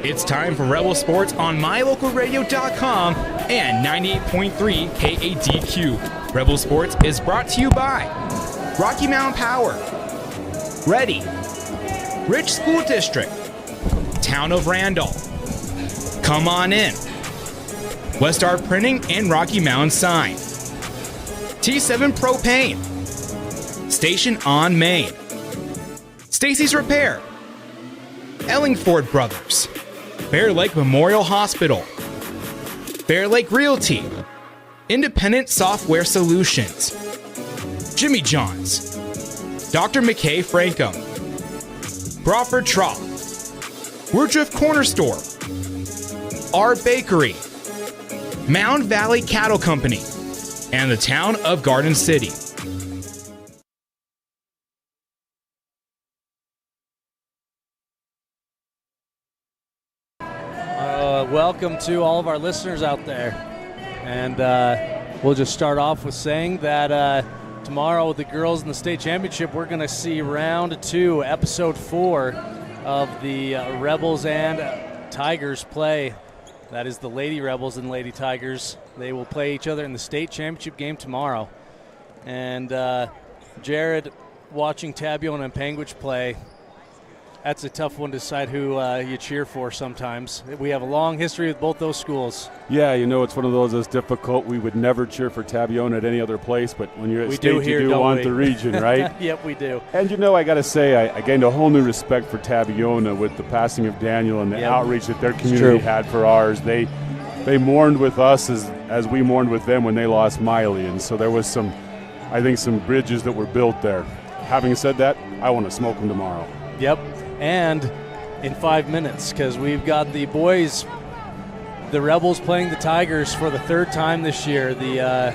It's time for Rebel Sports on mylocalradio.com and 98.3 KADQ. Rebel Sports is brought to you by Rocky Mountain Power, Ready, Rich School District, Town of Randolph, Come On In, Westar Printing and Rocky Mountain Sign, T7 Propane, Station on Main, Stacy's Repair, Ellingford Brothers, Bear Lake Memorial Hospital, Bear Lake Realty, Independent Software Solutions, Jimmy John's, Dr. McKay Frankum, Crawford Trough, Woodruff Corner Store, Our Bakery, Mound Valley Cattle Company, and the town of Garden City. Welcome to all of our listeners out there. And we'll just start off with saying that tomorrow with the girls in the state championship, we're going to see round 2, episode 4 of the Rebels and Tigers play. That is the Lady Rebels and Lady Tigers. They will play each other in the state championship game tomorrow. And Jared, watching Tabiona and Panguitch play, that's a tough one to decide who you cheer for sometimes. We have a long history with both those schools. Yeah, you know, it's one of those that's difficult. We would never cheer for Tabiona at any other place, but when you're at state, you do want the region, right? Yep, we do. And, you know, I got to say, I gained a whole new respect for Tabiona with the passing of Daniel and the outreach that their community had for ours. They mourned with us as we mourned with them when they lost Miley, and so there was some bridges that were built there. Having said that, I want to smoke them tomorrow. Yep. And in 5 minutes, because we've got the boys, the Rebels playing the Tigers for the 3rd time this year. The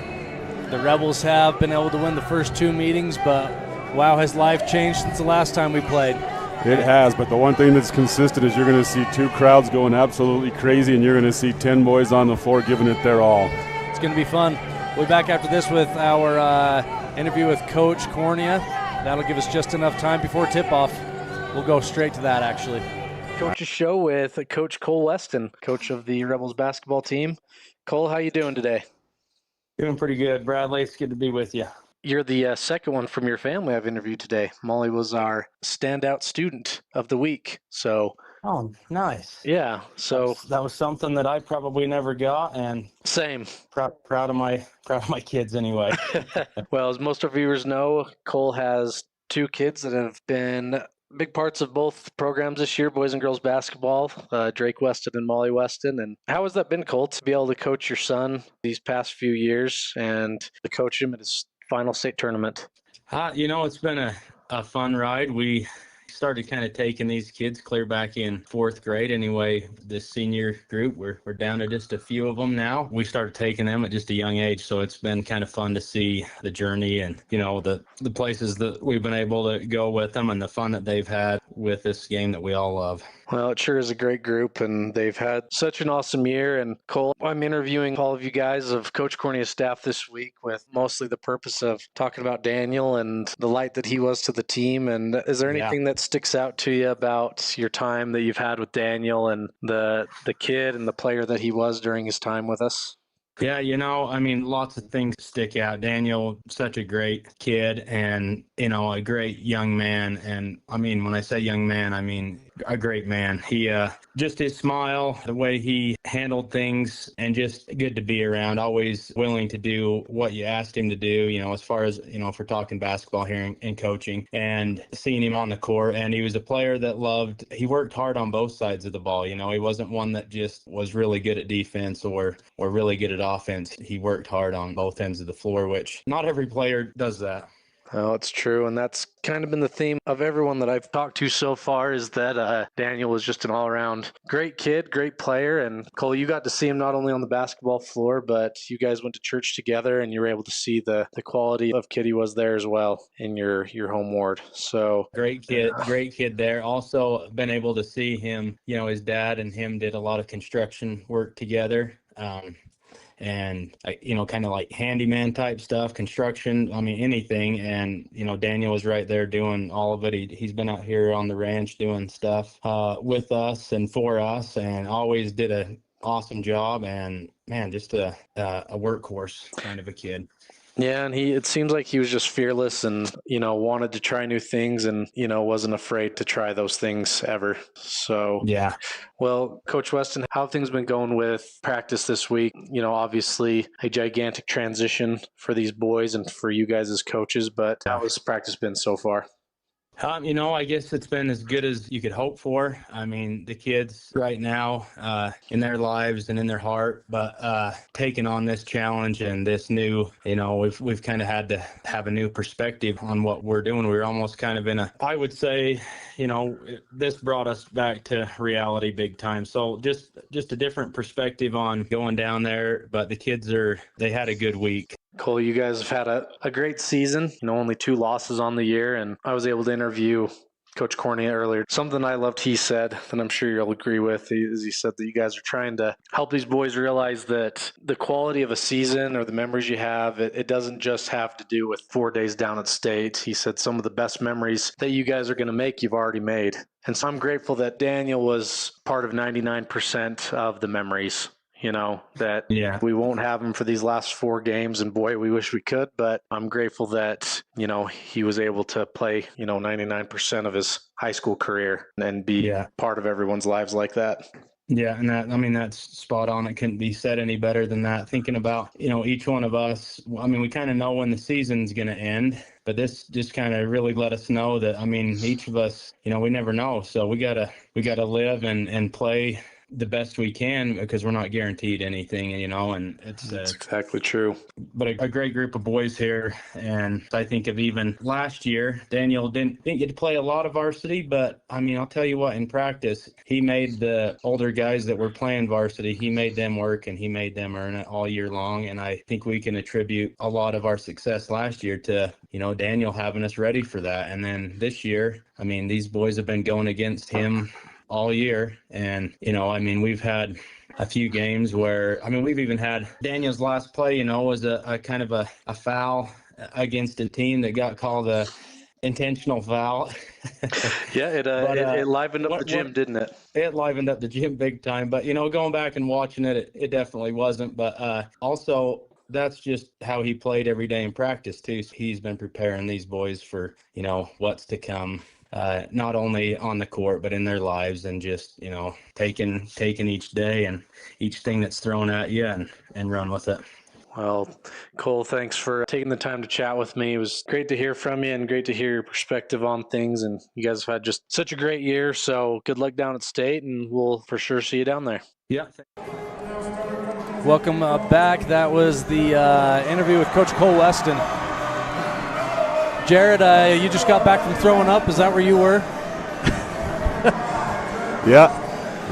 Rebels have been able to win the first 2 meetings, but wow, has life changed since the last time we played. It has, but the one thing that's consistent is you're going to see 2 crowds going absolutely crazy, and you're going to see 10 boys on the floor giving it their all. It's going to be fun. We'll be back after this with our interview with Coach Cornea. That'll give us just enough time before tip-off. We'll go straight to that, actually. Coach's Show with Coach Cole Weston, coach of the Rebels basketball team. Cole, how you doing today? Doing pretty good, Bradley. It's good to be with you. You're the second one from your family I've interviewed today. Molly was our standout student of the week. So, oh, nice. Yeah. So that was something that I probably never got, and same. Proud of my kids anyway. Well, as most of our viewers know, Cole has 2 kids that have been big parts of both programs this year, boys and girls basketball, Drake Weston and Molly Weston. And how has that been, Cole, to be able to coach your son these past few years and to coach him at his final state tournament? You know, it's been a fun ride. We started kind of taking these kids clear back in 4th grade anyway. This senior group, we're down to just a few of them now. We started taking them at just a young age, so it's been kind of fun to see the journey and, you know, the places that we've been able to go with them and the fun that they've had with this game that we all love. Well, it sure is a great group, and they've had such an awesome year. And Cole, I'm interviewing all of you guys of Coach Cornea's staff this week with mostly the purpose of talking about Daniel and the light that he was to the team. And is there anything that sticks out to you about your time that you've had with Daniel and the kid and the player that he was during his time with us? Yeah, you know, I mean, lots of things stick out. Daniel, such a great kid and, you know, a great young man. And I mean, when I say young man, I mean a great man. He, just his smile, the way he handled things, and just good to be around, always willing to do what you asked him to do, you know, as far as, you know, if we're talking basketball here and coaching, and seeing him on the court. And he was a player that he worked hard on both sides of the ball. You know, he wasn't one that just was really good at defense or really good at offense. He worked hard on both ends of the floor, which not every player does that. Oh, it's true. And that's kind of been the theme of everyone that I've talked to so far, is that Daniel was just an all-around great kid, great player. And Cole, you got to see him not only on the basketball floor, but you guys went to church together and you were able to see the quality of kid he was there as well in your home ward. So great kid there. Also been able to see him, you know, his dad and him did a lot of construction work together. and kind of like handyman type stuff, construction, I mean, anything. And Daniel was right there doing all of it. He's been out here on the ranch doing stuff with us and for us, and always did a awesome job. And man, just a workhorse kind of a kid. Yeah, and it seems like he was just fearless and, wanted to try new things and, wasn't afraid to try those things ever. So, yeah. Well, Coach Weston, how have things been going with practice this week? Obviously a gigantic transition for these boys and for you guys as coaches, but how has practice been so far? I guess it's been as good as you could hope for. I mean, the kids right now in their lives and in their heart, but taking on this challenge and this new, we've kind of had to have a new perspective on what we're doing. We're almost kind of I would say, this brought us back to reality big time. So just a different perspective on going down there. But the kids they had a good week. Cole, you guys have had a great season, only 2 losses on the year, and I was able to interview Coach Cornea earlier. Something I loved he said, that I'm sure you'll agree with, is he said that you guys are trying to help these boys realize that the quality of a season or the memories you have, it doesn't just have to do with 4 days down at state. He said some of the best memories that you guys are going to make, you've already made. And so I'm grateful that Daniel was part of 99% of the memories. That we won't have him for these last 4 games, and boy, we wish we could, but I'm grateful that, he was able to play, 99% of his high school career and be part of everyone's lives like that. Yeah, and that's spot on. It couldn't be said any better than that. Thinking about, each one of us, we kind of know when the season's going to end, but this just kind of really let us know that, each of us, we never know. So we gotta live and play the best we can, because we're not guaranteed anything, and that's exactly true. But a great group of boys here, and I think of even last year, Daniel didn't get to play a lot of varsity, but I'll tell you what, in practice, he made the older guys that were playing varsity, he made them work and he made them earn it all year long. And I think we can attribute a lot of our success last year to, Daniel having us ready for that. And then this year, these boys have been going against him all year. And, we've had a few games where, we've even had Daniel's last play, was a kind of a foul against a team that got called a intentional foul. Yeah, it livened up the gym, didn't it? It livened up the gym big time. But, going back and watching it definitely wasn't. But also, that's just how he played every day in practice, too. So he's been preparing these boys for, what's to come. Not only on the court, but in their lives, and just, taking each day and each thing that's thrown at you and run with it. Well, Cole, thanks for taking the time to chat with me. It was great to hear from you and great to hear your perspective on things. And you guys have had just such a great year. So good luck down at state, and we'll for sure see you down there. Yeah. Welcome back. That was the interview with Coach Cole Weston. Jared, you just got back from throwing up. Is that where you were? Yeah,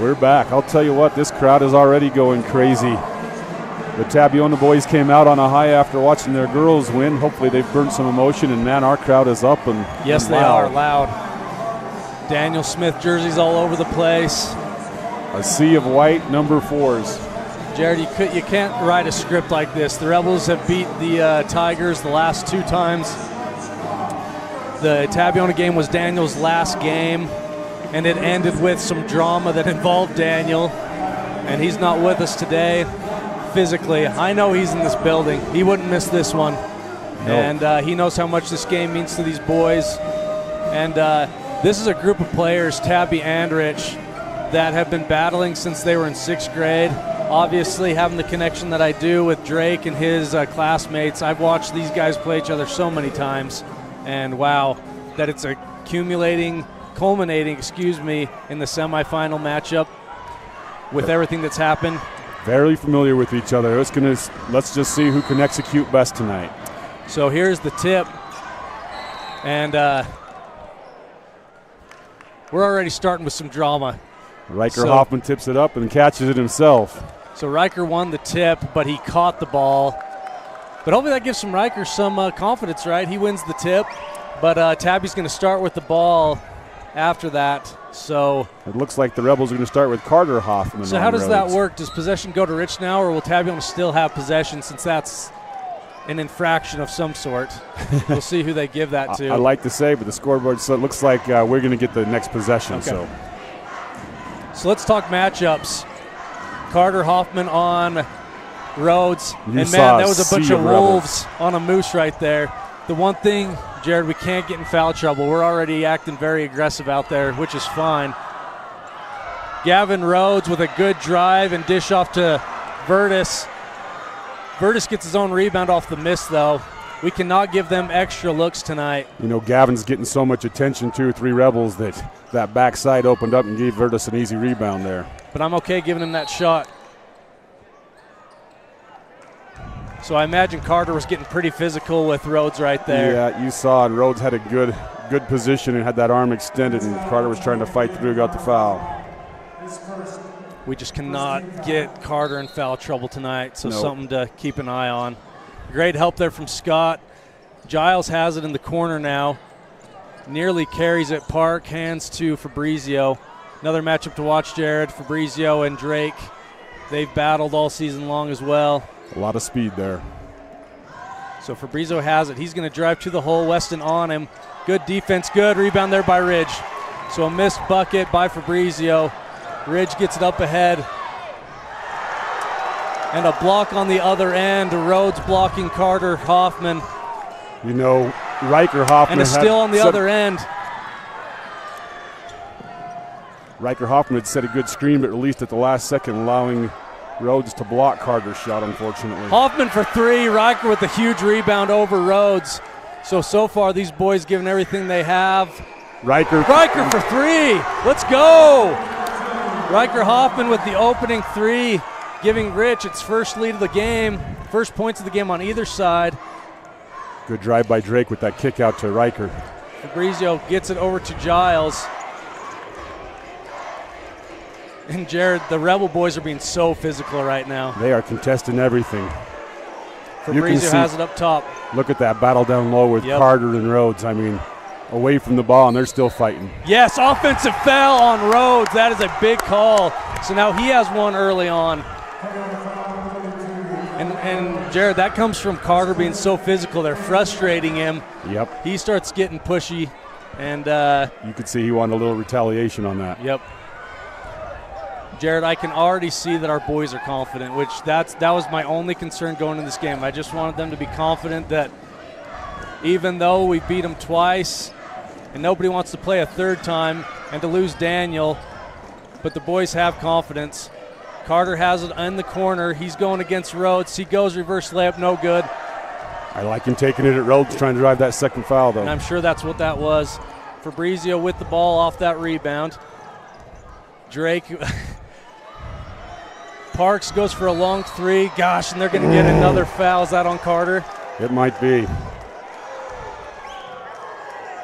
we're back. I'll tell you what, this crowd is already going crazy. The Tabiona boys came out on a high after watching their girls win. Hopefully they've burnt some emotion, and man, our crowd is up and yes, they are loud. Daniel Smith jerseys all over the place. A sea of white number 4s. Jared, you can't write a script like this. The Rebels have beat the Tigers the last 2 times. The Tabiona game was Daniel's last game, and it ended with some drama that involved Daniel, and he's not with us today physically. I know he's in this building. He wouldn't miss this one. No. And he knows how much this game means to these boys. And this is a group of players, Tabby and Rich, that have been battling since they were in 6th grade. Obviously, having the connection that I do with Drake and his classmates, I've watched these guys play each other so many times. And wow, that it's culminating, in the semifinal matchup with everything that's happened. Very familiar with each other. Let's just see who can execute best tonight. So here's the tip. And we're already starting with some drama. Riker Hoffman tips it up and catches it himself. So Riker won the tip, but he caught the ball. But hopefully that gives Riker some confidence, right? He wins the tip, but Tabby's going to start with the ball after that. So it looks like the Rebels are going to start with Carter Hoffman. So how does that work? Does possession go to Rich now, or will Tabiona still have possession since that's an infraction of some sort? We'll see who they give that to. I like to say, but the scoreboard, so it looks like we're going to get the next possession. Okay. So let's talk matchups. Carter Hoffman on Rhodes. And man, that was a bunch of wolves on a moose right there. The one thing, Jared, we can't get in foul trouble. We're already acting very aggressive out there, which is fine. Gavin Rhodes with a good drive and dish off to Virtus. Virtus gets his own rebound off the miss, though. We cannot give them extra looks tonight. You know, Gavin's getting so much attention, 2-3 Rebels, that backside opened up and gave Virtus an easy rebound there. But I'm okay giving him that shot. So I imagine Carter was getting pretty physical with Rhodes right there. Yeah, you saw it. Rhodes had a good position and had that arm extended, and Carter was trying to fight through, got the foul. We just cannot get Carter in foul trouble tonight, so something to keep an eye on. Great help there from Scott. Giles has it in the corner now. Nearly carries it. Park, hands to Fabrizio. Another matchup to watch, Jared. Fabrizio and Drake. They've battled all season long as well. A lot of speed there. So Fabrizio has it. He's going to drive to the hole. Weston on him. Good defense. Good rebound there by Ridge. So a missed bucket by Fabrizio. Ridge gets it up ahead. And a block on the other end. Rhodes blocking Carter Hoffman. You know, Riker Hoffman. And a steal on the other end. Riker Hoffman had set a good screen, but released at the last second, allowing Rhodes to block Carter's shot, unfortunately. Hoffman for three. Riker with a huge rebound over Rhodes. So far, these boys giving everything they have. Riker for three. Let's go. Riker Hoffman with the opening three, giving Rich its first lead of the game, first points of the game on either side. Good drive by Drake with that kick out to Riker. Fabrizio gets it over to Giles. And Jared, the Rebel boys are being so physical right now. They are contesting everything. Fabrizio has it up top. Look at that battle down low with Carter and Rhodes. I mean, away from the ball, and they're still fighting. Yes, offensive foul on Rhodes. That is a big call. So now he has one early on. And Jared, that comes from Carter being so physical. They're frustrating him. Yep. He starts getting pushy. And you could see he wanted a little retaliation on that. Yep. Jared, I can already see that our boys are confident, which that was my only concern going into this game. I just wanted them to be confident that even though we beat them twice and nobody wants to play a third time and to lose Daniel, but the boys have confidence. Carter has it in the corner. He's going against Rhodes. He goes reverse layup, no good. I like him taking it at Rhodes, trying to drive that second foul, though. And I'm sure that's what that was. Fabrizio with the ball off that rebound. Drake... Parks goes for a long three. Gosh, and they're going to get another foul. Is that on Carter? It might be.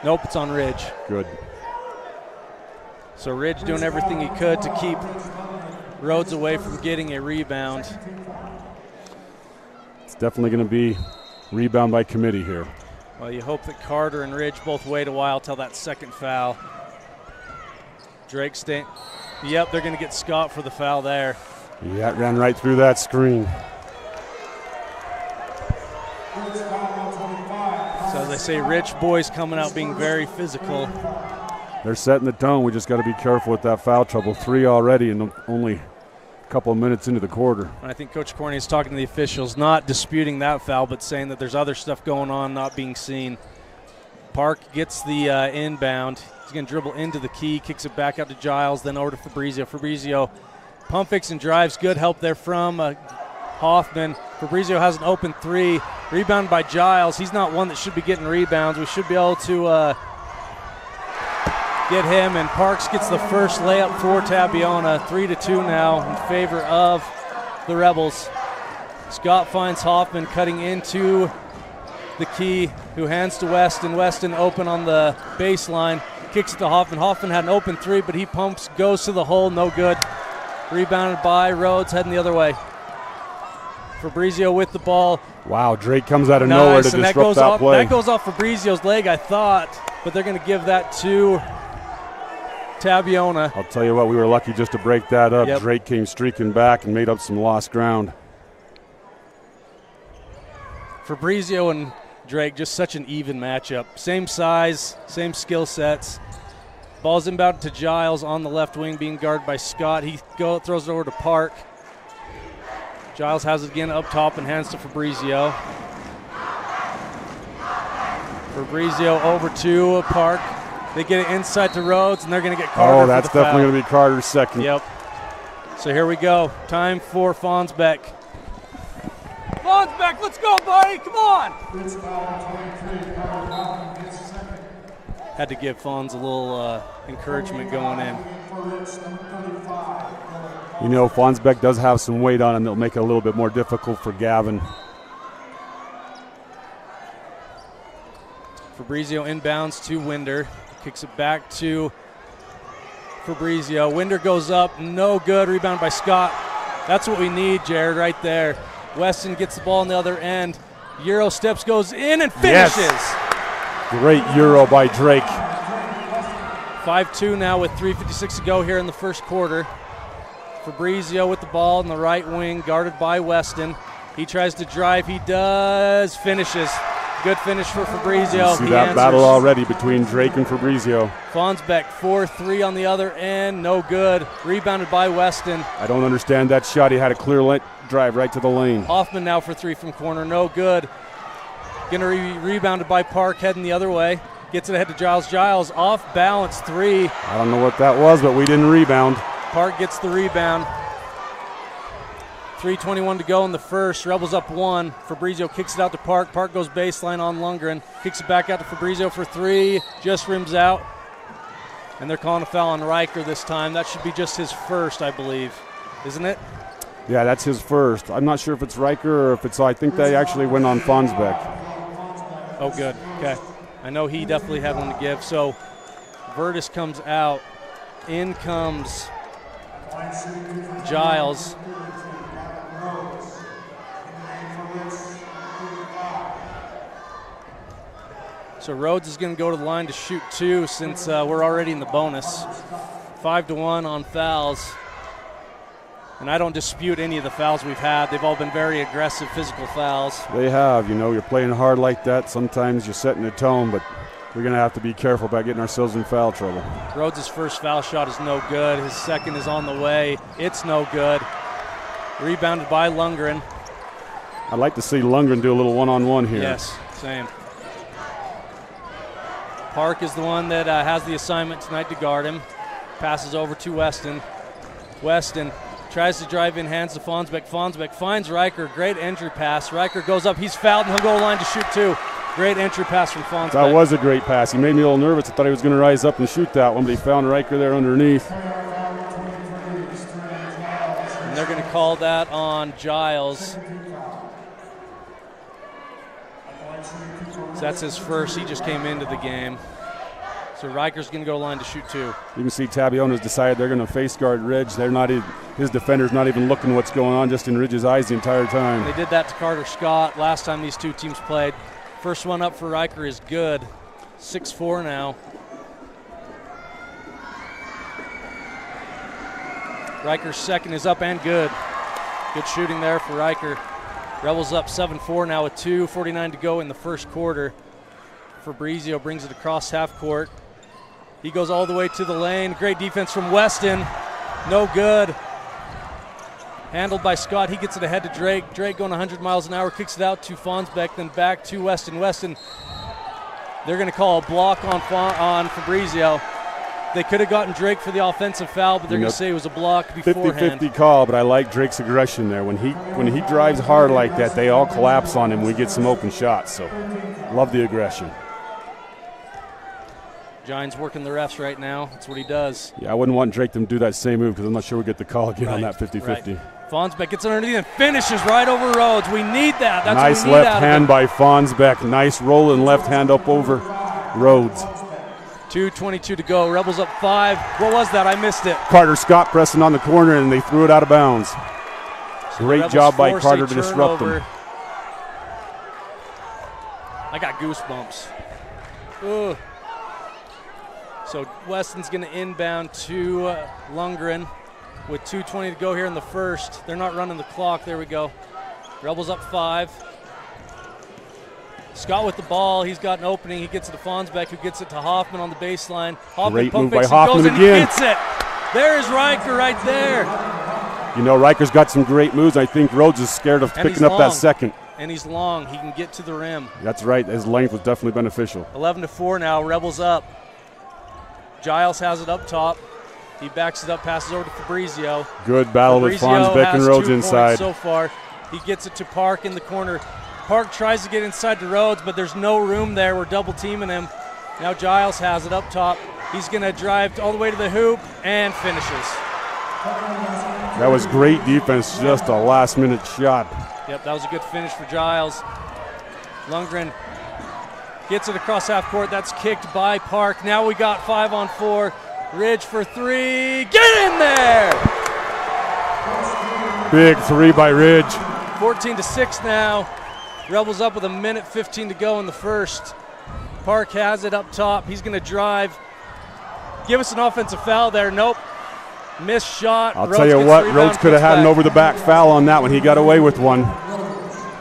Nope, it's on Ridge. Good. So Ridge doing everything he could to keep Rhodes away from getting a rebound. It's definitely going to be rebound by committee here. Well, you hope that Carter and Ridge both wait a while till that second foul. Drake staying. Yep, they're going to get Scott for the foul there. Yeah, it ran right through that screen. So as I say, Rich boys coming out being very physical. They're setting the tone. We just got to be careful with that foul trouble. 3 already and only a couple of minutes into the quarter. And I think Coach Corney is talking to the officials, not disputing that foul, but saying that there's other stuff going on not being seen. Park gets the inbound. He's going to dribble into the key, kicks it back out to Giles, then over to Fabrizio. Fabrizio pump fakes and drives. Good help there from Hoffman. Fabrizio has an open three. Rebound by Giles. He's not one that should be getting rebounds. We should be able to get him. And Parks gets the first layup for Tabiona. 3-2 now in favor of the Rebels. Scott finds Hoffman cutting into the key, who hands to Weston. Weston open on the baseline. Kicks it to Hoffman. Hoffman had an open three, but he pumps, goes to the hole. No good. Rebounded by Rhodes, heading the other way. Fabrizio with the ball. Wow, Drake comes out of nowhere to disrupt that play. That goes off Fabrizio's leg, I thought, but they're going to give that to Tabiona. I'll tell you what, we were lucky just to break that up. Yep. Drake came streaking back and made up some lost ground. Fabrizio and Drake, just such an even matchup. Same size, same skill sets. Ball's inbound to Giles on the left wing, being guarded by Scott. He throws it over to Park. Giles has it again up top and hands to Fabrizio. Fabrizio over to Park. They get it inside to Rhodes, and they're going to get Carter. Oh, that's definitely going to be Carter's second. Yep. So here we go. Time for Fonsbeck. Fonsbeck, let's go, buddy. Come on. Had to give Fons a little encouragement going in. You know, Fonsbeck does have some weight on him that'll make it a little bit more difficult for Gavin. Fabrizio inbounds to Winder. Kicks it back to Fabrizio. Winder goes up, no good. Rebound by Scott. That's what we need, Jared, right there. Weston gets the ball on the other end. Euro steps, goes in and finishes. Yes. Great Euro by Drake. 5-2 now with 3:56 to go here in the first quarter. Fabrizio with the ball in the right wing, guarded by Weston. He tries to drive. He does. Finishes. Good finish for Fabrizio. You see that battle already between Drake and Fabrizio. Fonsbeck 4-3 on the other end. No good. Rebounded by Weston. I don't understand that shot. He had a clear drive right to the lane. Hoffman now for three from corner. No good. Gonna be rebounded by Park, heading the other way. Gets it ahead to Giles. Giles off balance three. I don't know what that was, but we didn't rebound. Park gets the rebound. 3:21 to go in the first. Rebels up one. Fabrizio kicks it out to Park. Park goes baseline on Lundgren. Kicks it back out to Fabrizio for three. Just rims out. And they're calling a foul on Riker this time. That should be just his first, I believe. Isn't it? Yeah, that's his first. I'm not sure if it's Riker or if it's, I think they actually went on Fonsbeck. Oh, good. Okay. I know he definitely had one to give. So Virtus comes out. In comes Giles. So Rhodes is going to go to the line to shoot two since we're already in the bonus. 5-1 on fouls. And I don't dispute any of the fouls we've had. They've all been very aggressive physical fouls. They have. You know, you're playing hard like that. Sometimes you're setting the tone, but we're going to have to be careful about getting ourselves in foul trouble. Rhodes' first foul shot is no good. His second is on the way. It's no good. Rebounded by Lundgren. I'd like to see Lundgren do a little one-on-one here. Yes, same. Park is the one that has the assignment tonight to guard him. Passes over to Weston. Weston tries to drive in, hands to Fonsbeck. Fonsbeck finds Riker. Great entry pass. Riker goes up. He's fouled, and he'll go to the line to shoot two. Great entry pass from Fonsbeck. That was a great pass. He made me a little nervous. I thought he was going to rise up and shoot that one, but he found Riker there underneath. And they're going to call that on Giles. So that's his first. He just came into the game. So Riker's going to go line to shoot two. You can see Tabiona's decided they're going to face guard Ridge. They're not even, his defender's not even looking what's going on, just in Ridge's eyes the entire time. They did that to Carter Scott last time these two teams played. First one up for Riker is good. 6-4 now. Riker's second is up and good. Good shooting there for Riker. Rebels up 7-4 now with 2:49 to go in the first quarter. Fabrizio brings it across half court. He goes all the way to the lane. Great defense from Weston. No good. Handled by Scott. He gets it ahead to Drake. Drake going 100 miles an hour. Kicks it out to Fonsbeck, then back to Weston. Weston, they're going to call a block on Fabrizio. They could have gotten Drake for the offensive foul, but they're going to say it was a block beforehand. 50-50 call, but I like Drake's aggression there. When he drives hard like that, they all collapse on him. We get some open shots, so love the aggression. Giants working the refs right now. That's what he does. Yeah, I wouldn't want Drake to do that same move because I'm not sure we'll get the call again on that 50-50. Right. Fonsbeck gets underneath and finishes right over Rhodes. We need that. That's nice what we need left hand by Fonsbeck. Nice rolling left hand up over Rhodes. 2:22 to go. Rebels up 5. What was that? I missed it. Carter Scott pressing on the corner, and they threw it out of bounds. So great job by Carter to disrupt them. I got goosebumps. Ugh. So Weston's going to inbound to Lundgren with 2:20 to go here in the first. They're not running the clock. There we go. Rebels up 5. Scott with the ball. He's got an opening. He gets it to Fonsbeck, who gets it to Hoffman on the baseline. Hoffman Great move by Hoffman again. He gets it. There's Riker right there. You know, Riker's got some great moves. I think Rhodes is scared of picking up that second. And he's long. He can get to the rim. That's right. His length was definitely beneficial. 11-4 now. Rebels up. Giles has it up top. He backs it up, passes over to Fabrizio. Good battle with Fonsbeck and Rhodes inside. So far, he gets it to Park in the corner. Park tries to get inside to Rhodes, but there's no room there. We're double teaming him. Now Giles has it up top. He's going to drive all the way to the hoop and finishes. That was great defense, just a last-minute shot. Yep, that was a good finish for Giles. Lundgren gets it across half court. That's kicked by Park. Now we got 5-on-4. Ridge for 3. Get in there! Big 3 by Ridge. 14-6 now. Rebels up with 1:15 to go in the first. Park has it up top. He's going to drive. Give us an offensive foul there. Nope. Missed shot. I'll tell you what, Rhodes could have had an over-the-back foul on that one. He got away with one.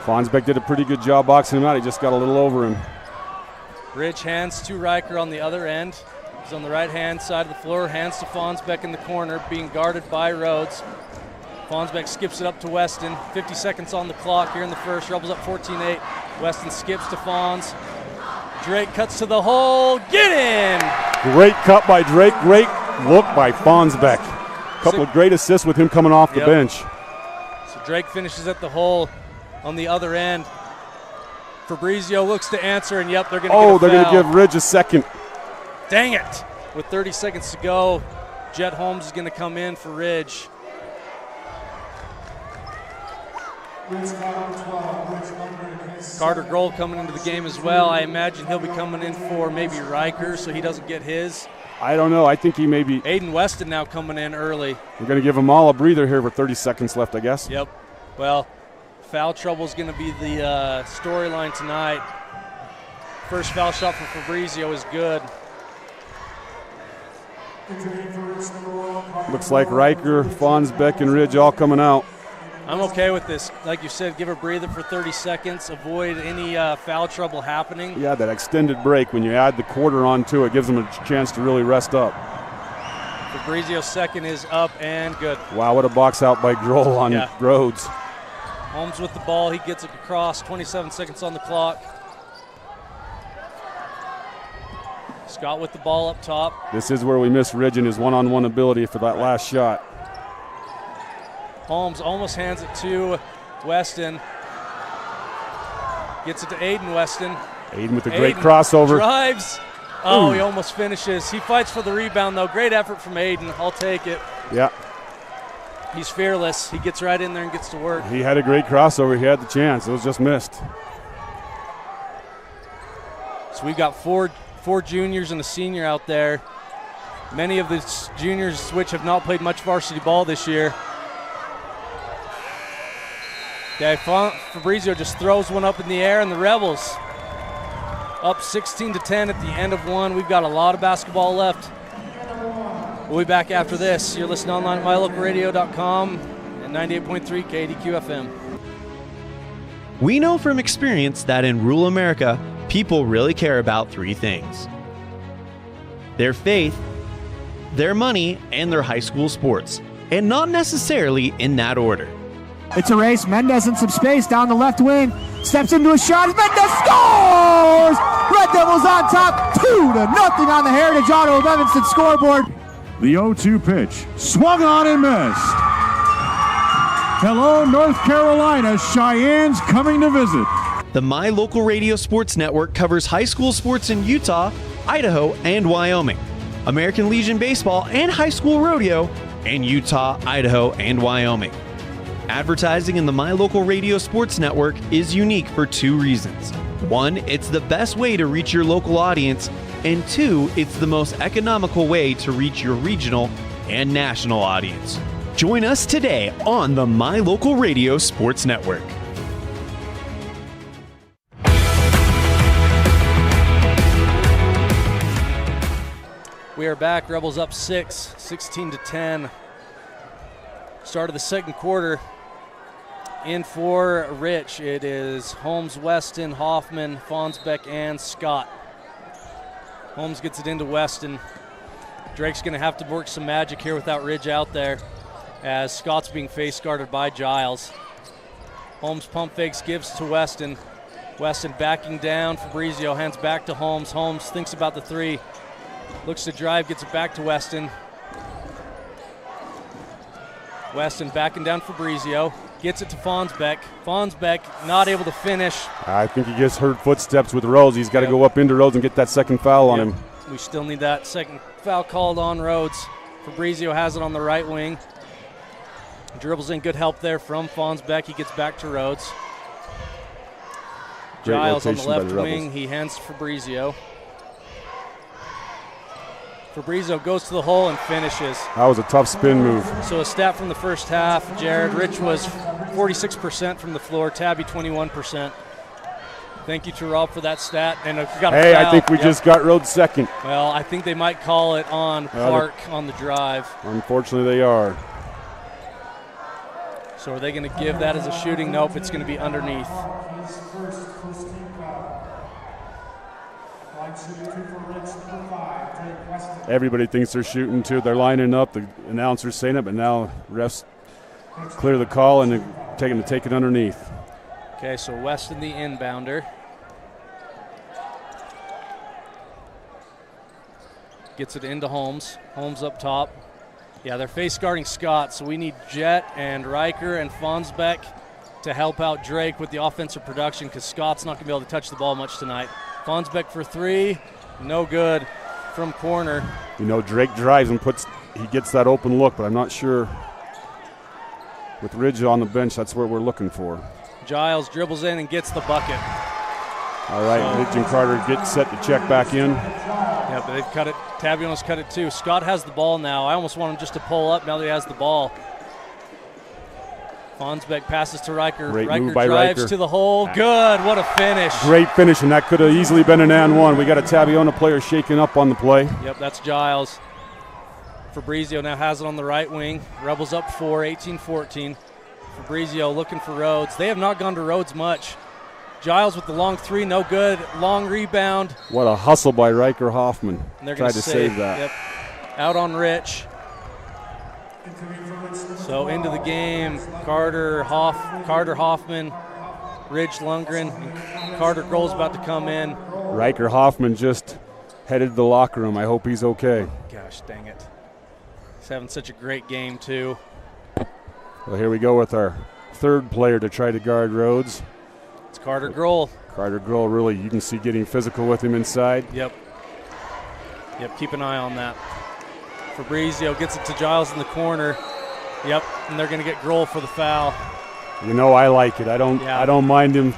Fonsbeck did a pretty good job boxing him out. He just got a little over him. Ridge hands to Riker on the other end. He's on the right-hand side of the floor. Hands to Fonsbeck in the corner, being guarded by Rhodes. Fonsbeck skips it up to Weston. 50 seconds on the clock here in the first. Rebels up 14-8. Weston skips to Fons. Drake cuts to the hole. Get in! Great cut by Drake. Great look by Fonsbeck. Couple of great assists with him coming off the bench. So Drake finishes at the hole on the other end. Fabrizio looks to answer, and they're going to get a foul. They're going to give Ridge a second. Dang it! With 30 seconds to go, Jet Holmes is going to come in for Ridge. Carter Grohl coming into the game as well. I imagine he'll be coming in for maybe Riker so he doesn't get his. I don't know. I think he may be. Aiden Weston now coming in early. We're going to give them all a breather here with 30 seconds left, I guess. Yep. Well, foul trouble is going to be the storyline tonight. First foul shot for Fabrizio is good. Looks like Riker, Fonsbeck, and Ridge all coming out. I'm okay with this. Like you said, give a breather for 30 seconds. Avoid any foul trouble happening. Yeah, that extended break, when you add the quarter onto it, gives them a chance to really rest up. Fabrizio's second is up and good. Wow, what a box out by Grohl on Rhodes. Holmes with the ball. He gets it across. 27 seconds on the clock. Scott with the ball up top. This is where we miss Ridge in his one-on-one ability for that last shot. Holmes almost hands it to Weston. Gets it to Aiden Weston. Aiden with a great crossover. Drives. Oh, he almost finishes. He fights for the rebound, though. Great effort from Aiden. I'll take it. Yeah. He's fearless. He gets right in there and gets to work. He had a great crossover. He had the chance. It was just missed. So we've got four juniors and a senior out there. Many of the juniors which have not played much varsity ball this year. Okay, Fabrizio just throws one up in the air, and the Rebels up 16-10 at the end of one. We've got a lot of basketball left. We'll be back after this. You're listening online at mylocalradio.com and 98.3 KDQ FM. We know from experience that in rural America, people really care about 3 things: their faith, their money, and their high school sports, and not necessarily in that order. It's a race. Mendez in some space down the left wing. Steps into a shot. Mendez scores! Red Devils on top, 2-0 on the Heritage Auto of Evanston scoreboard. The 0-2 pitch. Swung on and missed. Hello, North Carolina. Cheyenne's coming to visit. The My Local Radio Sports Network covers high school sports in Utah, Idaho, and Wyoming, American Legion Baseball and high school rodeo in Utah, Idaho, and Wyoming. Advertising in the My Local Radio Sports Network is unique for 2 reasons. 1, it's the best way to reach your local audience, and 2, it's the most economical way to reach your regional and national audience. Join us today on the My Local Radio Sports Network. We are back. Rebels up 6, 16-10. Start of the second quarter. In for Rich, it is Holmes, Weston, Hoffman, Fonsbeck, and Scott. Holmes gets it into Weston. Drake's going to have to work some magic here without Ridge out there, as Scott's being face guarded by Giles. Holmes pump fakes, gives to Weston. Weston backing down. Fabrizio hands back to Holmes. Holmes thinks about the three. Looks to drive, gets it back to Weston. Weston backing down Fabrizio. Gets it to Fonsbeck. Fonsbeck not able to finish. I think he just heard footsteps with Rhodes. He's got to go up into Rhodes and get that second foul on him. We still need that second foul called on Rhodes. Fabrizio has it on the right wing. Dribbles in, good help there from Fonsbeck. He gets back to Rhodes. Giles on the left wing. He hands to Fabrizio. Fabrizio goes to the hole and finishes. That was a tough spin move. So a stat from the first half, Jared. Rich was 46% from the floor, Tabby 21%. Thank you to Rob for that stat. And got a foul. I think we just got Rhodes second. Well, I think they might call it on Clark on the drive. Unfortunately, they are. So are they going to give that as a shooting? Nope, it's going to be underneath. Everybody thinks they're shooting too. They're lining up. The announcer's saying it, but now refs clear the call and they're take it underneath. Okay, so Weston the inbounder. Gets it into Holmes. Holmes up top. Yeah, they're face guarding Scott, so we need Jet and Riker and Fonsbeck to help out Drake with the offensive production, because Scott's not going to be able to touch the ball much tonight. Fonsbeck for three, no good from corner. You know, Drake drives and he gets that open look, but I'm not sure. With Ridge on the bench, that's what we're looking for. Giles dribbles in and gets the bucket. All right, Ridge and Carter get set to check back in. Yeah, but they've cut it. Tabiona's cut it too. Scott has the ball now. I almost want him just to pull up now that he has the ball. Fonsbeck passes to Riker. Great Riker move by drives Riker. To the hole. Good. What a finish. Great finish, and that could have easily been an and one. We got a Tabiona player shaking up on the play. Yep, that's Giles. Fabrizio now has it on the right wing. Rebels up 4, 18-14. Fabrizio looking for Rhodes. They have not gone to Rhodes much. Giles with the long three, no good. Long rebound. What a hustle by Riker Hoffman. And they're tried to save that. Yep. Out on Rich. So into the game, Carter Hoffman, Ridge Lundgren, and Carter Grohl's about to come in. Riker Hoffman just headed to the locker room. I hope he's okay. Gosh dang it. He's having such a great game too. Well, here we go with our third player to try to guard Rhodes. It's Carter Grohl. Carter Grohl, really, you can see getting physical with him inside. Yep, keep an eye on that. Fabrizio gets it to Giles in the corner. Yep, and they're going to get Grohl for the foul. You know, I like it. I don't mind him.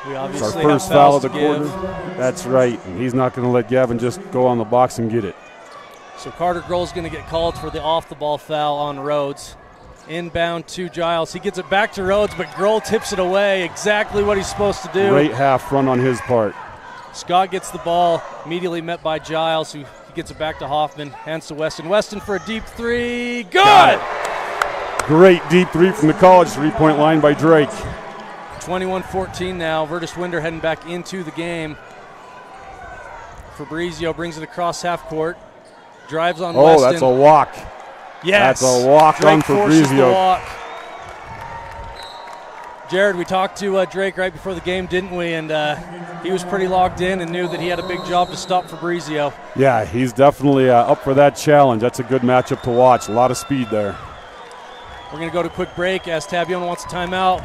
We It's obviously our first have foul of the fouls to quarter. That's right. And he's not going to let Gavin just go on the box and get it. So Carter Grohl's going to get called for the off-the-ball foul on Rhodes. Inbound to Giles. He gets it back to Rhodes, but Grohl tips it away. Exactly what he's supposed to do. Great half front on his part. Scott gets the ball, immediately met by Giles, who gets it back to Hoffman. Hands to Weston. Weston for a deep three. Good! Great deep three from the college three-point line by Drake. 21-14 now. Virtus Winder heading back into the game. Fabrizio brings it across half court. Drives on Weston. Oh, that's a walk. Yes. That's a walk Drake on Fabrizio. Walk. Jared, we talked to Drake right before the game, didn't we? And he was pretty locked in and knew that he had a big job to stop Fabrizio. Yeah, he's definitely up for that challenge. That's a good matchup to watch. A lot of speed there. We're going to go to a quick break as Tabiona wants a timeout.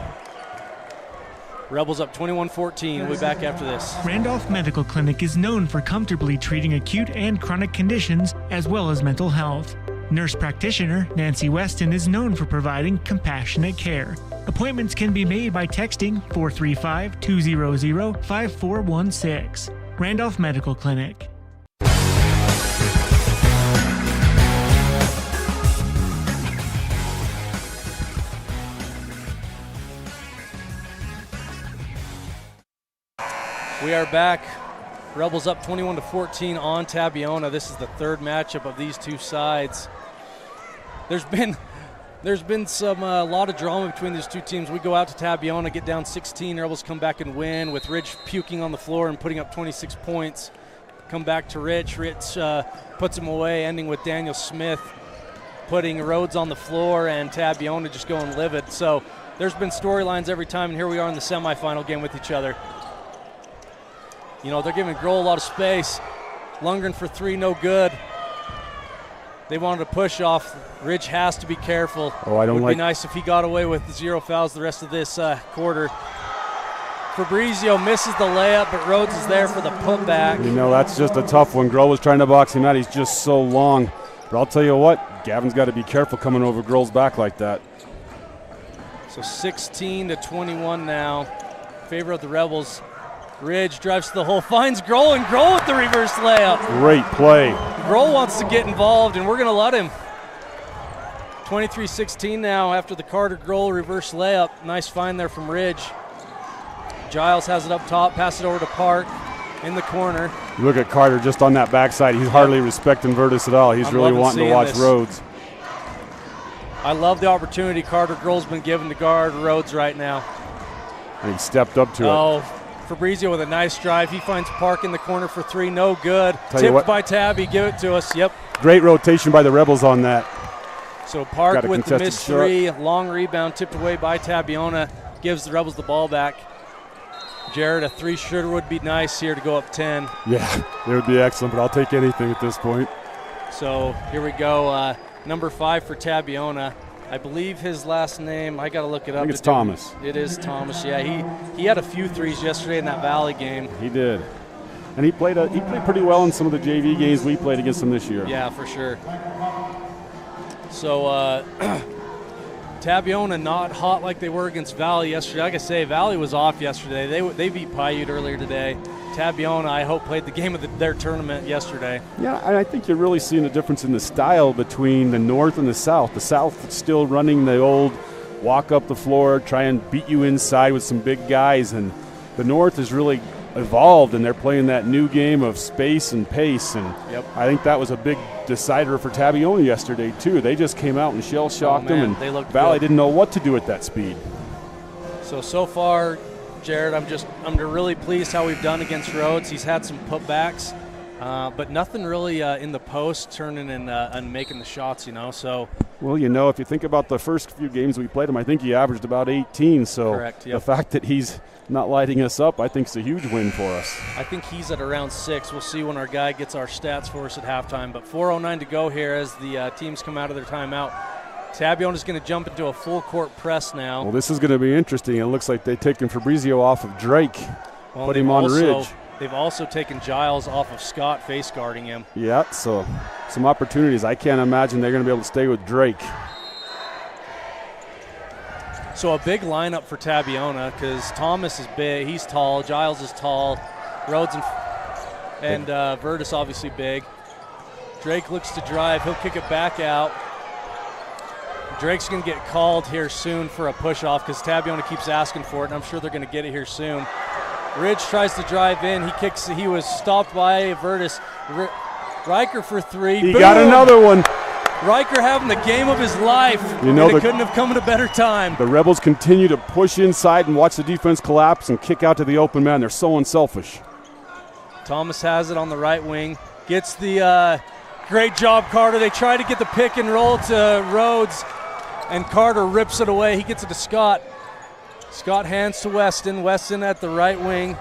Rebels up 21-14. We'll be back after this. Randolph Medical Clinic is known for comfortably treating acute and chronic conditions as well as mental health. Nurse practitioner Nancy Weston is known for providing compassionate care. Appointments can be made by texting 435-200-5416. Randolph Medical Clinic. We are back. Rebels up 21-14 on Tabiona. This is the third matchup of these two sides. There's been some a lot of drama between these two teams. We go out to Tabiona, get down 16. Rebels come back and win with Ridge puking on the floor and putting up 26 points. Come back to Rich. Rich puts him away, ending with Daniel Smith putting Rhodes on the floor and Tabiona just going livid. So there's been storylines every time, and here we are in the semifinal game with each other. You know, they're giving Grohl a lot of space. Lundgren for three, no good. They wanted to push off. Ridge has to be careful. Oh, I don't Would like. be nice if he got away with 0 fouls the rest of this quarter. Fabrizio misses the layup, but Rhodes is there for the putback. You know, that's just a tough one. Grohl was trying to box him out. He's just so long. But I'll tell you what, Gavin's got to be careful coming over Grohl's back like that. So 16-21 now. Favor of the Rebels. Ridge drives to the hole, finds Grohl, and Grohl with the reverse layup. Great play. Grohl wants to get involved, and we're going to let him. 23-16 now after the Carter Grohl reverse layup. Nice find there from Ridge. Giles has it up top, pass it over to Park in the corner. You look at Carter just on that backside. He's hardly respecting Virtus at all. He's I'm really wanting to watch this. Rhodes. I love the opportunity Carter Grohl's been given to guard Rhodes right now. And he stepped up to it. Oh, Fabrizio with a nice drive. He finds Park in the corner for three, no good. Tell you what. Tipped by Tabby, give it to us. Yep. Great rotation by the Rebels on that. So Park Got a with the contested missed shot. three, long rebound tipped away by Tabiona, gives the Rebels the ball back. Jared, a three shooter would be nice here to go up 10. Yeah, it would be excellent, but I'll take anything at this point. So here we go. Number 5 for Tabiona. I believe his last name, I got to look it up. I think it's Thomas. It is Thomas, yeah. He had a few threes yesterday in that Valley game. He did. And he played pretty well in some of the JV games we played against him this year. Yeah, for sure. So Tabiona not hot like they were against Valley yesterday. Like I say, Valley was off yesterday. They beat Paiute earlier today. Tabiona, I hope, played the game of their tournament yesterday. Yeah, and I think you're really seeing a difference in the style between the North and the South. The South is still running the old walk up the floor, try and beat you inside with some big guys, and the North has really evolved, and they're playing that new game of space and pace, and Yep. I think that was a big decider for Tabiona yesterday, too. They just came out and shell-shocked them, and they looked Valley good. didn't know what to do at that speed. So far, Jared, I'm really pleased how we've done against Rhodes. He's had some putbacks, but nothing really in the post turning and making the shots, you know. So Well, you know, if you think about the first few games we played him, I think he averaged about 18. So Correct, yep. The fact that he's not lighting us up, I think is a huge win for us. I think he's at around 6. We'll see when our guy gets our stats for us at halftime. But 4:09 to go here as the teams come out of their timeout. Tabiona's going to jump into a full court press now. Well, this is going to be interesting. It looks like they've taken Fabrizio off of Drake, put him on Ridge. They've also taken Giles off of Scott face guarding him. Yeah, so some opportunities. I can't imagine they're going to be able to stay with Drake. So a big lineup for Tabiona because Thomas is big. He's tall. Giles is tall. Rhodes and Virtus obviously big. Drake looks to drive. He'll kick it back out. Drake's going to get called here soon for a push-off because Tabiona keeps asking for it, and I'm sure they're going to get it here soon. Ridge tries to drive in. He kicks. He was stopped by Virtus. Riker for three. He Boom! got another one. Riker having the game of his life. You know, and it couldn't have come at a better time. The Rebels continue to push inside and watch the defense collapse and kick out to the open man. They're so unselfish. Thomas has it on the right wing. Gets the great job, Carter. They try to get the pick and roll to Rhodes, and Carter rips it away. He gets it to Scott. Scott hands to Weston. Weston at the right wing.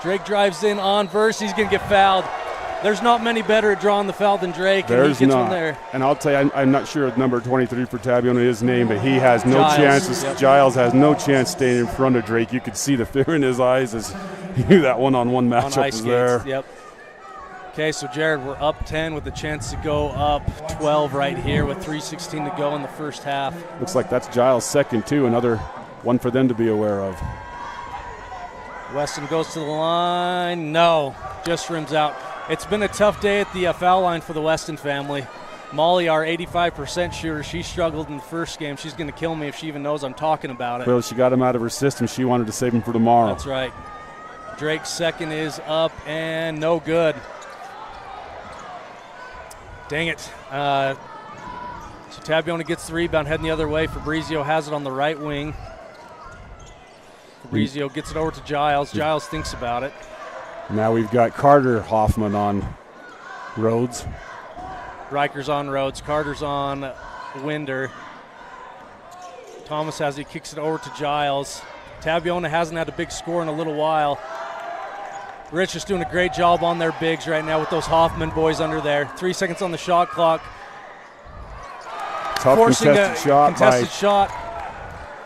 Drake drives in on Verse. He's going to get fouled. There's not many better at drawing the foul than Drake. There's and he gets not. one there. And I'll tell you, I'm not sure number 23 for Tabiona his name, but he has no Giles, chances. yep. Giles has no chance staying in front of Drake. You could see the fear in his eyes as he knew that one-on-one On matchup ice was skates. there. Yep. Okay, so Jared, we're up 10 with a chance to go up 12 right here with 3:16 to go in the first half. Looks like that's Giles' second, too. Another one for them to be aware of. Weston goes to the line. No, just rims out. It's been a tough day at the foul line for the Weston family. Molly, our 85% shooter, she struggled in the first game. She's going to kill me if she even knows I'm talking about it. Well, she got him out of her system. She wanted to save him for tomorrow. That's right. Drake's second is up and no good. Dang it. So Tabiona gets the rebound, heading the other way. Fabrizio has it on the right wing. Fabrizio gets it over to Giles. Giles thinks about it. Now we've got Carter Hoffman on Rhodes. Riker's on Rhodes. Carter's on Winder. Thomas has it. He kicks it over to Giles. Tabiona hasn't had a big score in a little while. Rich is doing a great job on their bigs right now with those Hoffman boys under there. 3 seconds on the shot clock. Tough Forcing contested shot.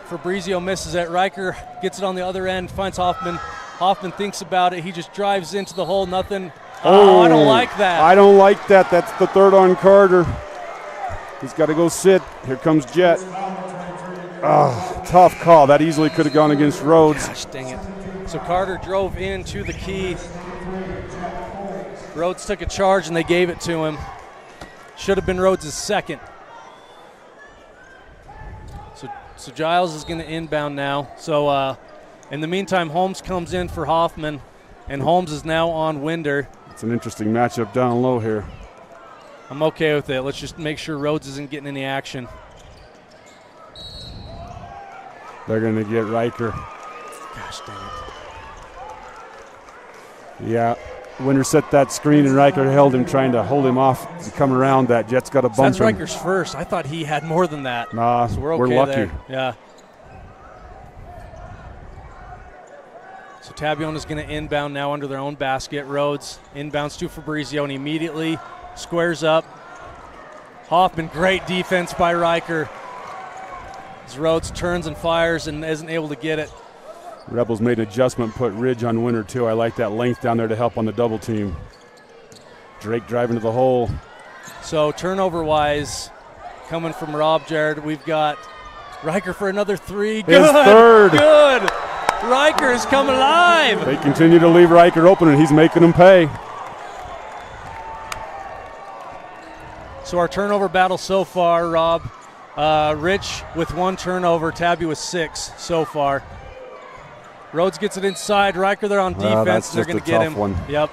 Fabrizio misses it. Riker gets it on the other end, finds Hoffman. Hoffman thinks about it. He just drives into the hole. Nothing. Oh, I don't like that. I don't like that. That's the third on Carter. He's got to go sit. Here comes Jet. Tough call. That easily could have gone against Rhodes. Gosh, dang it. So Carter drove into the key. Rhodes took a charge and they gave it to him. Should have been Rhodes' second. So Giles is going to inbound now. So in the meantime, Holmes comes in for Hoffman, and Holmes is now on Winder. It's an interesting matchup down low here. I'm okay with it. Let's just make sure Rhodes isn't getting any action. They're going to get Riker. Gosh dang it. Yeah, Winder set that screen and Riker held him, trying to hold him off to come around that. Jet's got a bump. That's Riker's first. I thought he had more than that. Nah, so we're lucky. There. Yeah. So Tabiona's going to inbound now under their own basket. Rhodes inbounds to Fabrizio and immediately squares up. Hoffman, great defense by Riker. As Rhodes turns and fires and isn't able to get it. Rebels made an adjustment, put Ridge on Winder too. I like that length down there to help on the double team. Drake driving to the hole. So turnover-wise, coming from Rob Jared, we've got Riker for another three. Good. His third. Good. Riker is coming alive. They continue to leave Riker open, and he's making them pay. So our turnover battle so far, Rob. Rich with 1 turnover, Tabby with 6 so far. Rhodes gets it inside. Riker there on defense. They're going to get him. One. Yep.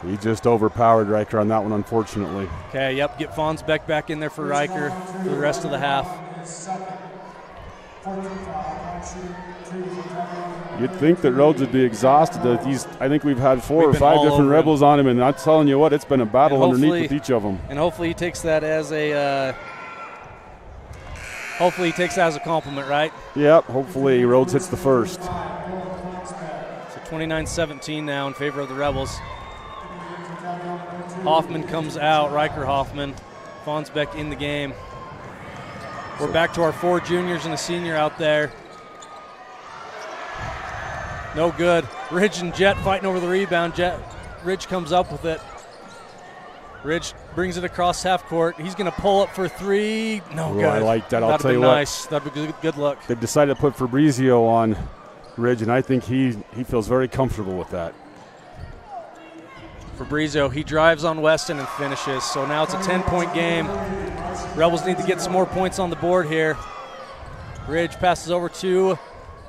He just overpowered Riker on that one, unfortunately. Okay, yep. Get Fonsbeck back in there for Riker for the rest of the half. You'd think that Rhodes would be exhausted. I think we've had 4 or 5 different Rebels on him, and I'm telling you what, it's been a battle underneath with each of them. And hopefully he takes that as a compliment, right? Yep, hopefully Rhodes hits the first. So 29-17 now in favor of the Rebels. Hoffman comes out, Riker Hoffman. Fonsbeck in the game. We're back to our 4 juniors and a senior out there. No good. Ridge and Jet fighting over the rebound. Ridge comes up with it. Ridge brings it across half court. He's going to pull up for 3. No good. I like that. I'll tell you nice. what. That'd be good luck. They've decided to put Fabrizio on Ridge, and I think he feels very comfortable with that. Fabrizio, he drives on Weston and finishes. So now it's a 10-point game. Rebels need to get some more points on the board here. Ridge passes over to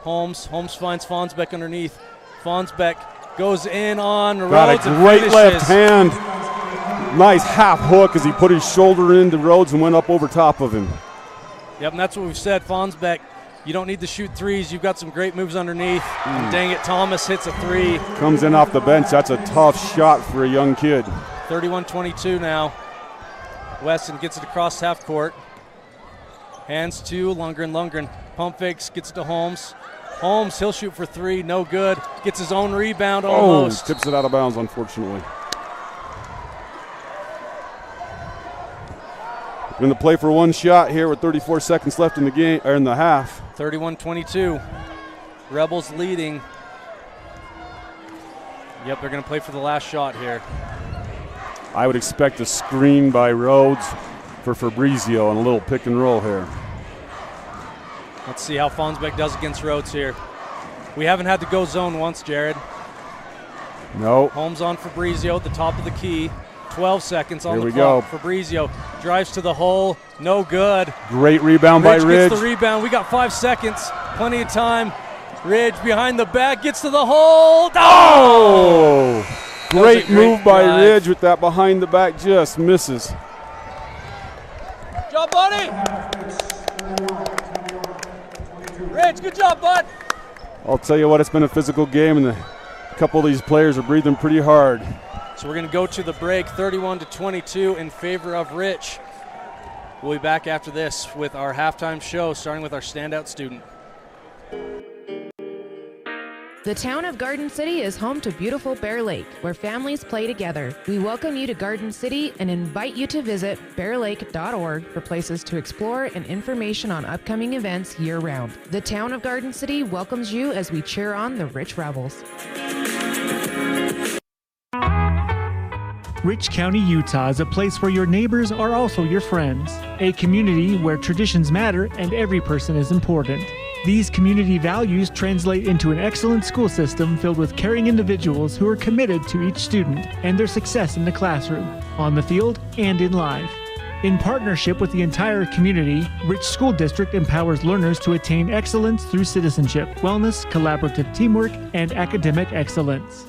Holmes. Holmes finds Fonsbeck underneath. Fonsbeck goes in on Rhodes. Got a great left hand. Nice half hook as he put his shoulder into Rhodes and went up over top of him. Yep, and that's what we've said. Fonsbeck, you don't need to shoot threes. You've got some great moves underneath. And dang it, Thomas hits a 3. Comes in off the bench. That's a tough shot for a young kid. 31-22 now. Weston gets it across half court. Hands to Lundgren. Pump fakes, gets it to Holmes. Holmes, he'll shoot for 3. No good. Gets his own rebound almost. Tips it out of bounds, unfortunately. Going to play for 1 shot here with 34 seconds left in the game, or in the half. 31-22. Rebels leading. Yep, they're going to play for the last shot here. I would expect a screen by Rhodes for Fabrizio and a little pick and roll here. Let's see how Fonsbeck does against Rhodes here. We haven't had to go zone once, Jared. No. Holmes on Fabrizio at the top of the key. 12 seconds on the clock. Here we go. Fabrizio drives to the hole. No good. Great rebound by Ridge. Gets the rebound. We got 5 seconds. Plenty of time. Ridge behind the back, gets to the hole. Oh! Great move by drive. Ridge with that behind the back, just misses. Good job, buddy. Ridge, good job, bud. I'll tell you what, it's been a physical game, and a couple of these players are breathing pretty hard. So we're going to go to the break, 31-22 in favor of Rich. We'll be back after this with our halftime show, starting with our standout student. The town of Garden City is home to beautiful Bear Lake, where families play together. We welcome you to Garden City and invite you to visit bearlake.org for places to explore and information on upcoming events year-round. The town of Garden City welcomes you as we cheer on the Rich Rebels. Rich County, Utah is a place where your neighbors are also your friends. A community where traditions matter and every person is important. These community values translate into an excellent school system filled with caring individuals who are committed to each student and their success in the classroom, on the field, and in life. In partnership with the entire community, Rich School District empowers learners to attain excellence through citizenship, wellness, collaborative teamwork, and academic excellence.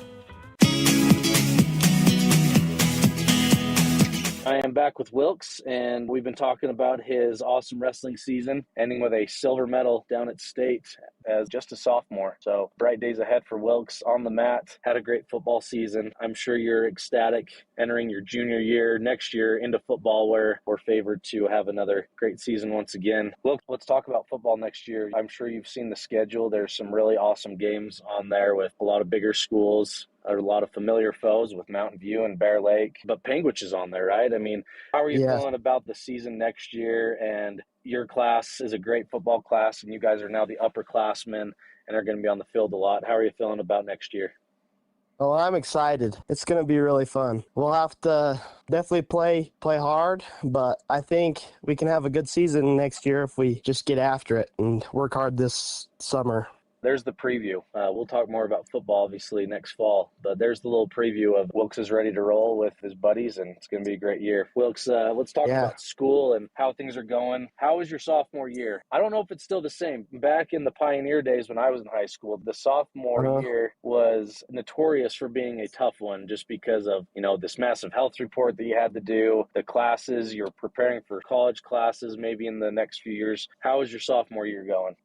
I am back with Wilkes, and we've been talking about his awesome wrestling season, ending with a silver medal down at state as just a sophomore. So bright days ahead for Wilkes on the mat. Had a great football season. I'm sure you're ecstatic entering your junior year next year into football, where we're favored to have another great season once again. Wilkes, let's talk about football next year. I'm sure you've seen the schedule. There's some really awesome games on there with a lot of bigger schools. A lot of familiar foes with Mountain View and Bear Lake, but Penguich is on there, right? I mean, how are you feeling about the season next year? And your class is a great football class, and you guys are now the upperclassmen and are going to be on the field a lot. How are you feeling about next year? Oh, I'm excited. It's going to be really fun. We'll have to definitely play hard, but I think we can have a good season next year if we just get after it and work hard this summer. There's the preview. We'll talk more about football, obviously, next fall. But there's the little preview of Wilkes is ready to roll with his buddies, and it's going to be a great year. Wilkes, let's talk about school and how things are going. How was your sophomore year? I don't know if it's still the same. Back in the pioneer days when I was in high school, the sophomore year was notorious for being a tough one just because of, this massive health report that you had to do, the classes, you're preparing for college classes maybe in the next few years. How was your sophomore year going?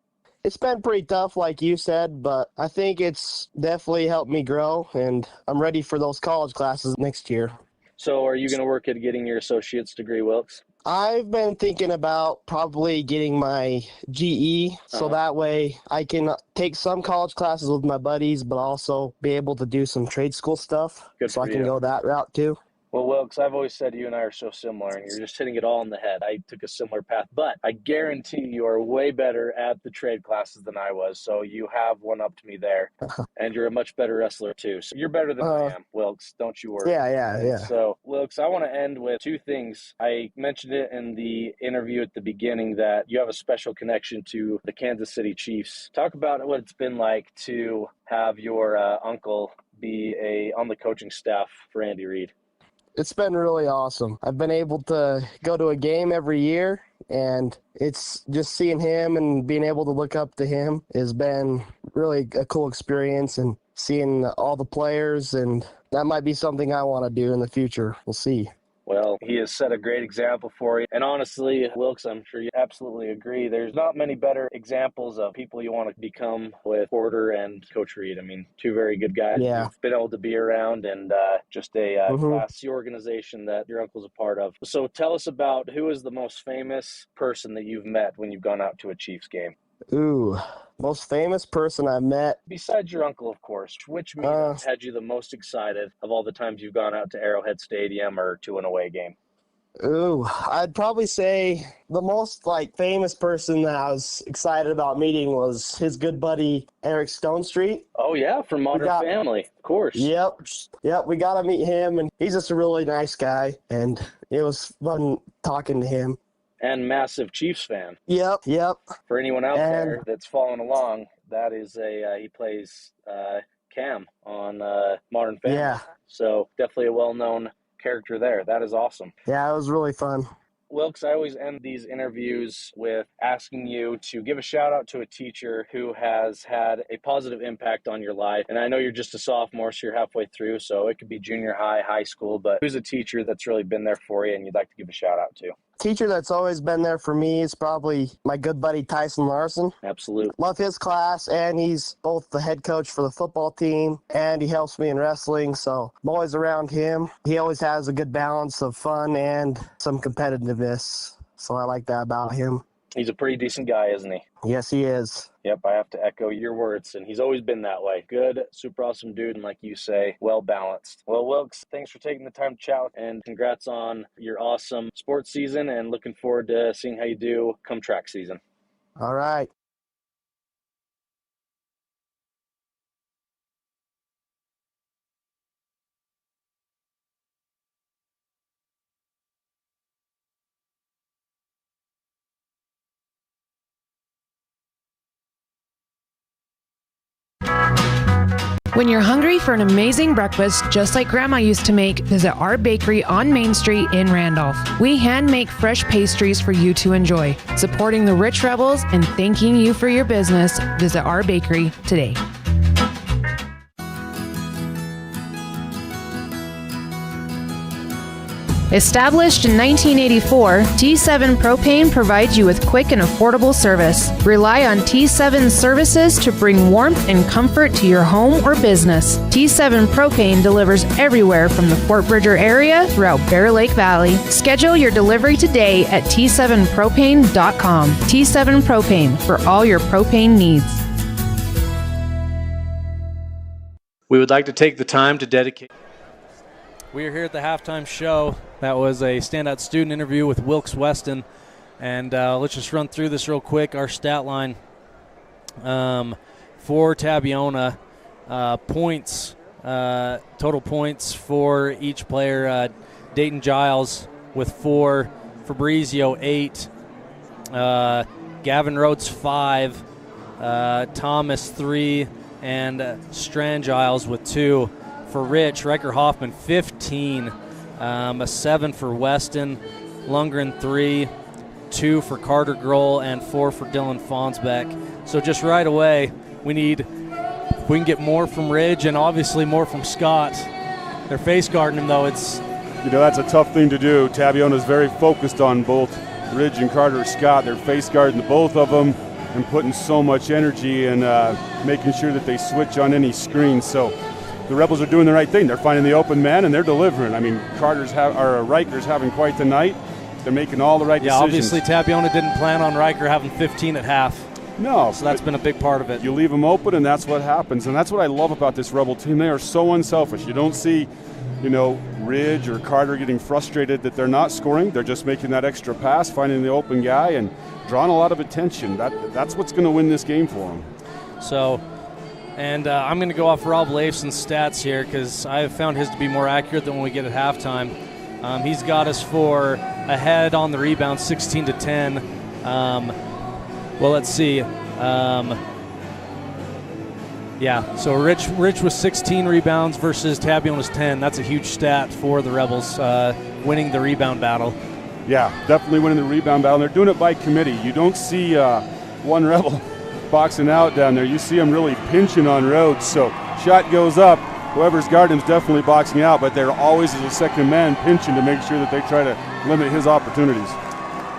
It's been pretty tough, like you said, but I think it's definitely helped me grow, and I'm ready for those college classes next year. So are you going to work at getting your associate's degree, Wilkes? I've been thinking about probably getting my GE, so that way I can take some college classes with my buddies, but also be able to do some trade school stuff. Good so for I can you. go that route too. Well, Wilkes, I've always said you and I are so similar, and you're just hitting it all on the head. I took a similar path, but I guarantee you are way better at the trade classes than I was, so you have one up to me there, and you're a much better wrestler, too. So you're better than I am, Wilkes. Don't you worry. Yeah. So, Wilkes, I want to end with two things. I mentioned it in the interview at the beginning that you have a special connection to the Kansas City Chiefs. Talk about what it's been like to have your uncle be on the coaching staff for Andy Reid. It's been really awesome. I've been able to go to a game every year, and it's just seeing him and being able to look up to him has been really a cool experience, and seeing all the players, and that might be something I want to do in the future. We'll see. Well, he has set a great example for you. And honestly, Wilkes, I'm sure you absolutely agree. There's not many better examples of people you want to become with Porter and Coach Reid. I mean, two very good guys you've been able to be around, and just a classy organization that your uncle's a part of. So tell us about who is the most famous person that you've met when you've gone out to a Chiefs game. Ooh, most famous person I've met. Besides your uncle, of course, which meetup had you the most excited of all the times you've gone out to Arrowhead Stadium or to an away game? Ooh, I'd probably say the most famous person that I was excited about meeting was his good buddy Eric Stonestreet. Oh yeah, from Modern Family, of course. Yep, we got to meet him, and he's just a really nice guy, and it was fun talking to him. And massive Chiefs fan. Yep. For anyone out there that's following along, that is he plays Cam on Modern Family. Yeah. So definitely a well-known character there. That is awesome. Yeah, it was really fun. Wilkes, I always end these interviews with asking you to give a shout out to a teacher who has had a positive impact on your life. And I know you're just a sophomore, so you're halfway through, so it could be junior high, high school, but who's a teacher that's really been there for you and you'd like to give a shout out to? Teacher that's always been there for me is probably my good buddy Tyson Larson. Absolutely. Love his class, and he's both the head coach for the football team, and he helps me in wrestling, so I'm always around him. He always has a good balance of fun and some competitiveness, so I like that about him. He's a pretty decent guy, isn't he? Yes, he is. Yep, I have to echo your words, and he's always been that way. Good, super awesome dude, and like you say, well-balanced. Well, Wilkes, thanks for taking the time to chat, and congrats on your awesome sports season, and looking forward to seeing how you do come track season. All right. When you're hungry for an amazing breakfast, just like Grandma used to make, visit our bakery on Main Street in Randolph. We hand make fresh pastries for you to enjoy. Supporting the Rich Rebels and thanking you for your business, visit our bakery today. Established in 1984, T7 Propane provides you with quick and affordable service. Rely on T7's services to bring warmth and comfort to your home or business. T7 Propane delivers everywhere from the Fort Bridger area throughout Bear Lake Valley. Schedule your delivery today at T7propane.com. T7 Propane, for all your propane needs. We would like to take the time to dedicate. We are here at the halftime show. That was a standout student interview with Wilkes Weston. And let's just run through this real quick. Our stat line for Tabiona, points, total points for each player. Dayton Giles with 4, Fabrizio 8, Gavin Rhodes 5, Thomas 3, and Strand Giles with 2. For Rich, Riker Hoffman 15, a 7 for Weston, Lundgren 3, 2 for Carter Grohl, and 4 for Dylan Fonsbeck. So just right away, we can get more from Ridge and obviously more from Scott. They're face guarding him though. That's a tough thing to do. Tabiona's very focused on both Ridge and Carter Scott. They're face guarding the both of them and putting so much energy and making sure that they switch on any screen. So the Rebels are doing the right thing. They're finding the open man, and they're delivering. I mean, Riker's having quite the night. They're making all the right decisions. Obviously Tabiona didn't plan on Riker having 15 at half. No. So that's been a big part of it. You leave them open, and that's what happens. And that's what I love about this Rebel team. They are so unselfish. You don't see, Ridge or Carter getting frustrated that they're not scoring. They're just making that extra pass, finding the open guy, and drawing a lot of attention. That's what's going to win this game for them. So... And I'm going to go off Rob Leifson's stats here because I have found his to be more accurate than when we get at halftime. He's got us for ahead on the rebound, 16 to 10. Well, let's see. So Rich was 16 rebounds versus Tabiona's 10. That's a huge stat for the Rebels, winning the rebound battle. Yeah, definitely winning the rebound battle. They're doing it by committee. You don't see one Rebel boxing out down there. You see them really pinching on Rhodes. So shot goes up. Whoever's guarding him's definitely boxing out, but they're always as a second man pinching to make sure that they try to limit his opportunities.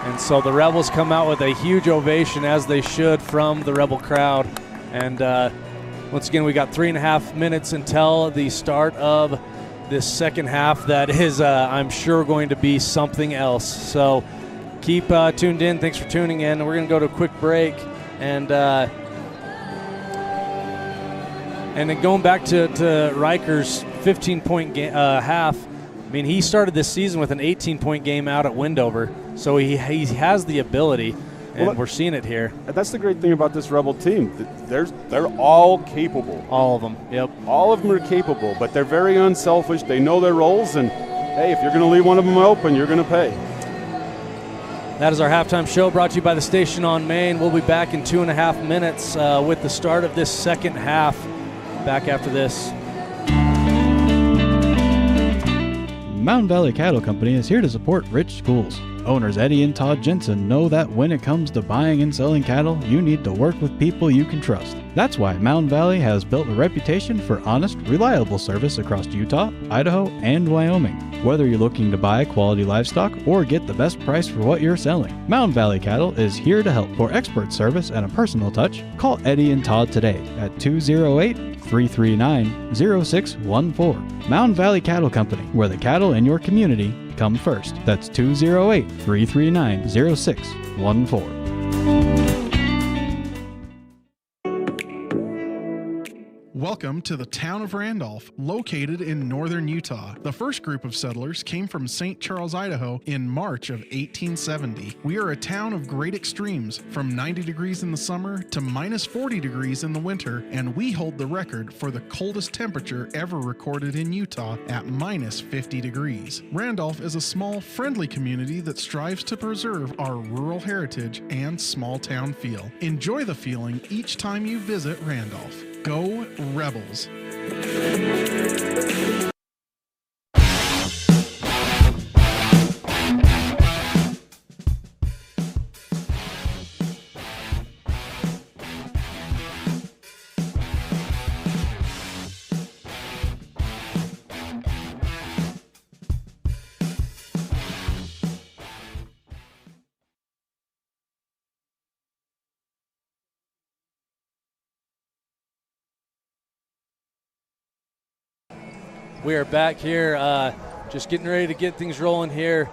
And so the Rebels come out with a huge ovation, as they should, from the Rebel crowd. And once again, we got 3.5 minutes until the start of this second half that is, I'm sure, going to be something else. So keep tuned in. Thanks for tuning in. We're going to go to a quick break. And then going back to Riker's 15-point half, I mean, he started this season with an 18-point game out at Windover, so he has the ability, and we're seeing it here. That's the great thing about this Rebel team. They're all capable. All of them, yep. All of them are capable, but they're very unselfish. They know their roles, and, hey, if you're going to leave one of them open, you're going to pay. That is our halftime show, brought to you by the station on Main. We'll be back in 2.5 minutes with the start of this second half. Back after this. Mountain Valley Cattle Company is here to support rich schools. Owners Eddie and Todd Jensen know that when it comes to buying and selling cattle, you need to work with people you can trust. That's why Mountain Valley has built a reputation for honest, reliable service across Utah, Idaho, and Wyoming. Whether you're looking to buy quality livestock or get the best price for what you're selling, Mountain Valley Cattle is here to help. For expert service and a personal touch, call Eddie and Todd today at 208-339-0614. Mountain Valley Cattle Company, where the cattle in your community come first. That's 208-339-0614. Welcome to the town of Randolph, located in northern Utah. The first group of settlers came from St. Charles, Idaho in March of 1870. We are a town of great extremes, from 90 degrees in the summer to minus 40 degrees in the winter, and we hold the record for the coldest temperature ever recorded in Utah at minus 50 degrees. Randolph is a small, friendly community that strives to preserve our rural heritage and small town feel. Enjoy the feeling each time you visit Randolph. Go Rebels! We are back here, just getting ready to get things rolling here.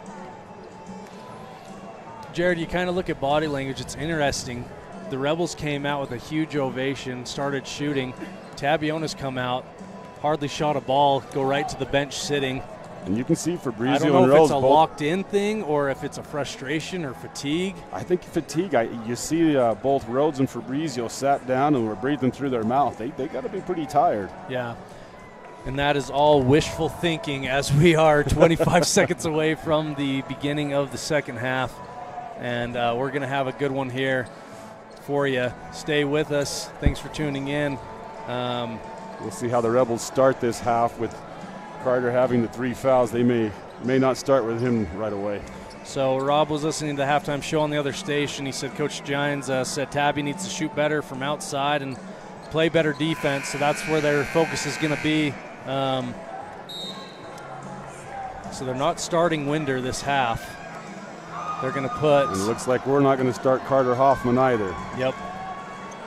Jared, you kind of look at body language. It's interesting. The Rebels came out with a huge ovation, started shooting. Tabiona's come out, hardly shot a ball, go right to the bench sitting. And you can see Fabrizio I don't know and if Rose it's a both, locked-in thing or if it's a frustration or fatigue. I think fatigue. You see both Rhodes and Fabrizio sat down and were breathing through their mouth. They got to be pretty tired. Yeah. And that is all wishful thinking as we are 25 seconds away from the beginning of the second half. And we're going to have a good one here for you. Stay with us. Thanks for tuning in. We'll see how the Rebels start this half with Carter having the 3 fouls. They may not start with him right away. So Rob was listening to the halftime show on the other station. He said Coach Gines said Tabby needs to shoot better from outside and play better defense. So that's where their focus is going to be. So they're not starting Winder this half. They're going to put... And it looks like we're not going to start Carter Hoffman either. Yep.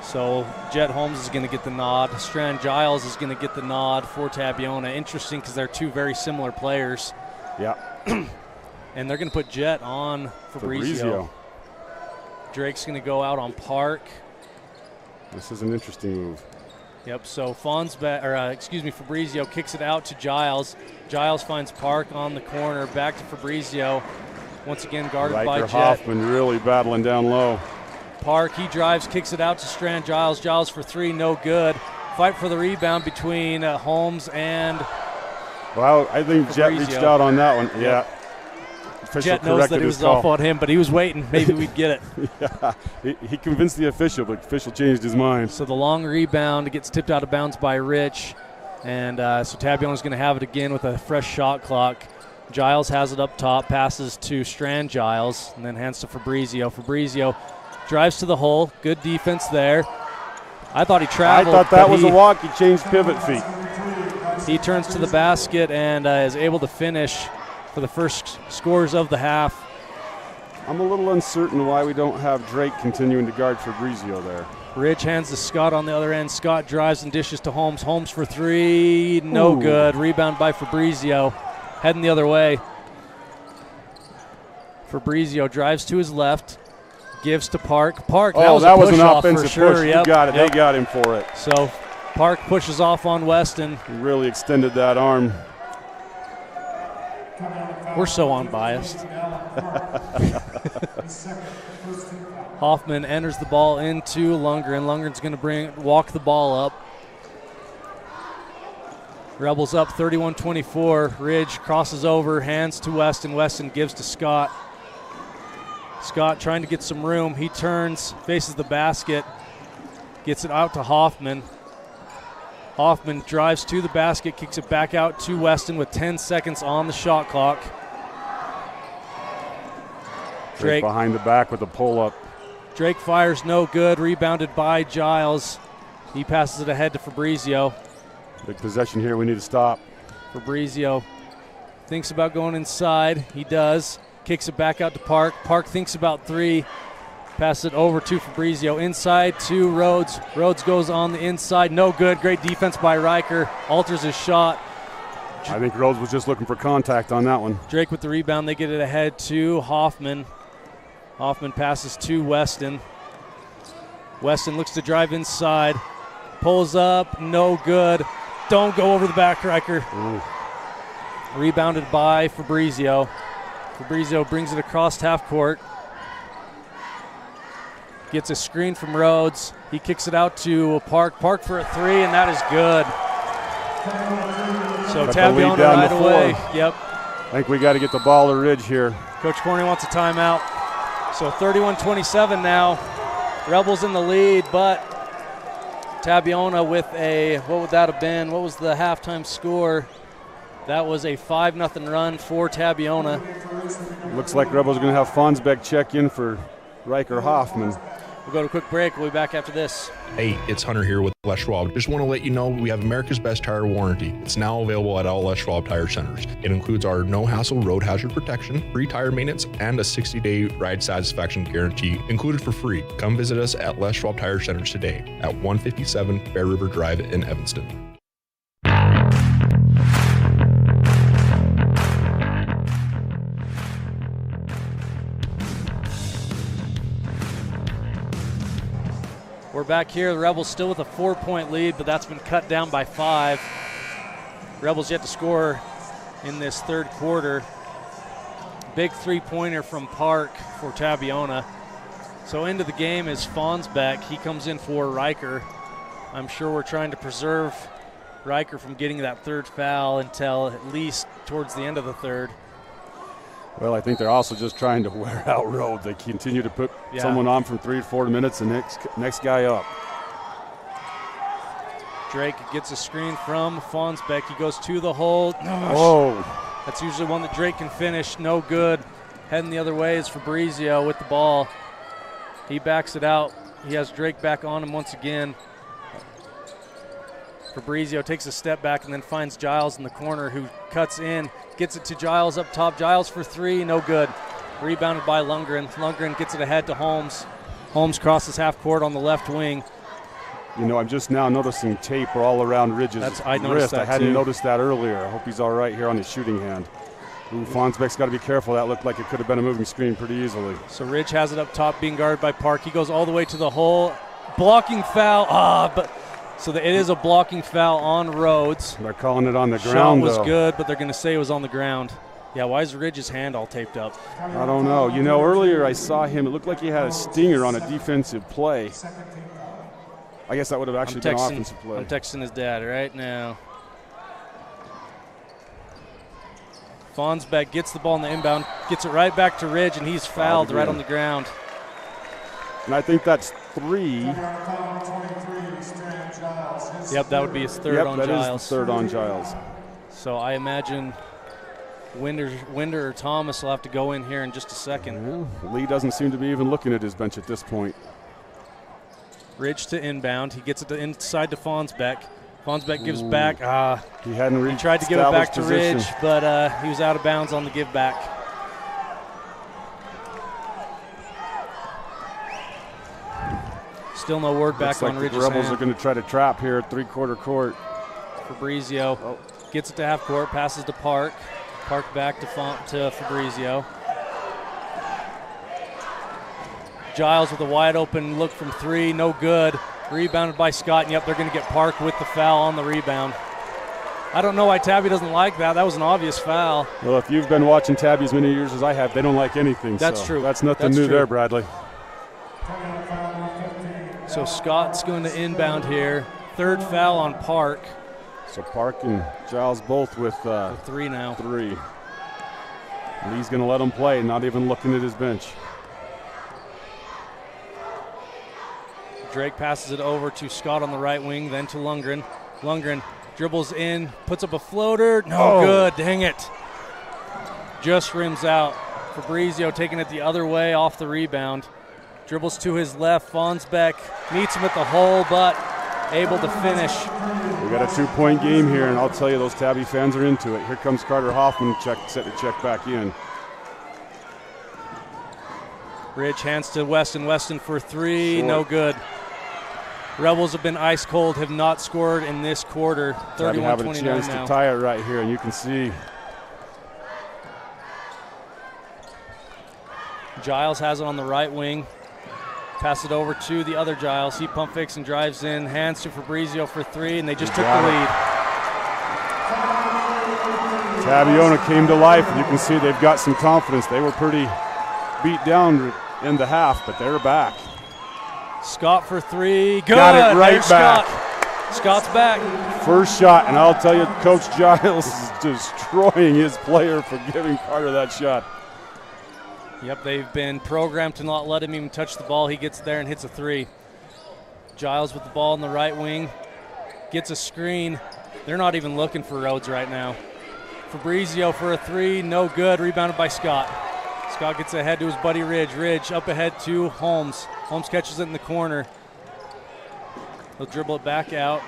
So Jet Holmes is going to get the nod. Strand Giles is going to get the nod for Tabiona. Interesting because they're two very similar players. Yeah. And they're going to put Jet on Fabrizio. Drake's going to go out on Park. This is an interesting move. Yep, so Fabrizio kicks it out to Giles. Giles finds Park on the corner, back to Fabrizio. Once again guarded by Jet. Hoffman really battling down low. Park, he drives, kicks it out to Strand Giles. Giles for 3, no good. Fight for the rebound between Holmes and Well, I think Fabrizio. Jet reached out on that one. Yeah. Jet knows that it was off on him, but he was waiting. Maybe we'd get it. Yeah, he convinced the official, but the official changed his mind. So the long rebound gets tipped out of bounds by Rich. And so Tabiona's going to have it again with a fresh shot clock. Giles has it up top, passes to Strand Giles, and then hands to Fabrizio. Fabrizio drives to the hole. Good defense there. I thought he traveled. I thought that was a walk. He changed pivot feet. He turns to the basket and is able to finish for the first scores of the half. I'm a little uncertain why we don't have Drake continuing to guard Fabrizio there. Ridge hands to Scott on the other end. Scott drives and dishes to Holmes. Holmes for 3, no good. Rebound by Fabrizio. Heading the other way. Fabrizio drives to his left. Gives to Park. Park, that was an offensive sure. push. Yep. You got it. Yep. They got him for it. So Park pushes off on Weston. He really extended that arm. We're so unbiased. Hoffman enters the ball into Lundgren. Lundgren's going to walk the ball up. Rebels up 31-24. Ridge crosses over, hands to Weston. Weston gives to Scott. Scott trying to get some room. He turns, faces the basket, gets it out to Hoffman. Hoffman drives to the basket, kicks it back out to Weston with 10 seconds on the shot clock. Drake behind the back with a pull-up. Drake fires no good, rebounded by Giles. He passes it ahead to Fabrizio. Big possession here, we need to stop. Fabrizio thinks about going inside. He does. Kicks it back out to Park. Park thinks about three. Passes it over to Fabrizio. Inside to Rhodes. Rhodes goes on the inside. No good. Great defense by Riker. Alters his shot. I think Rhodes was just looking for contact on that one. Drake with the rebound. They get it ahead to Hoffman. Hoffman passes to Weston. Weston looks to drive inside. Pulls up. No good. Don't go over the back, Riker. Ooh. Rebounded by Fabrizio. Fabrizio brings it across half court. Gets a screen from Rhodes. He kicks it out to Park. Park for a three, and that is good. So Tabiona right away. Yep. I think we got to get the ball to Ridge here. Coach Corney wants a timeout. So 31-27 now. Rebels in the lead, but Tabiona with a, what would that have been? What was the halftime score? That was a 5-0 run for Tabiona. Looks like Rebels are going to have Fonsbeck check in for Riker Hoffman. We'll go to a quick break. We'll be back after this. Hey, it's Hunter here with Les Schwab. Just want to let you know we have America's Best Tire Warranty. It's now available at all Les Schwab Tire Centers. It includes our no-hassle road hazard protection, free tire maintenance, and a 60-day ride satisfaction guarantee included for free. Come visit us at Les Schwab Tire Centers today at 157 Bear River Drive in Evanston. We're back here. The Rebels still with a 4-point lead, but that's been cut down by 5. Rebels yet to score in this third quarter. Big three-pointer from Park for Tabiona. So into the game is Fonsbeck. He comes in for Riker. I'm sure we're trying to preserve Riker from getting that third foul until at least towards the end of the third. Well, I think they're also just trying to wear out Rhodes. They continue to put someone on from 3 to 4 minutes, and next guy up. Drake gets a screen from Fonsbeck. He goes to the hole. Oh. That's usually one that Drake can finish. No good. Heading the other way is Fabrizio with the ball. He backs it out. He has Drake back on him once again. Fabrizio takes a step back and then finds Giles in the corner, who cuts in, gets it to Giles up top. Giles for three, no good. Rebounded by Lundgren. Lundgren gets it ahead to Holmes. Holmes crosses half court on the left wing. You know, I'm just now noticing tape all around Ridge's wrist. I hadn't noticed that earlier. I hope he's all right here on his shooting hand. Ooh, Fonsbeck's got to be careful. That looked like it could have been a moving screen pretty easily. So Ridge has it up top, being guarded by Park. He goes all the way to the hole. Blocking foul. So it is a blocking foul on Rhodes. They're calling it on the ground, Shot was good, but they're going to say it was on the ground. Yeah, why is Ridge's hand all taped up? I don't know. You know, earlier I saw him. It looked like he had a stinger on a defensive play. I guess that would have actually been an offensive play. I'm texting his dad right now. Fonsbeck gets the ball in the inbound, gets it right back to Ridge, and he's fouled right on the ground. And I think that's 3. Yep, that would be his third on Giles. That is the third on Giles. So I imagine Winder or Thomas will have to go in here in just a second. Yeah, Lee doesn't seem to be even looking at his bench at this point. Ridge to inbound. He gets it to inside to Fonsbeck. Fonsbeck gives back. He tried to give it back to Ridge, but he was out of bounds on the give back. Still no word back on Ridge's hand. The Rebels hand. are going to try to trap here at three-quarter court. Fabrizio gets it to half court, passes to Park. Park back to Fabrizio. Giles with a wide open look from 3, no good. Rebounded by Scott, and yep, they're going to get Park with the foul on the rebound. I don't know why Tabby doesn't like that. That was an obvious foul. Well, if you've been watching Tabby as many years as I have, they don't like anything. That's true. That's nothing new there, Bradley. So Scott's going to inbound here. Third foul on Park. So Park and Giles both with 3 now. 3. Lee's going to let him play, not even looking at his bench. Drake passes it over to Scott on the right wing, then to Lundgren. Lundgren dribbles in, puts up a floater. No good, dang it. Just rims out. Fabrizio taking it the other way off the rebound. Dribbles to his left. Fonsbeck meets him at the hole, but able to finish. We got a 2-point game here, and I'll tell you, those Tabby fans are into it. Here comes Carter Hoffman, set to check back in. Ridge hands to Weston. Weston for three, no good. Rebels have been ice cold, have not scored in this quarter. 31-29 having a chance now. to tie it right here, and you can see Giles has it on the right wing. Pass it over to the other Giles. He pump fakes and drives in. Hands to Fabrizio for three, and they just took the lead. Tabiona came to life, and you can see they've got some confidence. They were pretty beat down in the half, but they're back. Scott for three. Good. Got it right There's back. Scott's back. First shot, and I'll tell you, Coach Giles is destroying his player for giving Carter that shot. Yep, they've been programmed to not let him even touch the ball. He gets there and hits a three. Giles with the ball in the right wing. Gets a screen. They're not even looking for Rhodes right now. Fabrizio for a three, no good. Rebounded by Scott. Scott gets ahead to his buddy Ridge. Ridge up ahead to Holmes. Holmes catches it in the corner. He'll dribble it back out.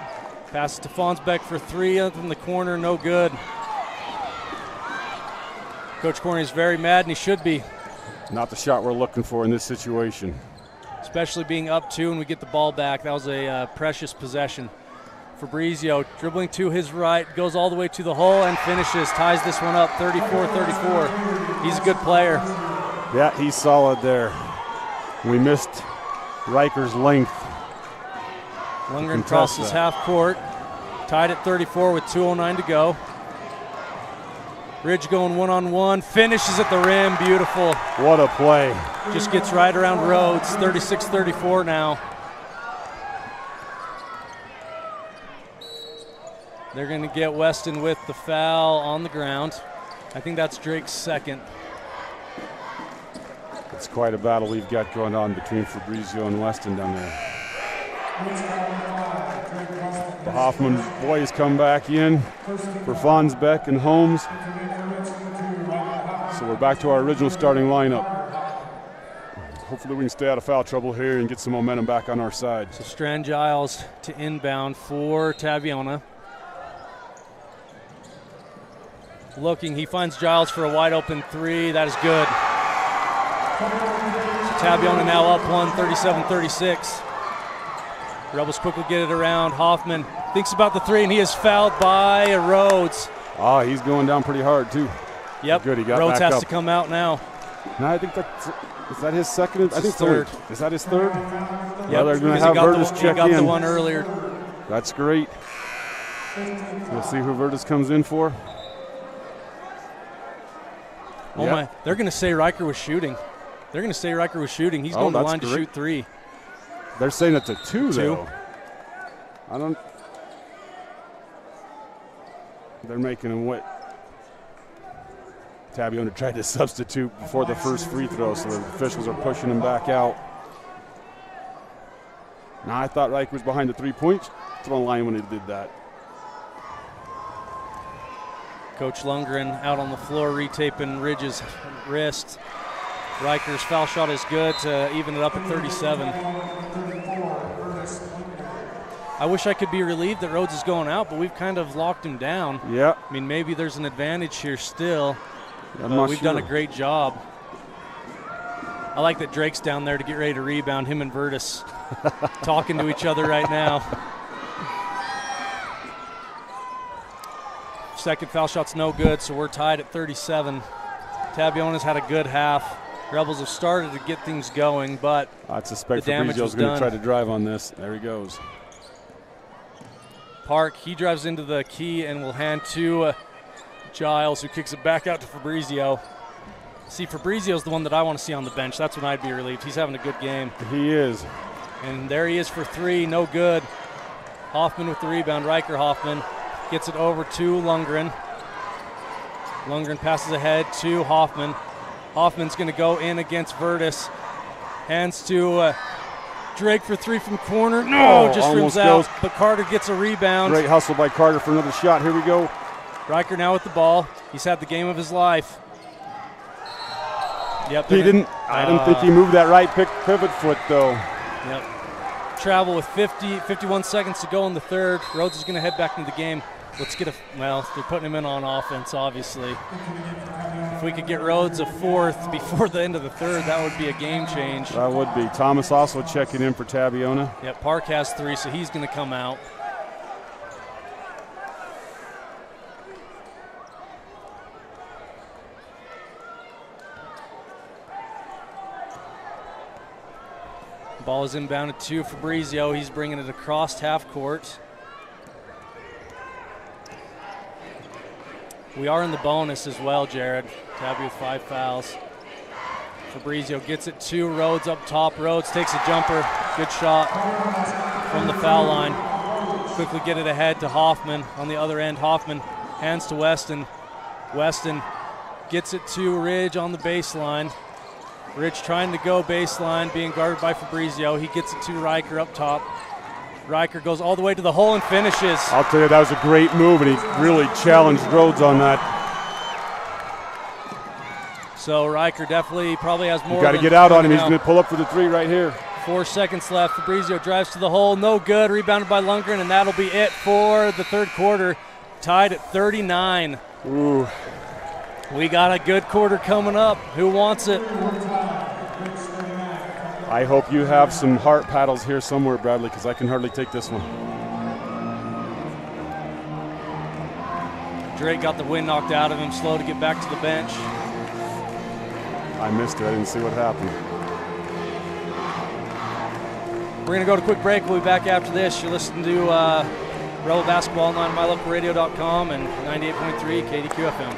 Pass it to Fonsbeck for three up in the corner, no good. Coach Corney is very mad, and he should be. Not the shot we're looking for in this situation. Especially being up two and we get the ball back. That was a precious possession. Fabrizio dribbling to his right, goes all the way to the hole and finishes. Ties this one up, 34-34. He's a good player. Yeah, he's solid there. We missed Riker's length. Lundgren crosses half court. Tied at 34 with 2:09 to go. Ridge going one-on-one, finishes at the rim, beautiful. What a play. Just gets right around Rhodes, 36-34 now. They're going to get Weston with the foul on the ground. I think that's Drake's second. It's quite a battle we've got going on between Fabrizio and Weston down there. The Hoffman boys come back in for Fonsbeck and Holmes. So we're back to our original starting lineup. Hopefully we can stay out of foul trouble here and get some momentum back on our side. So Strand Giles to inbound for Tabiona. Looking, he finds Giles for a wide open three. That is good. So Tabiona now up one, 37-36. Rebels quickly get it around. Hoffman thinks about the three, and he is fouled by Rhodes. Oh, he's going down pretty hard, too. Yep, good, he got Rhodes back has up. to come out now. No, I think is that his second? I think third. Is that his third? Yep, Well, they're going to because have Vertus check he got in. the one earlier. That's great. We'll see who Vertus comes in for. Oh my, they're going to say Riker was shooting. They're going to say Riker was shooting. He's going to the line to shoot three. They're saying it's a two, though. I don't. They're making him what? Tabiona tried to substitute before the first free throw, so the officials are pushing him back out. Now I thought Riker was behind the 3-point throw line when he did that. Coach Lundgren out on the floor, retaping Ridge's wrist. Riker's foul shot is good to even it up at 37. I wish I could be relieved that Rhodes is going out, but we've kind of locked him down. Yeah. I mean, maybe there's an advantage here still. We've done a great job. I like that Drake's down there to get ready to rebound. Him and Vertus talking to each other right now. Second foul shot's no good, so we're tied at 37. Tabiona's had a good half. Rebels have started to get things going, but I suspect the damage was going done. to try to drive on this. There he goes. Park, he drives into the key and will hand to Giles, who kicks it back out to Fabrizio. See, Fabrizio's the one that I want to see on the bench. That's when I'd be relieved. He's having a good game. He is. And there he is for three, no good. Hoffman with the rebound, Riker Hoffman gets it over to Lundgren. Lundgren passes ahead to Hoffman. Hoffman's going to go in against Vertus. Hands to Drake for three from corner. No, just rims out, but Carter gets a rebound. Great hustle by Carter for another shot. Here we go. Riker now with the ball. He's had the game of his life. Yep. He didn't. I didn't think he moved that right pivot foot though. Yep. Travel with 51 seconds to go in the third. Rhodes is going to head back into the game. Let's get they're putting him in on offense, obviously. If we could get Rhodes a fourth before the end of the third, that would be a game change. That would be. Thomas also checking in for Tabiona. Yep, Park has 3, so he's going to come out. Ball is inbounded to Fabrizio. He's bringing it across half court. We are in the bonus as well, Jared. Tabby with 5 fouls. Fabrizio gets it to Rhodes up top. Rhodes takes a jumper. Good shot from the foul line. Quickly get it ahead to Hoffman on the other end. Hoffman hands to Weston. Weston gets it to Ridge on the baseline. Ridge trying to go baseline, being guarded by Fabrizio. He gets it to Riker up top. Riker goes all the way to the hole and finishes. I'll tell you, that was a great move, and he really challenged Rhodes on that. So Riker definitely probably has more. You got to get out on him. He's going to pull up for the 3 right here. 4 seconds left. Fabrizio drives to the hole. No good. Rebounded by Lundgren, and that'll be it for the third quarter. Tied at 39. Ooh. We got a good quarter coming up. Who wants it? I hope you have some heart paddles here somewhere, Bradley, because I can hardly take this one. Drake got the wind knocked out of him. Slow to get back to the bench. I missed it. I didn't see what happened. We're going to go to a quick break. We'll be back after this. You're listening to Rebel Basketball Online at mylocalradio.com and 98.3 KDQ FM.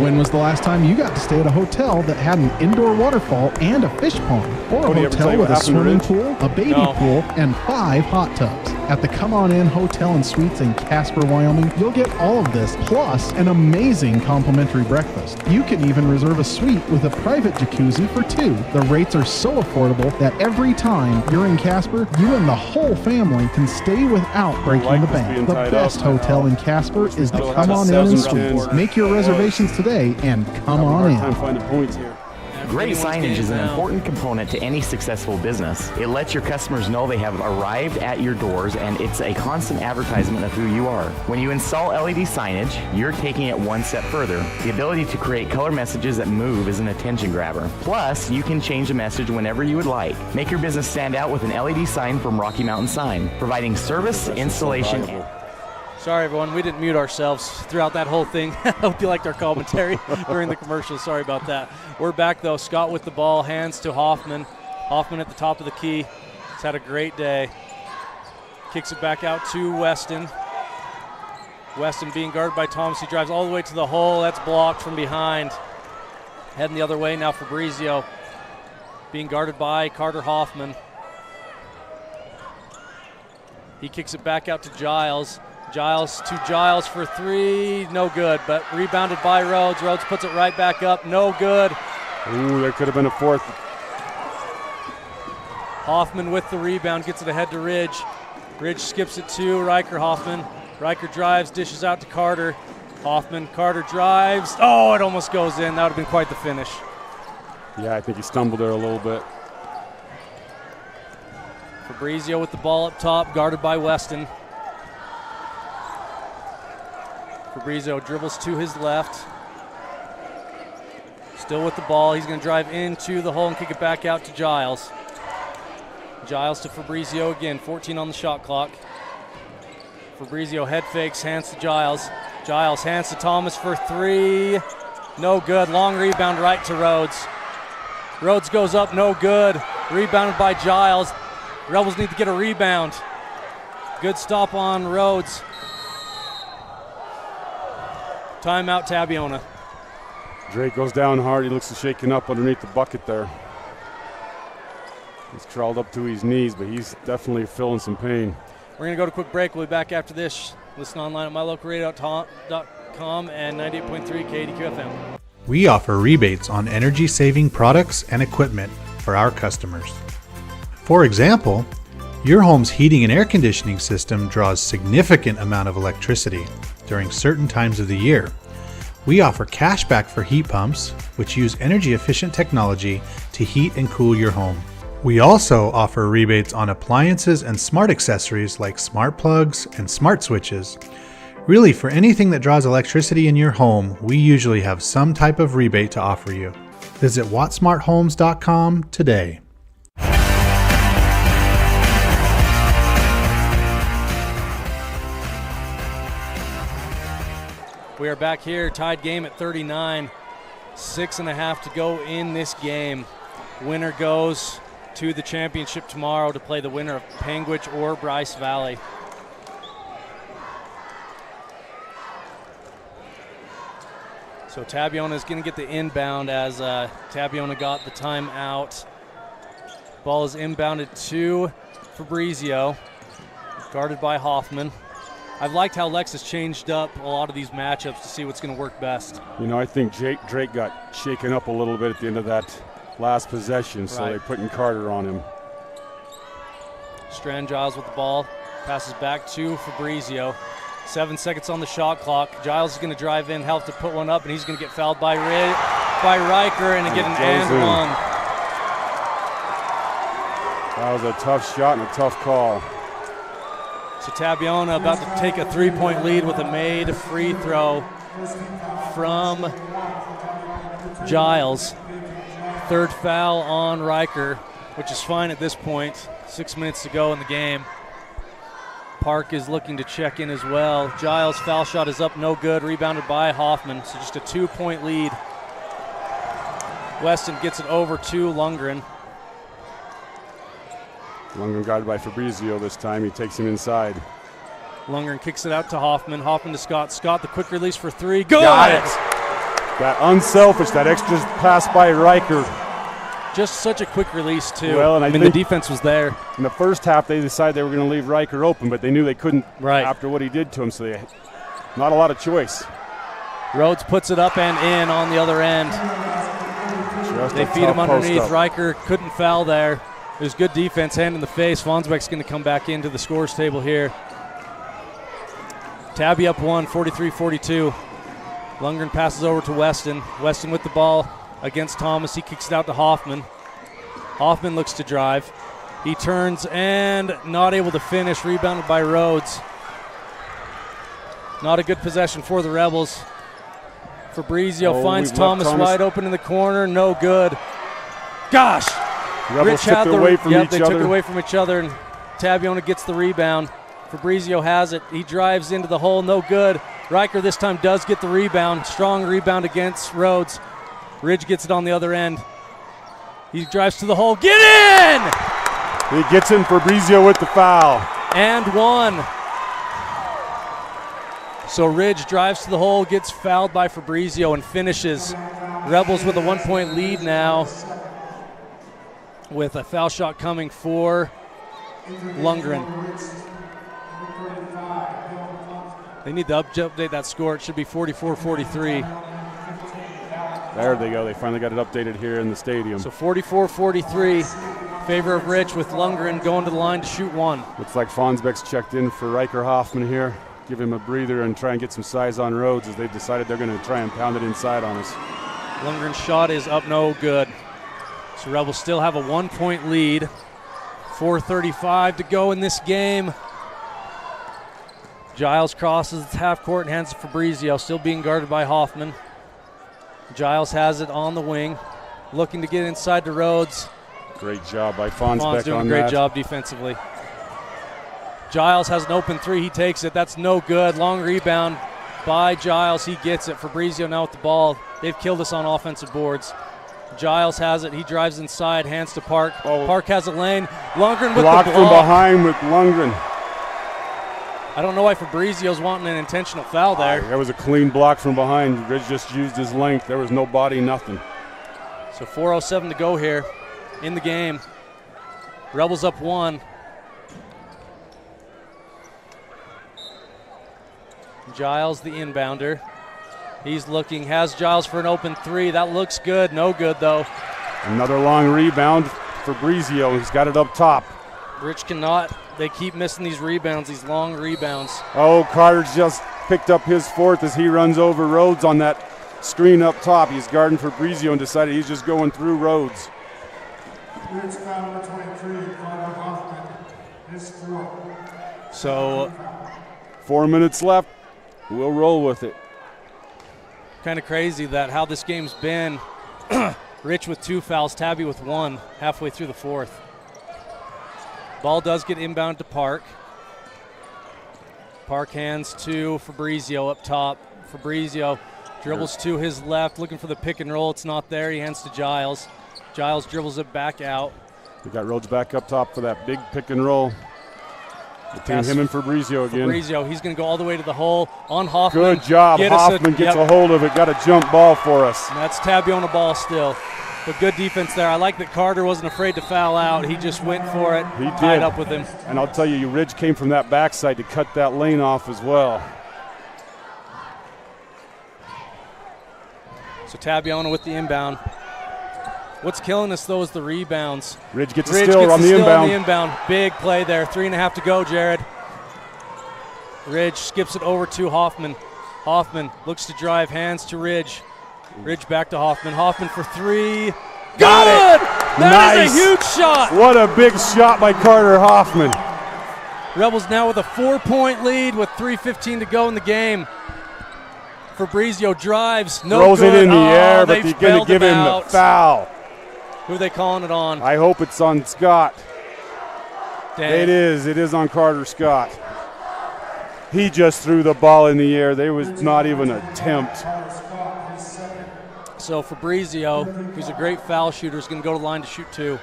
When was the last time you got to stay at a hotel that had an indoor waterfall and a fish pond? Or a hotel with a swimming pool, a baby pool, and 5 hot tubs? At the Come On In Hotel and Suites in Casper, Wyoming, you'll get all of this, plus an amazing complimentary breakfast. You can even reserve a suite with a private jacuzzi for 2. The rates are so affordable that every time you're in Casper, you and the whole family can stay without breaking the bank. The best hotel in Casper is the Come On In Suites. Make your reservations today and come on in. Finding points here. Great signage is an important component to any successful business. It lets your customers know they have arrived at your doors, and it's a constant advertisement of who you are. When you install LED signage, you're taking it one step further. The ability to create color messages that move is an attention grabber. Plus, you can change the message whenever you would like. Make your business stand out with an LED sign from Rocky Mountain Sign, providing service, installation, Sorry, everyone. We didn't mute ourselves throughout that whole thing. I hope you liked our commentary during the commercial. Sorry about that. We're back, though. Scott with the ball. Hands to Hoffman. Hoffman at the top of the key. He's had a great day. Kicks it back out to Weston. Weston being guarded by Thomas. He drives all the way to the hole. That's blocked from behind. Heading the other way now. Fabrizio being guarded by Carter Hoffman. He kicks it back out to Giles. Giles for 3, no good, but rebounded by Rhodes. Rhodes puts it right back up, no good. Ooh, there could have been a 4th. Hoffman with the rebound, gets it ahead to Ridge. Ridge skips it to Riker Hoffman. Riker drives, dishes out to Carter. Carter drives. Oh, it almost goes in. That would have been quite the finish. Yeah, I think he stumbled there a little bit. Fabrizio with the ball up top, guarded by Weston. Fabrizio dribbles to his left. Still with the ball. He's going to drive into the hole and kick it back out to Giles. Giles to Fabrizio again. 14 on the shot clock. Fabrizio head fakes, hands to Giles. Giles hands to Thomas for 3. No good. Long rebound right to Rhodes. Rhodes goes up, no good. Rebounded by Giles. Rebels need to get a rebound. Good stop on Rhodes. Timeout, Tabiona. Drake goes down hard. He looks shaken up underneath the bucket there. He's crawled up to his knees, but he's definitely feeling some pain. We're going to go to a quick break. We'll be back after this. Listen online at mylocalradio.com and 98.3 KDQ FM. We offer rebates on energy-saving products and equipment for our customers. For example, your home's heating and air conditioning system draws significant amount of electricity during certain times of the year. We offer cash back for heat pumps, which use energy-efficient technology to heat and cool your home. We also offer rebates on appliances and smart accessories like smart plugs and smart switches. Really, for anything that draws electricity in your home, we usually have some type of rebate to offer you. Visit wattsmarthomes.com today. We are back here, tied game at 39. 6.5 to go in this game. Winner goes to the championship tomorrow to play the winner of Panguitch or Bryce Valley. So Tabiona is going to get the inbound as Tabiona got the timeout. Ball is inbounded to Fabrizio, guarded by Hoffman. I've liked how Lex has changed up a lot of these matchups to see what's going to work best. You know, I think Drake got shaken up a little bit at the end of that last possession, so they're putting Carter on him. Strand Giles with the ball, passes back to Fabrizio. 7 seconds on the shot clock. Giles is going to drive in, help to put one up, and he's going to get fouled by Riker and get an and one. That was a tough shot and a tough call. So Tabiona about to take a 3-point lead with a made free throw from Giles. Third foul on Riker, which is fine at this point. 6 minutes to go in the game. Park is looking to check in as well. Giles' foul shot is up, no good. Rebounded by Hoffman, so just a 2-point lead. Weston gets it over to Lundgren. Lundgren guarded by Fabrizio this time. He takes him inside. Lundgren kicks it out to Hoffman. Hoffman to Scott. Scott, the quick release for three. Good! Got it! That unselfish, that extra pass by Riker. Just such a quick release, too. Well, and I mean, think the defense was there. In the first half, they decided they were going to leave Riker open, but they knew they couldn't after what he did to him, so they not a lot of choice. Rhodes puts it up and in on the other end. They feed him underneath. Riker couldn't foul there. It was good defense, hand in the face. Fonsbeck's going to come back into the scores table here. Tabby up 1, 43-42. Lundgren passes over to Weston. Weston with the ball against Thomas. He kicks it out to Hoffman. Hoffman looks to drive. He turns and not able to finish. Rebounded by Rhodes. Not a good possession for the Rebels. Fabrizio finds Thomas wide open in the corner. No good. Gosh! Rebels took it away from each other. They took it away from each other, and Tabiona gets the rebound. Fabrizio has it. He drives into the hole. No good. Riker this time does get the rebound. Strong rebound against Rhodes. Ridge gets it on the other end. He drives to the hole. Get in! He gets in. Fabrizio with the foul. And one. So Ridge drives to the hole, gets fouled by Fabrizio, and finishes. Rebels with a 1-point lead now, with a foul shot coming for Lundgren. They need to update that score. It should be 44-43. There they go. They finally got it updated here in the stadium. So 44-43, favor of Rich, with Lundgren going to the line to shoot one. Looks like Fonsbeck's checked in for Riker Hoffman here. Give him a breather and try and get some size on Rhodes, as they've decided they're going to try and pound it inside on us. Lundgren's shot is up, no good. So Rebels still have a 1-point lead. 4:35 to go in this game. Giles crosses half court and hands it to Fabrizio, still being guarded by Hoffman. Giles has it on the wing, looking to get inside to Rhodes. Great job by Fonsbeck on that. Doing a great job defensively. Giles has an open three. He takes it. That's no good. Long rebound by Giles. He gets it. Fabrizio now with the ball. They've killed us on offensive boards. Giles has it. He drives inside. Hands to Park. Park has a lane. Lundgren with block the block. from behind with Lundgren. I don't know why Fabrizio's wanting an intentional foul there. That was a clean block from behind. Ridge just used his length. There was no body, nothing. So 4:07 to go here in the game. Rebels up 1. Giles, the inbounder. He's looking, has Giles for an open three. That looks good. No good, though. Another long rebound. Fabrizio, he's got it up top. Rich cannot. They keep missing these rebounds, these long rebounds. Oh, Carter's just picked up his fourth as he runs over Rhodes on that screen up top. He's guarding Fabrizio and decided he's just going through Rhodes. So 4 minutes left. We'll roll with it. Kind of crazy that how this game's been. Rich with 2 fouls, Tabby with 1 halfway through the 4th. Ball does get inbound to Park. Park hands to Fabrizio up top. Fabrizio dribbles to his left, looking for the pick and roll. It's not there. He hands to Giles. Giles dribbles it back out. We got Rhodes back up top for that big pick and roll. Between him and Fabrizio again. Fabrizio, he's going to go all the way to the hole on Hoffman. Good job. Hoffman gets a hold of it. Got a jump ball for us. And that's Tabiona ball still. But good defense there. I like that Carter wasn't afraid to foul out. He just went for it. He tied up with him. And I'll tell you, Ridge came from that backside to cut that lane off as well. So Tabiona with the inbound. What's killing us, though, is the rebounds. Ridge gets a steal on the inbound. Big play there. 3.5 to go, Jared. Ridge skips it over to Hoffman. Hoffman looks to drive, hands to Ridge. Ridge back to Hoffman. Hoffman for 3. Got it! That is a huge shot. What a big shot by Carter Hoffman. Rebels now with a 4-point lead with 3:15 to go in the game. Fabrizio drives. Throws it in the air, but they're going to give him the foul. Who are they calling it on? I hope it's on Scott. Dang. It is. It is on Carter Scott. He just threw the ball in the air. There was not even an attempt. So Fabrizio, who's a great foul shooter, is going to go to the line to shoot 2.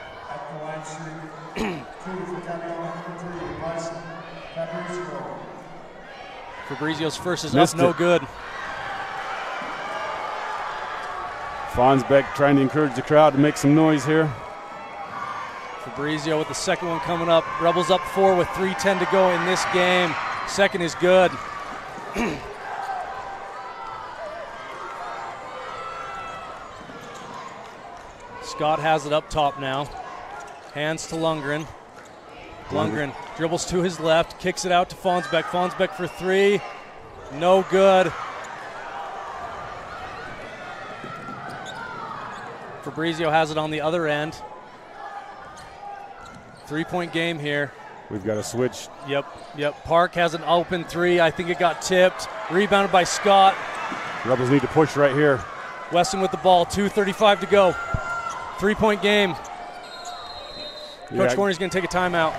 Fabrizio's first is Missed up, no it. good. Fonsbeck trying to encourage the crowd to make some noise here. Fabrizio with the second one coming up. Rebels up 4 with 3:10 to go in this game. Second is good. Scott has it up top now. Hands to Lundgren. Lundgren dribbles to his left, kicks it out to Fonsbeck. Fonsbeck for 3. No good. Fabrizio has it on the other end. 3-point game here. We've got a switch. Yep. Park has an open 3. I think it got tipped. Rebounded by Scott. Rebels need to push right here. Weston with the ball. 2:35 to go. 3-point game. Coach Corney's going to take a timeout.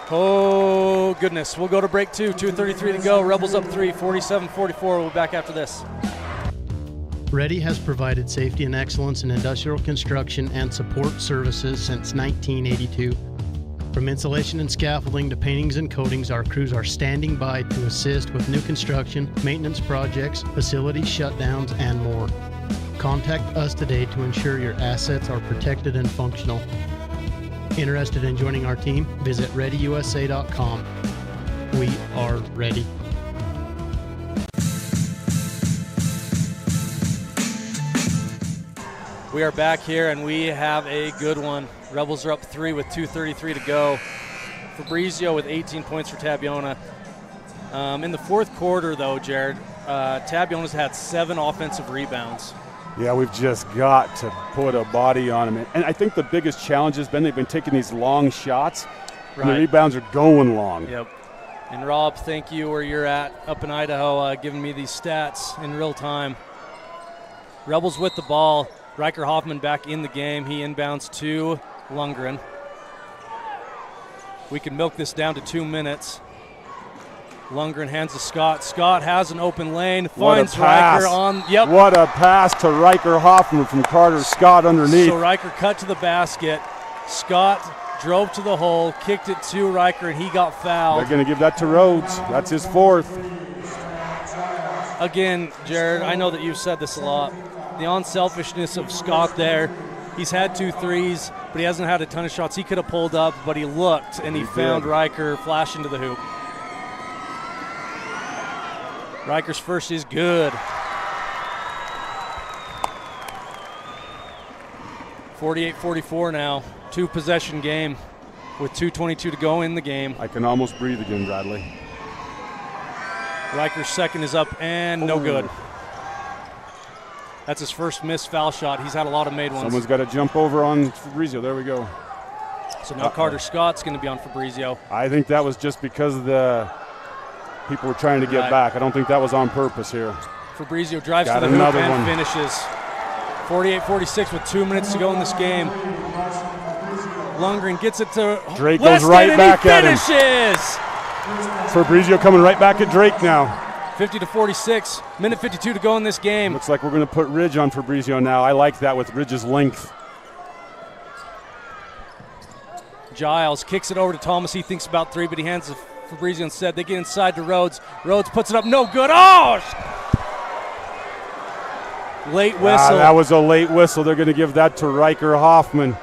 Oh, goodness. We'll go to break 2. 2:33 to go. Rebels up 3. 47-44. We'll be back after this. Ready has provided safety and excellence in industrial construction and support services since 1982. From insulation and scaffolding to paintings and coatings, our crews are standing by to assist with new construction, maintenance projects, facility shutdowns, and more. Contact us today to ensure your assets are protected and functional. Interested in joining our team? Visit ReadyUSA.com. We are ready. We are back here, and we have a good one. Rebels are up 3 with 2:33 to go. Fabrizio with 18 points for Tabiona. In the 4th quarter, though, Jared, Tabiona's had 7 offensive rebounds. Yeah, we've just got to put a body on them. And I think the biggest challenge has been they've been taking these long shots, and the rebounds are going long. Yep. And Rob, thank you where you're at up in Idaho, giving me these stats in real time. Rebels with the ball. Riker Hoffman back in the game. He inbounds to Lundgren. We can milk this down to 2 minutes. Lundgren hands to Scott. Scott has an open lane. Finds Riker on. Yep. What a pass to Riker Hoffman from Carter Scott underneath. So Riker cut to the basket. Scott drove to the hole, kicked it to Riker, and he got fouled. They're going to give that to Rhodes. That's his 4th. Again, Jared, I know that you've said this a lot. The unselfishness of Scott there. He's had 2 threes, but he hasn't had a ton of shots. He could have pulled up, but he looked, and he found Riker flash into the hoop. Riker's first is good. 48-44 now. 2-possession game with 2:22 to go in the game. I can almost breathe again, Bradley. Riker's second is up and no good. That's his first missed foul shot. He's had a lot of made ones. Someone's got to jump over on Fabrizio. There we go. So now Carter Scott's going to be on Fabrizio. I think that was just because the people were trying to get back. I don't think that was on purpose here. Fabrizio drives to the hoop and finishes. 48-46 with 2 minutes to go in this game. Lundgren gets it to Drake Weston, goes right back and he at finishes. Fabrizio coming right back at Drake now. 50-46, minute 52 to go in this game. Looks like we're going to put Ridge on Fabrizio now. I like that with Ridge's length. Giles kicks it over to Thomas. He thinks about three, but he hands it to Fabrizio instead. They get inside to Rhodes. Rhodes puts it up, no good. Oh! Late whistle. That was a late whistle. They're going to give that to Riker Hoffman.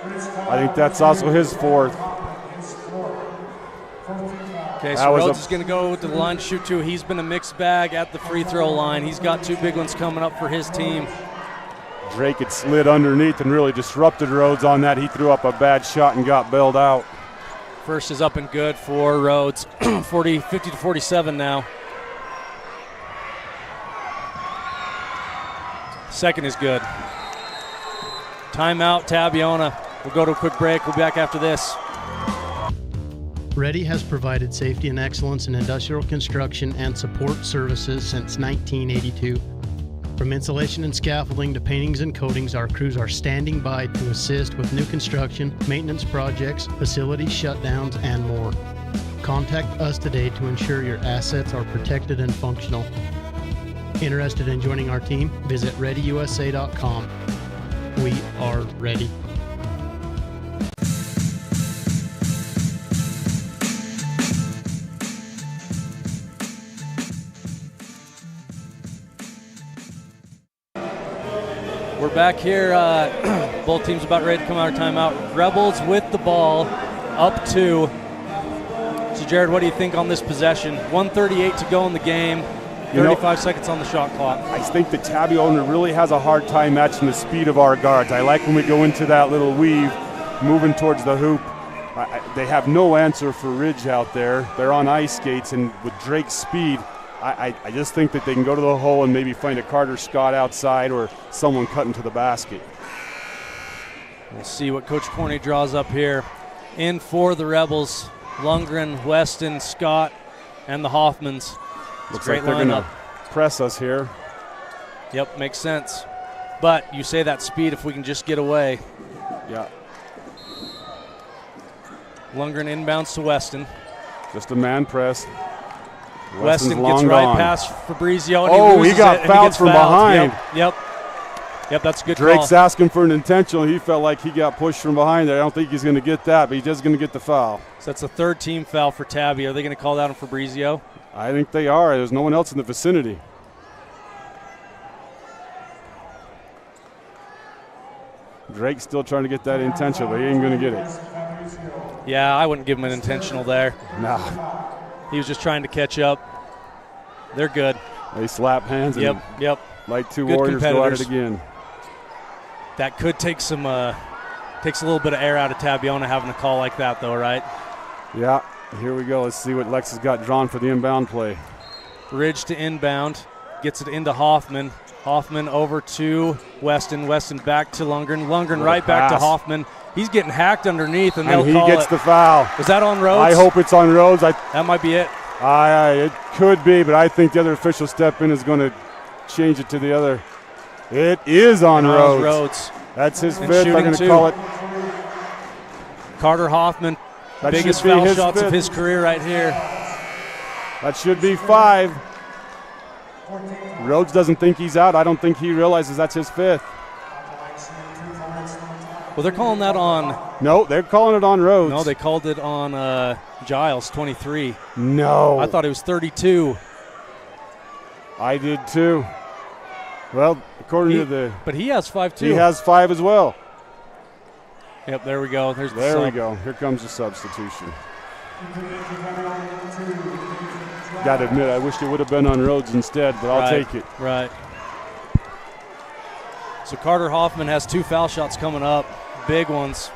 I think that's also his fourth. Okay, so Rhodes is going to go to the line to shoot two. He's been a mixed bag at the free throw line. He's got two big ones coming up for his team. Drake had slid underneath and really disrupted Rhodes on that. He threw up a bad shot and got bailed out. First is up and good for Rhodes. 50-47 now. Second is good. Timeout, Tabiona. We'll go to a quick break. We'll be back after this. Ready has provided safety and excellence in industrial construction and support services since 1982. From insulation and scaffolding to paintings and coatings, our crews are standing by to assist with new construction, maintenance projects, facility shutdowns, and more. Contact us today to ensure your assets are protected and functional. Interested in joining our team? Visit ReadyUSA.com. We are ready. We're back here. Both teams about ready to come out of timeout. Rebels with the ball, up two. So, Jared, what do you think on this possession? 1:38 to go in the game. 35 seconds on the shot clock. I think the Tabiona really has a hard time matching the speed of our guards. I like when we go into that little weave, moving towards the hoop. They have no answer for Ridge out there. They're on ice skates, and with Drake's speed, I just think that they can go to the hole and maybe find a Carter Scott outside or someone cutting to the basket. We'll see what Coach Corney draws up here. In for the Rebels, Lundgren, Weston, Scott, and the Hoffmans. Looks like they're going to press us here. Yep, makes sense. But you say that speed if we can just get away. Yeah. Lundgren inbounds to Weston. Just a man press. Weston gets right past Fabrizio. And he got fouled from behind. Yep, that's a good Drake's call. asking for an intentional. He felt like he got pushed from behind there. I don't think he's going to get that, but he's just going to get the foul. So that's the third team foul for Tabby. Are they going to call that on Fabrizio? I think they are. There's no one else in the vicinity. Drake's still trying to get that intentional, but he ain't going to get it. Yeah, I wouldn't give him an intentional there. No. He was just trying to catch up. They're good. They slap hands. Yep. Like two good Warriors go at it again. That could take some takes a little bit of air out of Tabiona having a call like that, though, right? Yeah. Here we go. Let's see what Lex has got drawn for the inbound play. Ridge to inbound. Gets it into Hoffman. Hoffman over to Weston. Weston back to Lundgren. Lundgren right back to Hoffman. He's getting hacked underneath, and they'll call it. And he gets the foul. Is that on Rhodes? I hope it's on Rhodes. That might be it. It could be, but I think the other official step in is going to change it to the other. It is on Rhodes. That's his fifth. They're going to call it. Carter Hoffman, biggest foul shots of his career right here. That should be 5. Rhodes doesn't think he's out. I don't think he realizes that's his 5th. Well, they're calling that on. No, they're calling it on Rhodes. No, they called it on Giles, 23. No. I thought it was 32. I did too. Well, according to the. But he has 5 too. He has 5 as well. Yep, there we go. There we go. Here comes the substitution. Got to admit, I wish it would have been on Rhodes instead, but I'll take it. Right. So Carter Hoffman has 2 foul shots coming up, big ones.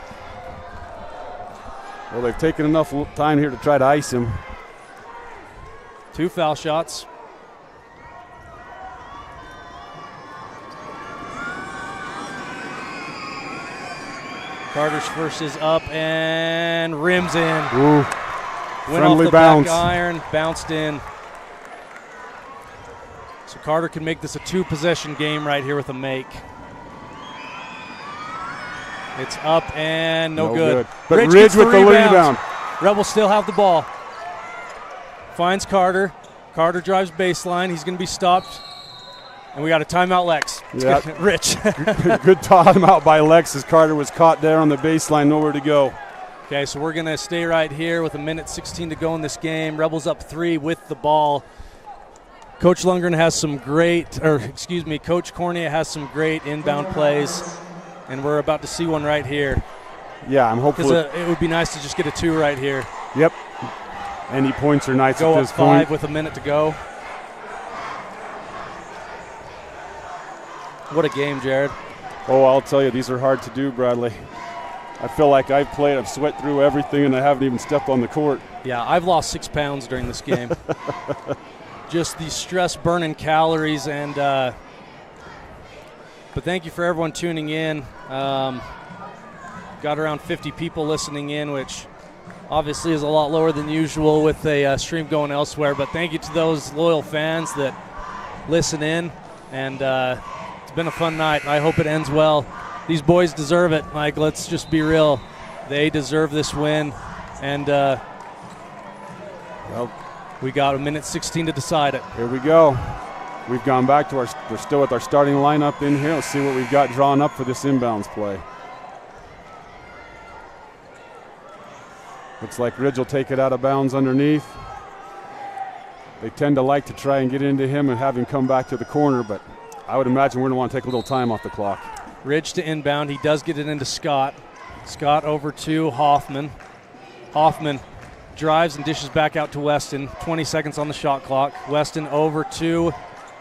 Well, they've taken enough time here to try to ice him. 2 foul shots. Carter's first is up and rims in. Ooh, Went friendly off the bounce. back iron, bounced in. So Carter can make this a 2-possession game right here with a make. It's up and no good. But Ridge Ridge gets with the rebound. Rebels still have the ball. Finds Carter. Carter drives baseline. He's going to be stopped. And we got a timeout, Lex. Yep. Rich. Good timeout by Lex as Carter was caught there on the baseline, nowhere to go. Okay, so we're going to stay right here with 1:16 to go in this game. Rebels up 3 with the ball. Coach Lundgren has some Coach Cornea has some great inbound plays, and we're about to see one right here. Yeah, I'm hopeful. Because it would be nice to just get a 2 right here. Yep. Any points are nice Go at up this 5 point. with 1 minute to go. What a game, Jared. Oh, I'll tell you, these are hard to do, Bradley. I feel like I've sweat through everything, and I haven't even stepped on the court. Yeah, I've lost 6 pounds during this game. Just the stress burning calories, and but thank you for everyone tuning in. Got around 50 people listening in, which obviously is a lot lower than usual with a stream going elsewhere, but thank you to those loyal fans that listen in, and it's been a fun night. I hope it ends well. These boys deserve it, Mike. Let's just be real. They deserve this win, and we got 1:16 to decide it. Here we go. We've gone back to we're still with our starting lineup in here. Let's see what we've got drawn up for this inbounds play. Looks like Ridge will take it out of bounds underneath. They tend to like to try and get into him and have him come back to the corner, but I would imagine we're going to want to take a little time off the clock. Ridge to inbound. He does get it into Scott. Scott over to Hoffman. Hoffman drives and dishes back out to Weston. 20 seconds on the shot clock. Weston over to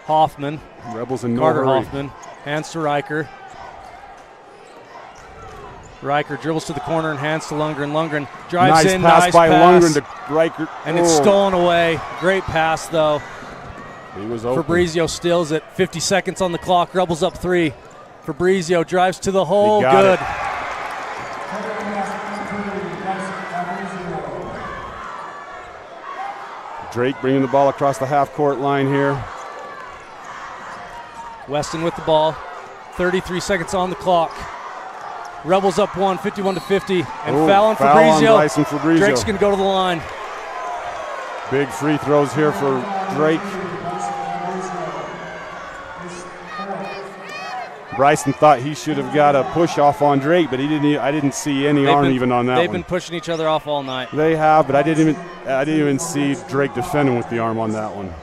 Hoffman. Rebels in no Carter hurry. Hoffman. Hands to Riker. Riker dribbles to the corner and hands to Lundgren. Lundgren drives nice in. Pass nice by pass. Lundgren to Riker. And it's stolen away. Great pass, though. He was open. Fabrizio steals it. 50 seconds on the clock. Rebels up 3. Fabrizio drives to the hole. He got Good. it. Drake bringing the ball across the half-court line here. Weston with the ball. 33 seconds on the clock. Rebels up 1, 51-50. And foul on Fabrizio. Bryson Fabrizio. Drake's going to go to the line. Big free throws here for Drake. Bryson thought he should have got a push off on Drake, but he didn't. I didn't see any arm even on that one. They've been pushing each other off all night. They have, but I didn't even see Drake defending with the arm on that one.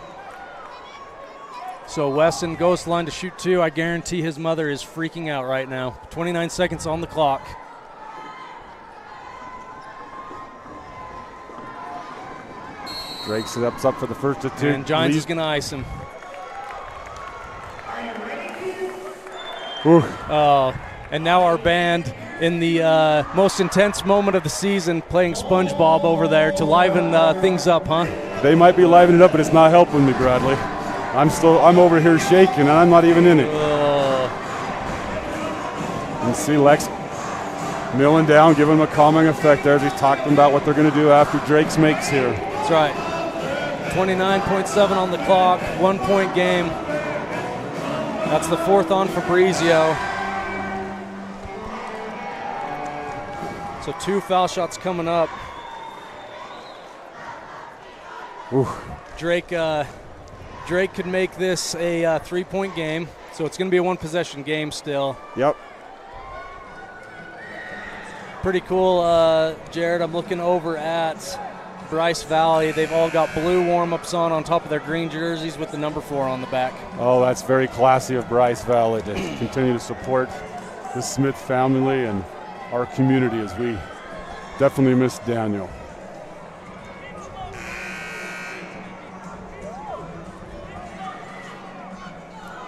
So Weston goes to the line to shoot 2. I guarantee his mother is freaking out right now. 29 seconds on the clock. Drake steps up for the first of 2. And Gines is going to ice him. Oh, and now our band in the most intense moment of the season playing SpongeBob over there to liven things up, huh? They might be livening it up, but it's not helping me, Bradley. I'm over here shaking, and I'm not even in it. And see Lex milling down, giving him a calming effect there as he's talking about what they're going to do after Drake's makes here. That's right. 29.7 on the clock, 1-point game. That's the 4th on Fabrizio. So 2 foul shots coming up. Ooh. Drake could make this a 3-point game, so it's going to be a 1-possession game still. Yep. Pretty cool, Jared. I'm looking over at Bryce Valley. They've all got blue warm-ups on top of their green jerseys with the number 4 on the back. Oh, that's very classy of Bryce Valley to continue to support the Smith family and our community as we definitely miss Daniel.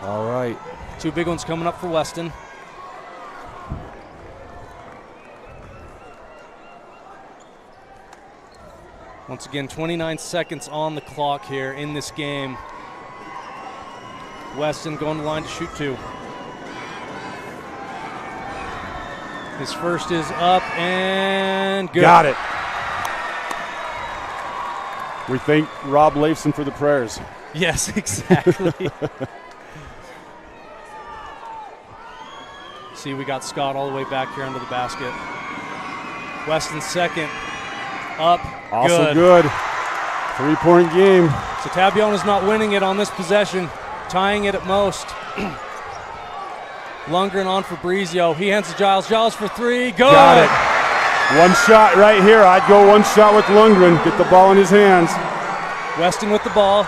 All right. 2 big ones coming up for Weston. Once again, 29 seconds on the clock here in this game. Weston going to line to shoot 2. His first is up and good. Got it. We thank Rob Leifson for the prayers. Yes, exactly. See, we got Scott all the way back here under the basket. Weston's second. Up. Also good. 3-point game. So Tabiona's not winning it on this possession, tying it at most. Lundgren on for Brizio. He hands to Giles. Giles for 3. Good. Got it. One shot right here. I'd go one shot with Lundgren. Get the ball in his hands. Weston with the ball.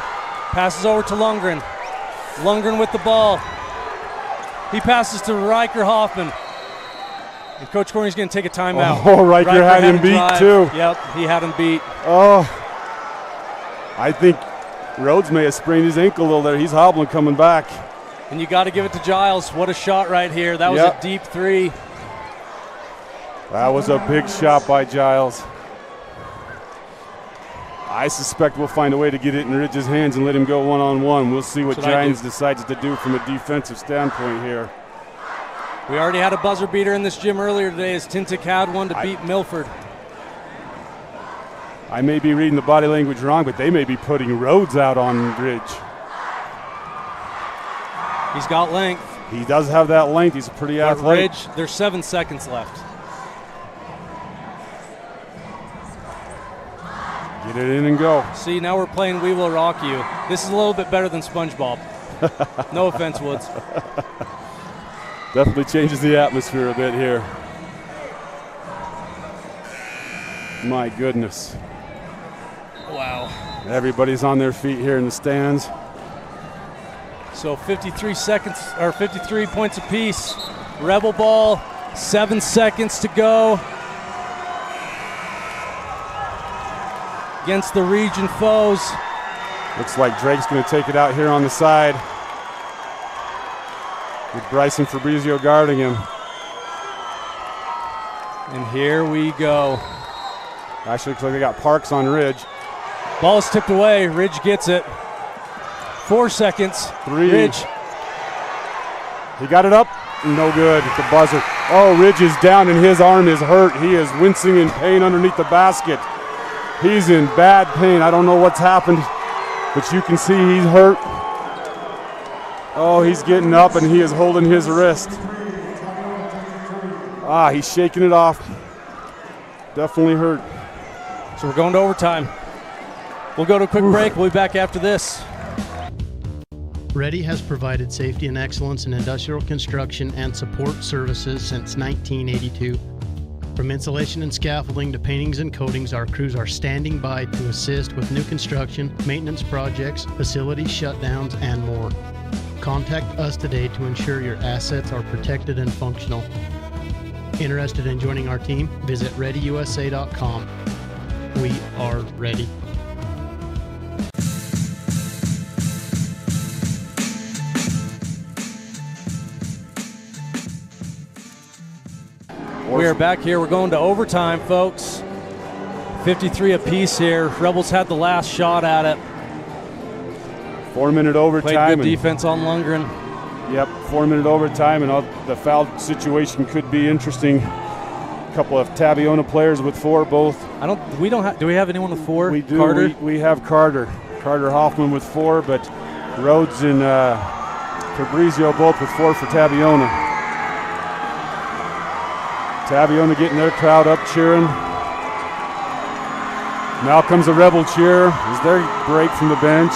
Passes over to Lundgren. Lundgren with the ball. He passes to Riker Hoffman. And Coach Corney's going to take a timeout. Oh, Riker had him beat too. Yep, he had him beat. Oh, I think Rhodes may have sprained his ankle a little there. He's hobbling coming back. And you got to give it to Giles. What a shot right here. That was a deep 3. That was a big shot by Giles. I suspect we'll find a way to get it in Ridge's hands and let him go one-on-one. We'll see what Giants decides to do from a defensive standpoint here. We already had a buzzer beater in this gym earlier today as Tintic had one to beat Milford. I may be reading the body language wrong, but they may be putting Rhodes out on Ridge. He's got length. He does have that length. He's pretty athletic. Ridge, there's 7 seconds left. Get it in and go. See, now we're playing We Will Rock You. This is a little bit better than SpongeBob. No offense, Woods. Definitely changes the atmosphere a bit here. My goodness. Wow. Everybody's on their feet here in the stands. So 53 seconds, or 53 points apiece. Rebel ball, 7 seconds to go. Against the region foes. Looks like Drake's going to take it out here on the side. With Bryson Fabrizio guarding him. And here we go. Actually, looks like they got Parks on Ridge. Ball is tipped away. Ridge gets it. 4 seconds. 3. Ridge. He got it up. No good at the buzzer. Oh, Ridge is down and his arm is hurt. He is wincing in pain underneath the basket. He's in bad pain. I don't know what's happened, but you can see he's hurt. Oh, he's getting up and he is holding his wrist. He's shaking it off. Definitely hurt. So we're going to overtime. We'll go to a quick break. We'll be back after this. Ready has provided safety and excellence in industrial construction and support services since 1982. From insulation and scaffolding to paintings and coatings, our crews are standing by to assist with new construction, maintenance projects, facility shutdowns, and more. Contact us today to ensure your assets are protected and functional. Interested in joining our team? Visit ReadyUSA.com. We are ready. We are back here. We're going to overtime, folks. 53 apiece here. Rebels had the last shot at it. 4-minute overtime. Played good defense on Lundgren. Yep, 4-minute overtime, and the foul situation could be interesting. A couple of Tabiona players with 4, both. Do we have anyone with 4? We do. Carter? We have Carter. Carter Hoffman with 4, but Rhodes and Fabrizio both with 4 for Tabiona. Tabiona getting their crowd up cheering. Now comes a Rebel cheer as they break from the bench.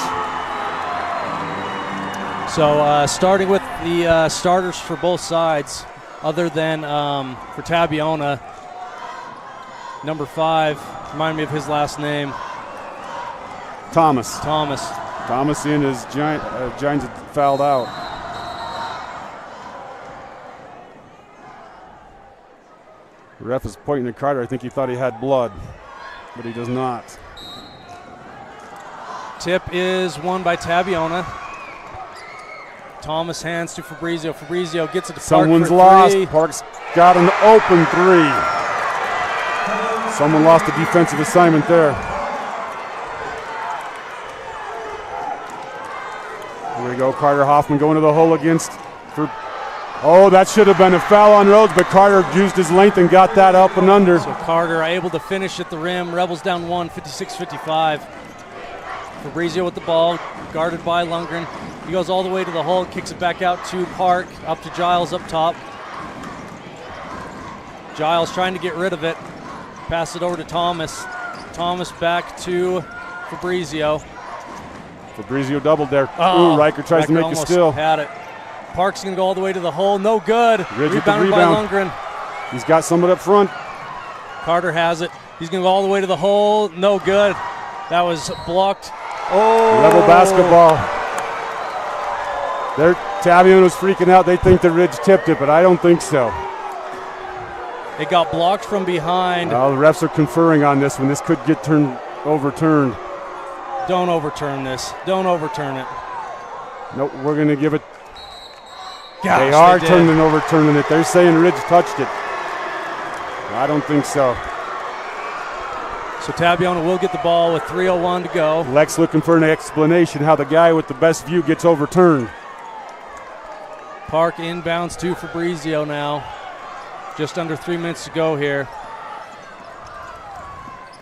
So starting with the starters for both sides, other than for Tabiona, number 5, remind me of his last name. Thomas. Thomas in as Giants had fouled out. The ref is pointing at Carter. I think he thought he had blood, but he does not. Tip is won by Tabiona. Thomas hands to Fabrizio. Fabrizio gets it to Park. Someone's for lost. 3. Park's got an open 3. Someone lost a defensive assignment there. we go. Carter Hoffman going to the hole against. Oh, that should have been a foul on Rhodes, but Carter used his length and got that up and under. So Carter able to finish at the rim. Rebels down 1, 56-55. Fabrizio with the ball, guarded by Lundgren. He goes all the way to the hole, kicks it back out to Park, up to Giles up top. Giles trying to get rid of it. Pass it over to Thomas. Thomas back to Fabrizio. Fabrizio doubled there. Oh, Ooh, Riker tries to make it still. Had it. Park's going to go all the way to the hole. No good. Rebounded by Lundgren. He's got someone up front. Carter has it. He's going to go all the way to the hole. No good. That was blocked. Oh! Rebel basketball. Tabiona's freaking out. They think the Ridge tipped it, but I don't think so. It got blocked from behind. The refs are conferring on this one. This could get overturned. Don't overturn this. Don't overturn it. Nope, we're going to give it. Gosh, they are overturning it. They're saying Ridge touched it. I don't think so. So Tabiona will get the ball with 3:01 to go. Lex looking for an explanation how the guy with the best view gets overturned. Park inbounds to Fabrizio now. Just under 3 minutes to go here.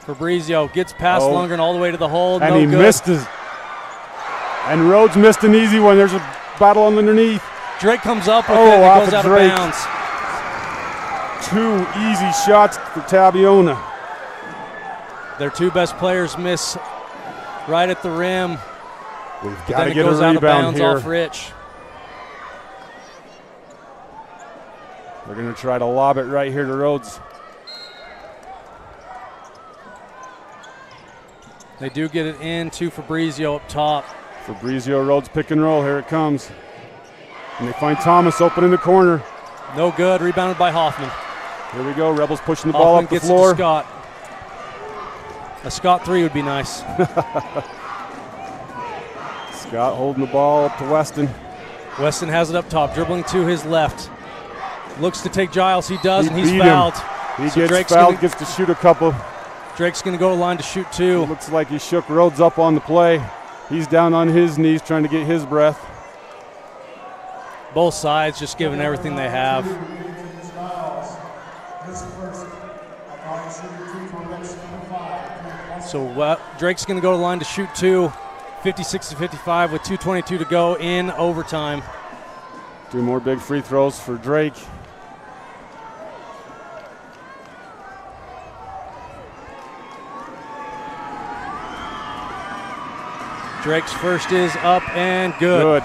Fabrizio gets past Lundgren all the way to the hole. And he missed his. And Rhodes missed an easy one. There's a battle underneath. Drake comes up with it and it goes out of bounds. 2 easy shots for Tabiona. Their 2 best players miss right at the rim. We've got to get a rebound out of bounds here. Off Rich. They're going to try to lob it right here to Rhodes. They do get it in to Fabrizio up top. Fabrizio, Rhodes pick and roll. Here it comes. And they find Thomas open in the corner. No good. Rebounded by Hoffman. Here we go. Rebels pushing the ball up the floor. It to Scott. A Scott 3 would be nice. Scott holding the ball up to Weston. Weston has it up top, dribbling to his left. Looks to take Giles. He does, and he's fouled. He gets fouled, gets to shoot a couple. Drake's going to go to the line to shoot 2. Looks like he shook Rhodes up on the play. He's down on his knees trying to get his breath. Both sides just giving everything they have. So Drake's going to go to the line to shoot 2. 56-55 with 2:22 to go in overtime. 2 more big free throws for Drake. Drake's first is up and good.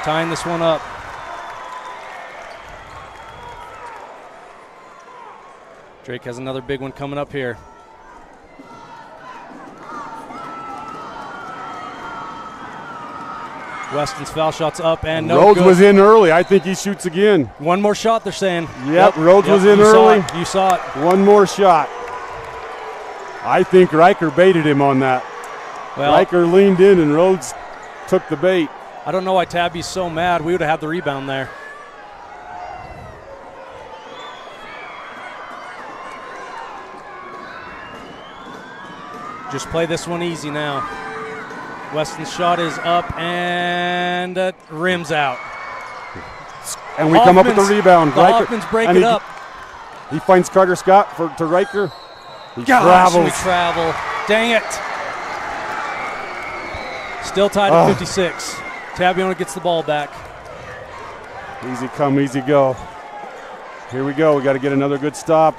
Tying this one up. Drake has another big one coming up here. Weston's foul shot's up and no Rhodes good. was in early. I think he shoots again. One more shot, they're saying. Yep, Rhodes was in early. You saw it. One more shot. I think Riker baited him on that. Well, Riker leaned in and Rhodes took the bait. I don't know why Tabby's so mad. We would have had the rebound there. Just play this one easy now. Weston's shot is up and rims out. And we come up with the rebound. Hoffman's break it up. He finds Carter Scott to Riker. He travels. We travel. Dang it. Still tied at 56. Tabiona gets the ball back. Easy come, easy go. Here we go. We got to get another good stop.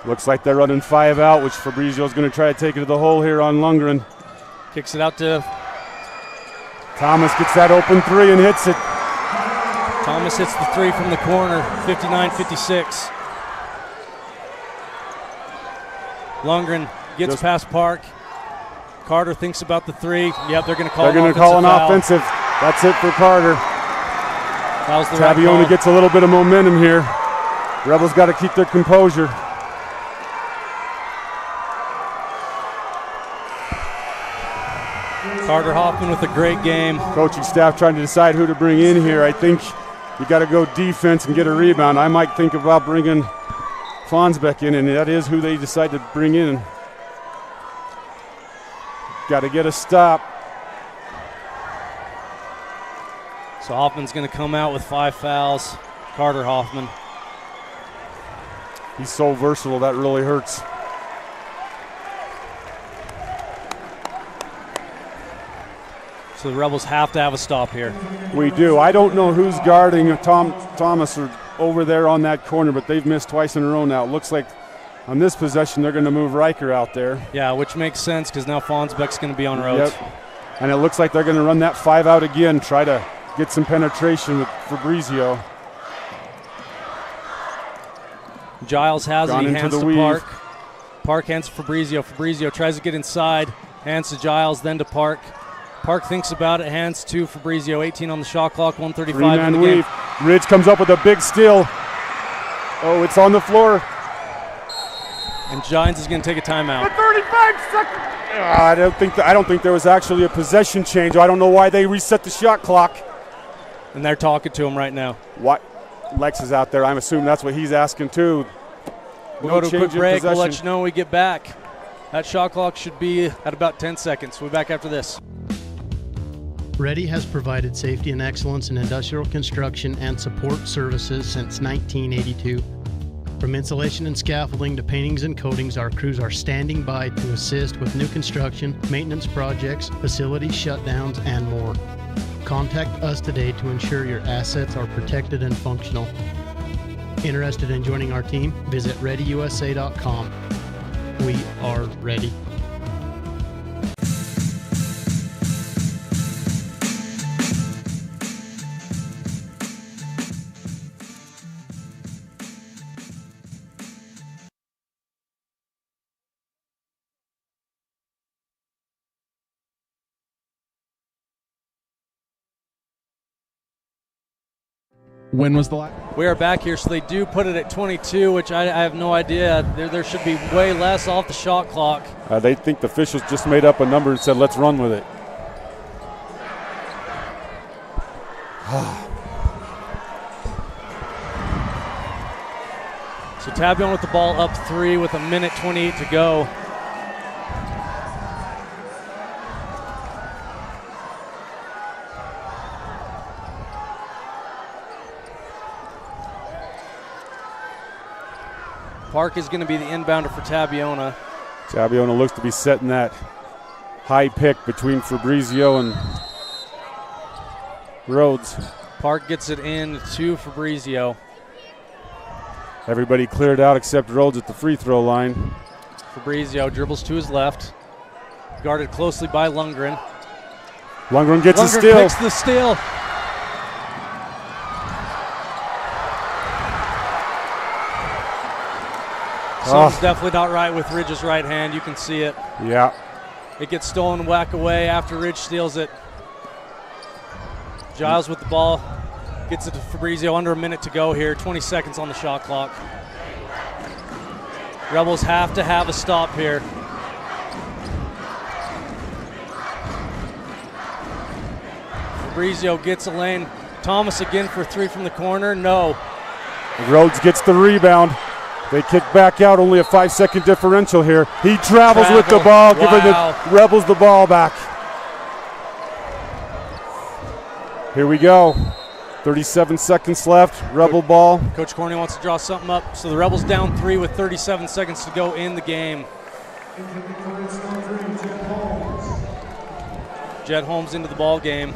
Looks like they're running 5 out, which Fabrizio's going to try to take it to the hole here on Lundgren. Kicks it out to Thomas, gets that open 3 and hits it. Thomas hits the 3 from the corner, 59-56. Lundgren gets past Park. Carter thinks about the 3. Yep, they're going to call an offensive. That's it for Carter. That was the Tabiona right call. gets a little bit of momentum here. Rebels got to keep their composure. Carter Hoffman with a great game. Coaching staff trying to decide who to bring in here. I think you got to go defense and get a rebound. I might think about bringing Fonsbeck in, and that is who they decide to bring in. Got to get a stop. So Hoffman's going to come out with 5 fouls. Carter Hoffman. He's so versatile, that really hurts. So the Rebels have to have a stop here. We do. I don't know who's guarding Thomas or over there on that corner, but they've missed twice in a row now. It looks like on this possession they're going to move Riker out there. Yeah, which makes sense because now Fonsbeck's going to be on Rhodes. Yep. And it looks like they're going to run that 5 out again, try to get some penetration with Fabrizio. Giles has it. He hands to weave. Park. Park hands to Fabrizio. Fabrizio tries to get inside, hands to Giles, then to Park. Park thinks about it, hands to Fabrizio. 18 on the shot clock, 1:35 in the game. Weave. Ridge comes up with a big steal. Oh, it's on the floor. And Giants is going to take a timeout. 35 seconds. I don't think there was actually a possession change. I don't know why they reset the shot clock. And they're talking to him right now. What? Lex is out there. I'm assuming that's what he's asking too. We'll go to a quick break. We'll let you know when we get back. That shot clock should be at about 10 seconds. We'll be back after this. Ready has provided safety and excellence in industrial construction and support services since 1982. From insulation and scaffolding to paintings and coatings, our crews are standing by to assist with new construction, maintenance projects, facility shutdowns, and more. Contact us today to ensure your assets are protected and functional. Interested in joining our team? Visit ReadyUSA.com. We are ready. When was the last? We are back here, so they do put it at 22, which I have no idea. There should be way less off the shot clock. They think the officials just made up a number and said, let's run with it. So Tabiona with the ball up 3 with 1:28 to go. Park is going to be the inbounder for Tabiona. Tabiona looks to be setting that high pick between Fabrizio and Rhodes. Park gets it in to Fabrizio. Everybody cleared out except Rhodes at the free throw line. Fabrizio dribbles to his left. Guarded closely by Lundgren. Lundgren gets a steal. Lundgren picks the steal. Something's definitely not right with Ridge's right hand. You can see it. Yeah. It gets stolen, whack away after Ridge steals it. Giles with the ball. Gets it to Fabrizio. Under a minute to go here. 20 seconds on the shot clock. Rebels have to have a stop here. Fabrizio gets a lane. Thomas again for 3 from the corner. No. Rhodes gets the rebound. They kick back out, only a 5-second differential here. He travels with the ball, giving the Rebels the ball back. Here we go. 37 seconds left, Rebel ball. Coach Corney wants to draw something up. So the Rebels down 3 with 37 seconds to go in the game. Jet Holmes into the ball game.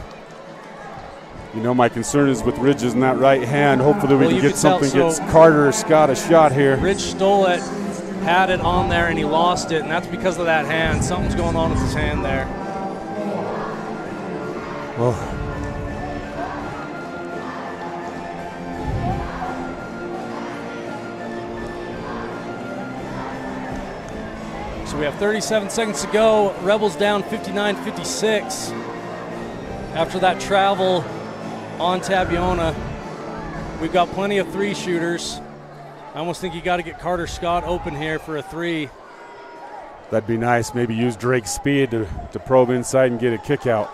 You know, my concern is with Ridge's in that right hand. Hopefully we can get something, gets Carter or Scott a shot here. Ridge stole it, had it on there, and he lost it, and that's because of that hand. Something's going on with his hand there. Oh. So we have 37 seconds to go. Rebels down 59-56. After that travel on Tabiona, we've got plenty of 3 shooters. I almost think you got to get Carter Scott open here for a 3. That'd be nice. Maybe use Drake's speed to probe inside and get a kick out.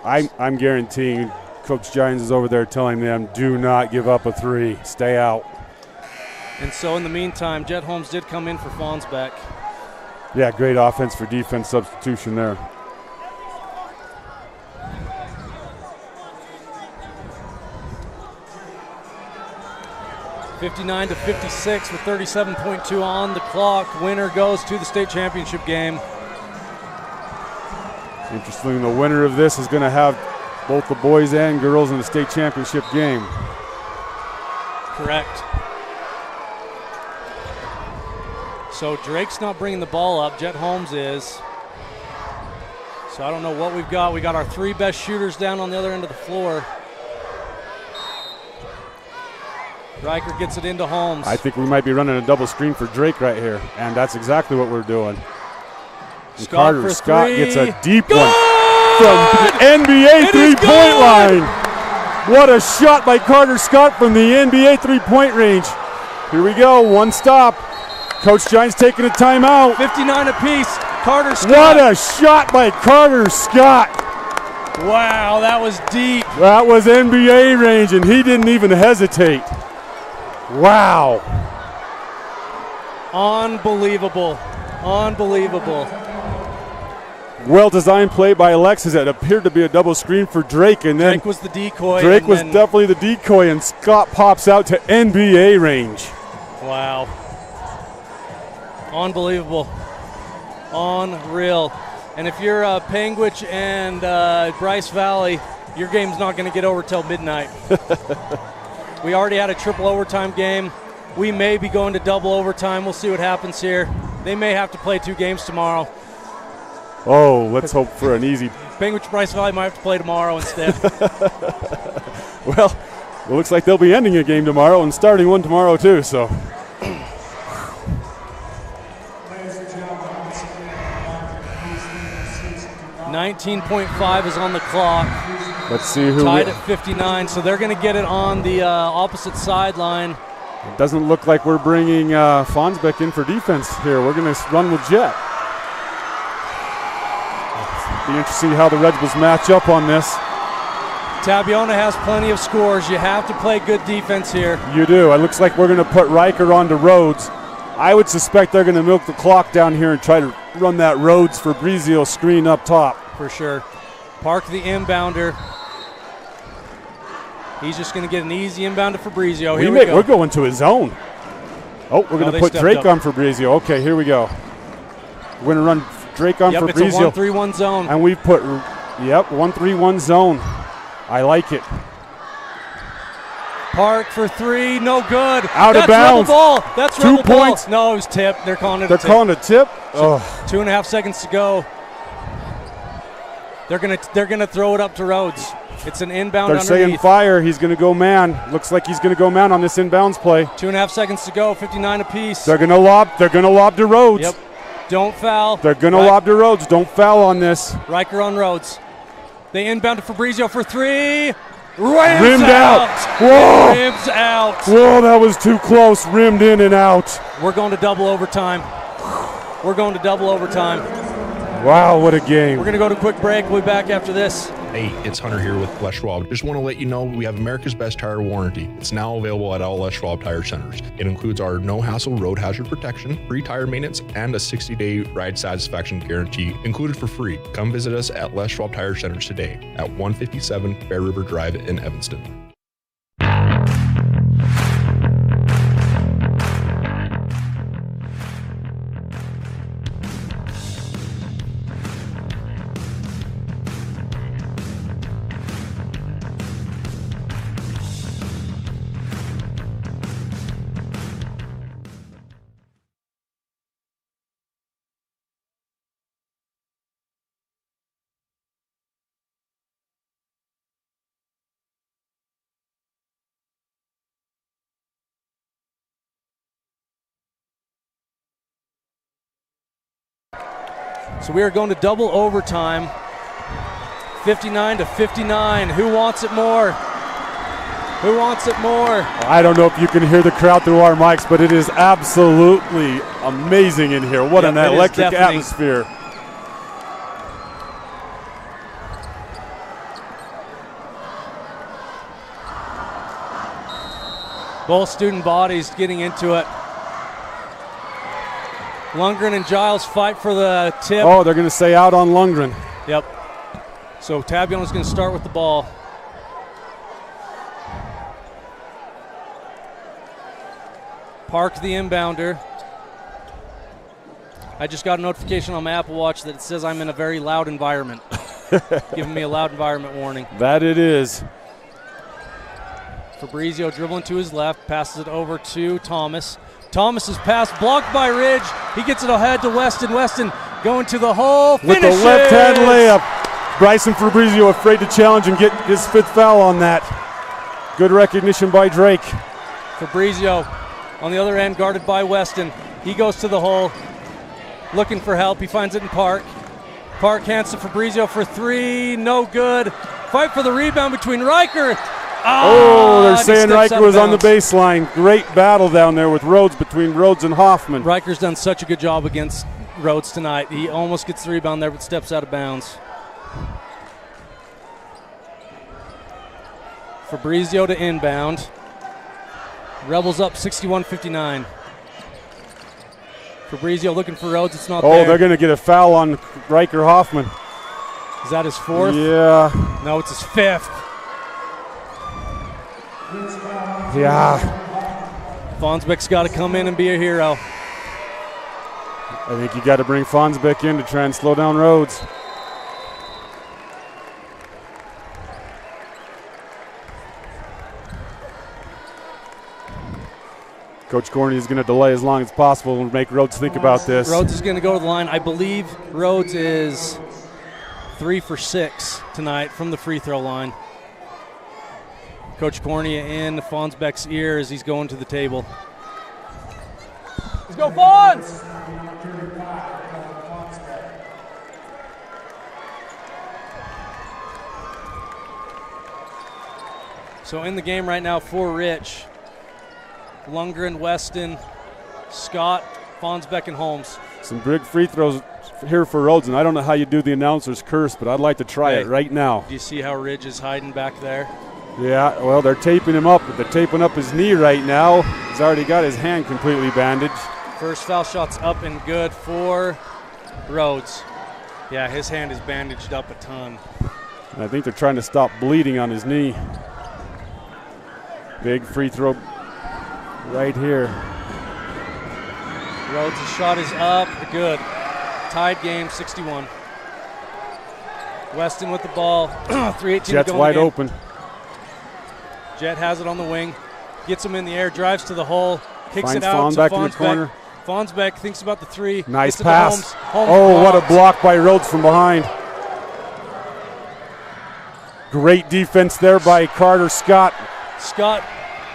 I'm guaranteeing Coach Giants is over there telling them, do not give up a 3. Stay out. And so in the meantime, Jet Holmes did come in for Fonsbeck. Yeah, great offense for defense substitution there. 59-56 with 37.2 on the clock. Winner goes to the state championship game. Interesting, the winner of this is going to have both the boys and girls in the state championship game. Correct. So Drake's not bringing the ball up. Jet Holmes is. So I don't know what we've got. We got our 3 best shooters down on the other end of the floor. Riker gets it into Holmes. I think we might be running a double screen for Drake right here, and that's exactly what we're doing. And Carter Scott gets a deep one from the NBA three-point line. What a shot by Carter Scott from the NBA three-point range. Here we go, one stop. Coach Giants taking a timeout. 59 apiece. Carter Scott. What a shot by Carter Scott. Wow, that was deep. That was NBA range, and he didn't even hesitate. Wow. Unbelievable. Unbelievable. Well-designed play by Alexis. It appeared to be a double screen for Drake, and then Drake was the decoy. Drake was definitely the decoy, and Scott pops out to NBA range. Wow. Unbelievable. Unreal. And if you're Panguitch and Bryce Valley, your game's not going to get over till midnight. We already had a triple overtime game. We may be going to double overtime. We'll see what happens here. They may have to play 2 games tomorrow. Oh, let's hope for an easy. Panguitch Bryce Valley might have to play tomorrow instead. Well, it looks like they'll be ending a game tomorrow and starting one tomorrow too, so. 19.5 is on the clock. Let's see who tied at 59, so they're going to get it on the opposite sideline. It doesn't look like we're bringing Fonsbeck in for defense here. We're going to run with Jet. It'll be interesting how the Red Bulls match up on this. Tabiona has plenty of scores. You have to play good defense here. You do. It looks like we're going to put Riker onto Rhodes. I would suspect they're going to milk the clock down here and try to run that Rhodes Fabrizio screen up top. For sure. Park the inbounder. He's just going to get an easy inbound to Fabrizio. Here we go. We're going to his zone. Oh, we're going to put Drake on Fabrizio. Okay, here we go. We're going to run Drake on Fabrizio. It's a 1-3-1 zone. And we put, 1-3-1 zone. I like it. Park for 3, no good. Out of bounds. Ball. That's 2 points. Ball. No, it was tipped. They're calling it a tip. They're calling it a tip? So 2.5 seconds to go. They're gonna throw it up to Rhodes. It's an inbound They're underneath. saying fire. He's going to go man. Looks like he's going to go man on this inbounds play. 2.5 seconds to go. 59 apiece. They're going to lob. They're going to lob to Rhodes. Yep. Don't foul. They're going to lob to Rhodes. Don't foul on this. Riker on Rhodes. They inbound to Fabrizio for 3. Rimmed out. Whoa. Rims out. Whoa, that was too close. Rimmed in and out. We're going to double overtime. We're going to double overtime. Wow, what a game. We're going to go to a quick break. We'll be back after this. Hey, it's Hunter here with Les Schwab. Just want to let you know we have America's Best Tire Warranty. It's now available at all Les Schwab Tire Centers. It includes our no-hassle road hazard protection, free tire maintenance, and a 60-day ride satisfaction guarantee included for free. Come visit us at Les Schwab Tire Centers today at 157 Bear River Drive in Evanston. So we are going to double overtime. 59-59. Who wants it more? Who wants it more? I don't know if you can hear the crowd through our mics, but it is absolutely amazing in here. What an electric atmosphere. Both student bodies getting into it. Lundgren and Giles fight for the tip. Oh, they're going to say out on Lundgren. Yep. So Tabiona's going to start with the ball. Park the inbounder. I just got a notification on my Apple Watch that it says I'm in a very loud environment. Giving me a loud environment warning. That it is. Fabrizio dribbling to his left, passes it over to Thomas. Thomas's pass blocked by Ridge. He gets it ahead to Weston. Weston going to the hole. With the left-hand layup. Bryson Fabrizio afraid to challenge and get his 5th foul on that. Good recognition by Drake. Fabrizio on the other end, guarded by Weston. He goes to the hole, looking for help. He finds it in Park. Park hands to Fabrizio for 3. No good. Fight for the rebound between Riker. They're saying Riker was on the baseline. Great battle down there with Rhodes, between Rhodes and Hoffman. Riker's done such a good job against Rhodes tonight. He almost gets the rebound there, but steps out of bounds. Fabrizio to inbound. Rebels up 61-59. Fabrizio looking for Rhodes. It's not there. They're going to get a foul on Riker Hoffman. Is that his 4th? Yeah. No, it's his 5th. Yeah. Fonsbeck's got to come in and be a hero. I think you got to bring Fonsbeck in to try and slow down Rhodes. Coach Corney is going to delay as long as possible and make Rhodes think about this. Rhodes is going to go to the line. I believe Rhodes is 3 for 6 tonight from the free throw line. Coach Cornea in Fonsbeck's ear as he's going to the table. Let's go, Fons! So in the game right now for Rich, Lundgren, Weston, Scott, Fonsbeck, and Holmes. Some big free throws here for Rhodes, and I don't know how you do the announcer's curse, but I'd like to try it right now. Do you see how Ridge is hiding back there? Yeah, well, they're taping him up, but they're taping up his knee right now. He's already got his hand completely bandaged. First foul shot's up and good for Rhodes. Yeah, his hand is bandaged up a ton. And I think they're trying to stop bleeding on his knee. Big free throw right here. Rhodes' shot is up, good. Tied game, 61. Weston with the ball, 3:18 to Jet's go in wide the game. open. Jet has it on the wing, gets him in the air, drives to the hole, kicks Finds it out to Fonsbeck in the corner. Fonsbeck thinks about the 3. Nice gets it to pass. Holmes What a block by Rhodes from behind. Great defense there by Carter Scott. Scott,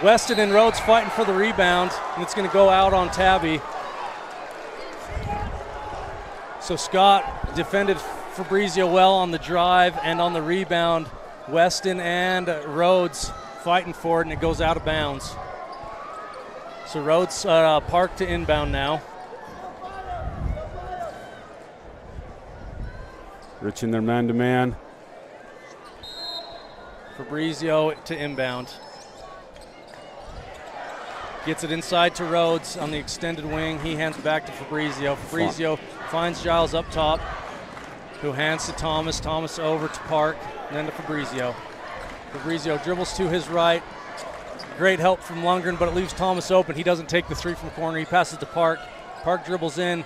Weston, and Rhodes fighting for the rebound, and it's going to go out on Tabby. So Scott defended Fabrizio well on the drive and on the rebound. Weston and Rhodes fighting for it, and it goes out of bounds. So Rhodes parked to inbound now. Rich in their man-to-man. Fabrizio to inbound. Gets it inside to Rhodes on the extended wing. He hands back to Fabrizio. Fabrizio finds Giles up top, who hands to Thomas. Thomas over to Park, and then to Fabrizio. Fabrizio dribbles to his right. Great help from Lundgren, but it leaves Thomas open. He doesn't take the 3 from corner. He passes to Park. Park dribbles in.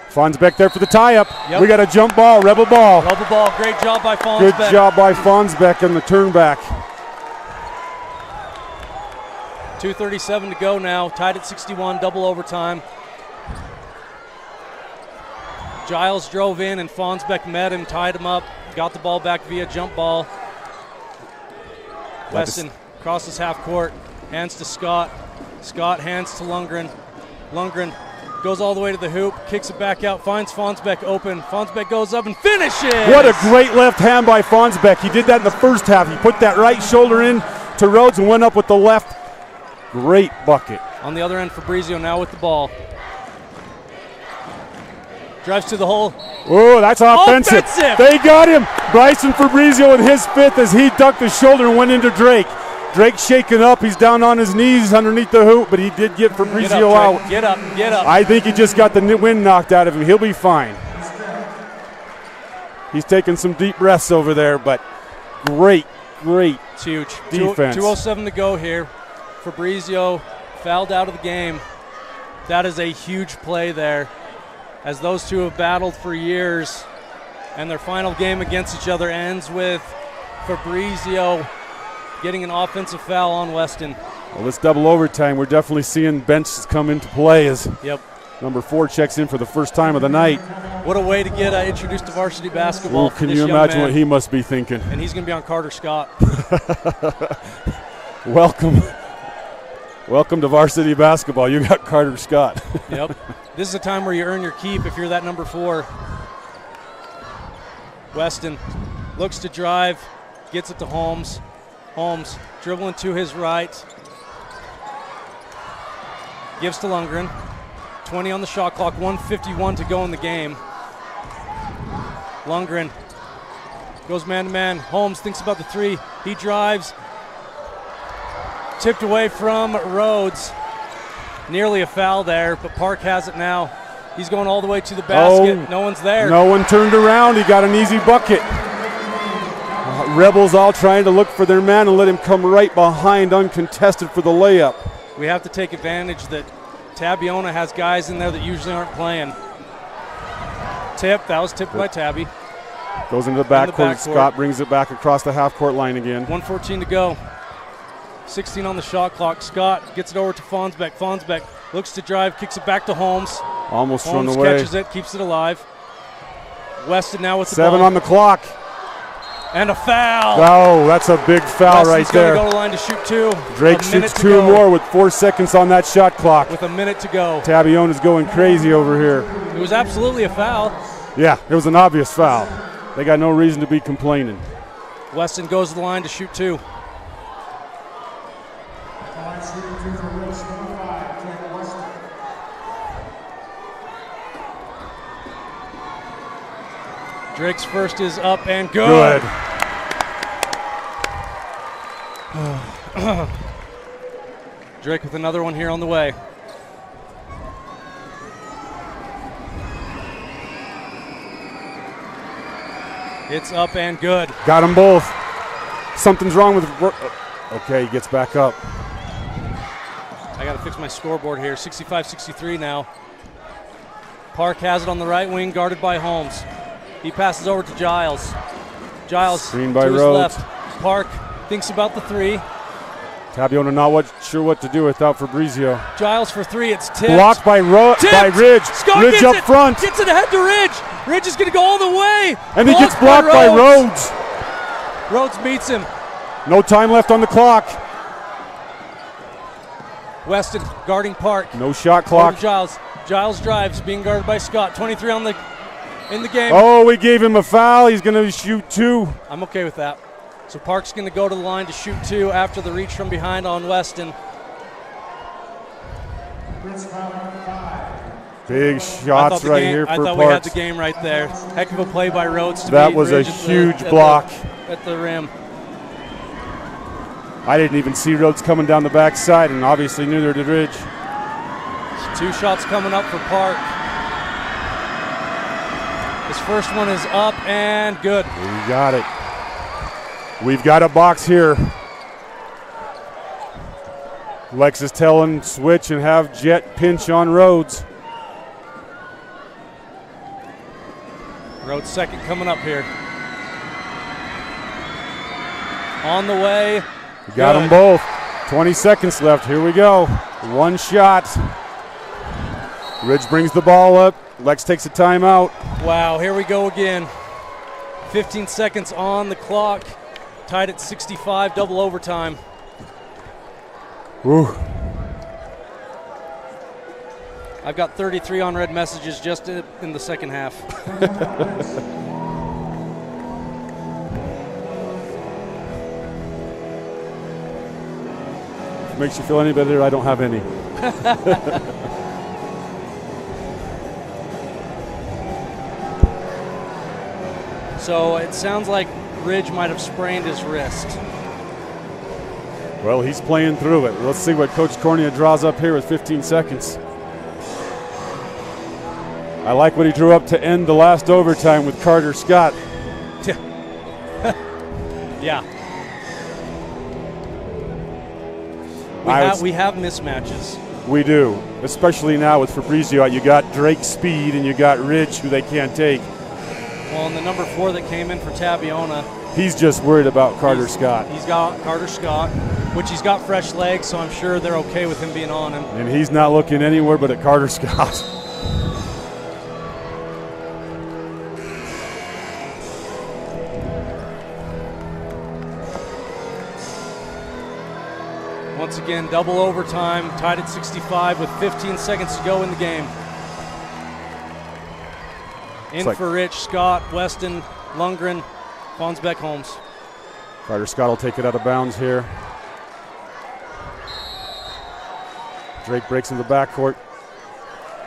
Fonsbeck there for the tie-up. Yep. We got a jump ball, Rebel ball. Rebel ball, great job by Fonsbeck. Good job by Fonsbeck on the turn back. 2:37 to go now, tied at 61, double overtime. Giles drove in and Fonsbeck met him, tied him up, got the ball back via jump ball. Weston crosses half court, hands to Scott. Scott hands to Lundgren. Lundgren goes all the way to the hoop, kicks it back out, finds Fonsbeck open. Fonsbeck goes up and finishes. What a great left hand by Fonsbeck. He did that in the first half. He put that right shoulder in to Rhodes and went up with the left. Great bucket. On the other end, Fabrizio now with the ball. Drives to the hole. Oh, that's offensive. They got him. Bryson Fabrizio in his 5th as he ducked his shoulder and went into Drake. Drake shaking up. He's down on his knees underneath the hoop, but he did get Fabrizio out. Get up, get up. I think he just got the wind knocked out of him. He'll be fine. He's taking some deep breaths over there, but great it's huge. defense. 2:07 to go here. Fabrizio fouled out of the game. That is a huge play there, as those two have battled for years, and their final game against each other ends with Fabrizio getting an offensive foul on Weston. Well, this double overtime, we're definitely seeing benches come into play as number 4 checks in for the first time of the night. What a way to get introduced to varsity basketball. Can you imagine what he must be thinking? And he's going to be on Carter Scott. Welcome to varsity basketball. You got Carter Scott. Yep. This is a time where you earn your keep if you're that number 4. Weston looks to drive, gets it to Holmes. Holmes dribbling to his right. Gives to Lundgren. 20 on the shot clock, 1:51 to go in the game. Lundgren goes man-to-man. Holmes thinks about the 3. He drives. Tipped away from Rhodes. Nearly a foul there, but Park has it now. He's going all the way to the basket. No one's there. No one turned around. He got an easy bucket. Rebels all trying to look for their man and let him come right behind uncontested for the layup. We have to take advantage that Tabiona has guys in there that usually aren't playing. That was tipped by Tabby. Goes into the backcourt. Scott brings it back across the half-court line again. 1:14 to go. 16 on the shot clock. Scott gets it over to Fonsbeck. Fonsbeck looks to drive, kicks it back to Holmes. Almost Holmes thrown away. Catches it, keeps it alive. Weston now with the 7 ball. on the clock. And a foul. Oh, that's a big foul right there. Weston's going to go to the line to shoot 2. Drake shoots 2 more with 4 seconds on that shot clock. With a minute to go. Tabiona's going crazy over here. It was absolutely a foul. Yeah, it was an obvious foul. They got no reason to be complaining. Weston goes to the line to shoot 2. Drake's first is up and good. Drake with another one here on the way. It's up and good. Got them both. Something's wrong with... Okay, he gets back up. I got to fix my scoreboard here. 65-63 now. Park has it on the right wing, guarded by Holmes. He passes over to Giles. Giles Screen by to his Rhodes. left. Park thinks about the 3. Tabiona not sure what to do without Fabrizio. Giles for 3. It's tipped. Blocked by Ridge. Scott Ridge up front. Gets it ahead to Ridge. Ridge is going to go all the way. And he gets blocked by Rhodes. Rhodes beats him. No time left on the clock. Weston guarding Park. No shot clock. Giles. Giles drives, being guarded by Scott. 23 in the game. Oh, we gave him a foul. He's going to shoot 2. I'm okay with that. So Park's going to go to the line to shoot 2 after the reach from behind on Weston. Big shots right here for Parks. I thought we had the game right there. Heck of a play by Rhodes to that beat was Ridge a huge block at the rim. I didn't even see Rhodes coming down the backside, and obviously neither did Ridge. 2 shots coming up for Park. His first one is up and good. We got it. We've got a box here. Lex is telling switch and have Jet pinch on Rhodes. Rhodes second coming up here. On the way. We got them both. 20 seconds left. Here we go. 1 shot. Ridge brings the ball up. Lex takes a timeout. Wow, here we go again. 15 seconds on the clock. Tied at 65, double overtime. Woo. I've got 33 unread messages just in the second half. Makes you feel any better? I don't have any. So it sounds like Ridge might have sprained his wrist. Well, he's playing through it. Let's see what Coach Cornea draws up here with 15 seconds. I like what he drew up to end the last overtime with Carter Scott. Yeah. We have mismatches. We do, especially now with Fabrizio out. You got Drake's speed and you got Ridge, who they can't take. Well, and the number 4 that came in for Tabiona. He's just worried about Carter Scott. He's got Carter Scott, which he's got fresh legs, so I'm sure they're okay with him being on him. And he's not looking anywhere but at Carter Scott. Once again, double overtime, tied at 65 with 15 seconds to go in the game. For Rich, Scott, Weston, Lundgren, Fonsbeck, Holmes. Carter Scott will take it out of bounds here. Drake breaks in the backcourt.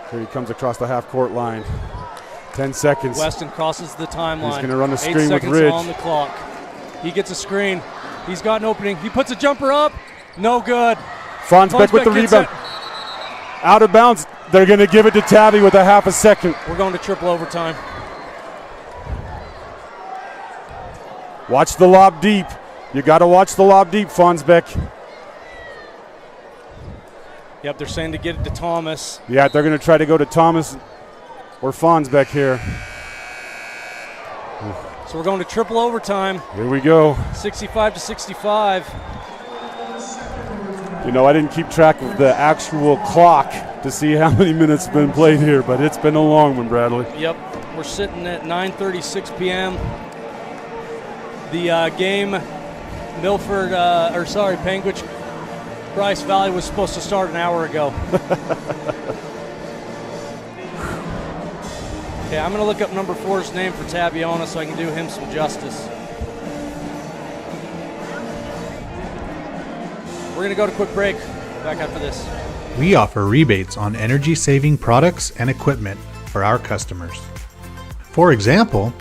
Here he comes across the half-court line. 10 seconds. Weston crosses the timeline. He's going to run a screen with 8 seconds Ridge. on the clock. He gets a screen. He's got an opening. He puts a jumper up. No good. Fonsbeck with the rebound. Out of bounds. They're going to give it to Tabby with a half a second. We're going to triple overtime. Watch the lob deep. You got to watch the lob deep, Fonsbeck. Yep, they're saying to get it to Thomas. Yeah, they're going to try to go to Thomas or Fonsbeck here. So we're going to triple overtime. Here we go. 65 to 65. You know, I didn't keep track of the actual clock to see how many minutes have been played here, but it's been a long one, Bradley. Yep, we're sitting at 9:36 p.m. The game, Panguitch, Bryce Valley was supposed to start an hour ago. Okay, I'm going to look up number 4's name for Tabiona so I can do him some justice. We're going to go to quick break. Back after this. We offer rebates on energy-saving products and equipment for our customers. For example,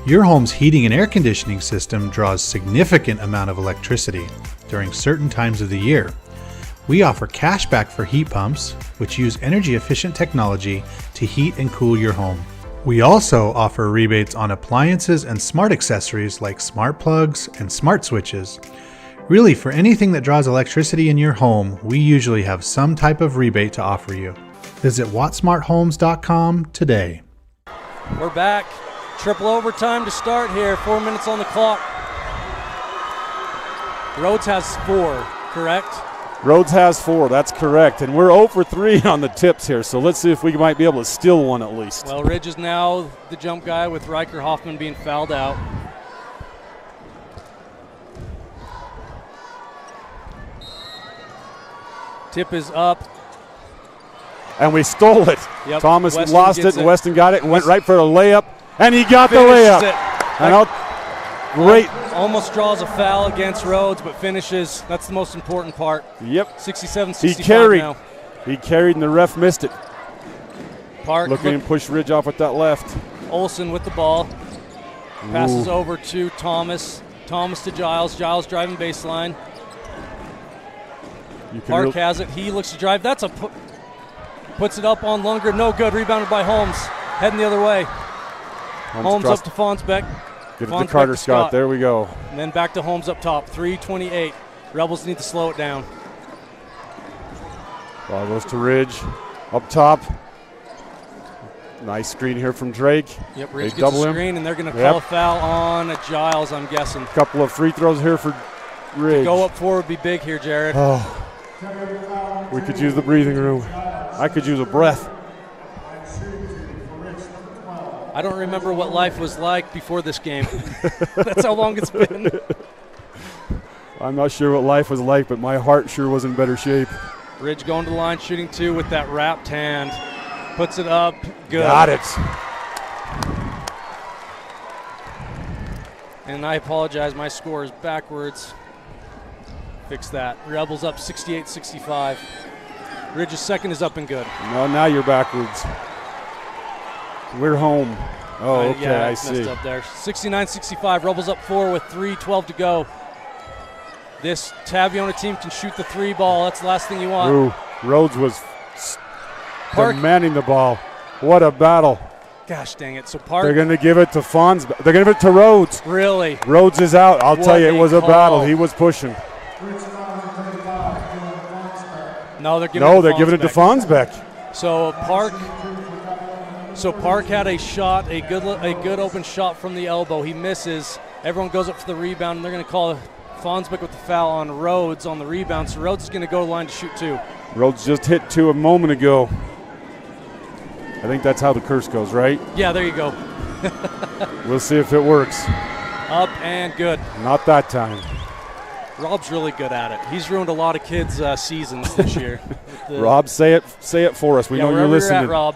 your home's heating and air conditioning system draws significant amount of electricity during certain times of the year. We offer cashback for heat pumps, which use energy-efficient technology to heat and cool your home. We also offer rebates on appliances and smart accessories like smart plugs and smart switches. Really, for anything that draws electricity in your home, we usually have some type of rebate to offer you. Visit wattsmarthomes.com today. We're back. Triple overtime to start here. 4 minutes on the clock. Rhodes has 4, correct? Rhodes has 4, that's correct. And we're 0 for 3 on the tips here, so let's see if we might be able to steal one at least. Well, Ridge is now the jump guy with Riker Hoffman being fouled out. Tip is up. And we stole it. Yep. Thomas Weston lost it, and Weston got it and went right for a layup. And he got the Finishes layup. Great. Almost draws a foul against Rhodes, but finishes. That's the most important part. Yep. 67-65 now. He carried, and the ref missed it. Park looking to push Ridge off with that left. Olsen with the ball. Passes over to Thomas. Thomas to Giles. Giles driving baseline. Park has it. He looks to drive. That's a puts it up on Lundgren. No good. Rebounded by Holmes. Heading the other way. Holmes up to Fonsbeck. Give it to Carter Scott. There we go. And then back to Holmes up top. 3:28. Rebels need to slow it down. Ball goes to Ridge. Up top. Nice screen here from Drake. Yep, Ridge gets a screen, and they're going to call a foul on Giles, I'm guessing. A couple of free throws here for Ridge. To go up 4 would be big here, Jared. Oh. We could use the breathing room. I could use a breath. I don't remember what life was like before this game. That's how long it's been. I'm not sure what life was like, but my heart sure was in better shape. Ridge going to the line, shooting 2 with that wrapped hand. Puts it up. Good. Got it. And I apologize. My score is backwards. Fix that. Rebels up 68-65. Ridge's second is up and good. No, now you're backwards. We're home. Oh, okay, yeah, I see. Messed up there. 69-65. Rebels up 4 with 3:12 to go. This Tabiona team can shoot the 3 ball. That's the last thing you want. Ooh, Rhodes was demanding the ball. What a battle. Gosh dang it. So Park. They're going to give it to Fons. They're going to give it to Rhodes. Really? Rhodes is out. I'll tell you, it was a battle. He was pushing. No, they're giving it to Fonsbeck. So Park had a shot, a good open shot from the elbow. He misses. Everyone goes up for the rebound, and they're going to call Fonsbeck with the foul on Rhodes on the rebound. So Rhodes is going to go to the line to shoot 2. Rhodes just hit 2 a moment ago. I think that's how the curse goes, right? Yeah, there you go. We'll see if it works. Up and good. Not that time. Rob's really good at it. He's ruined a lot of kids' seasons this year. Rob, say it for us. We know you're listening. You're at, Rob.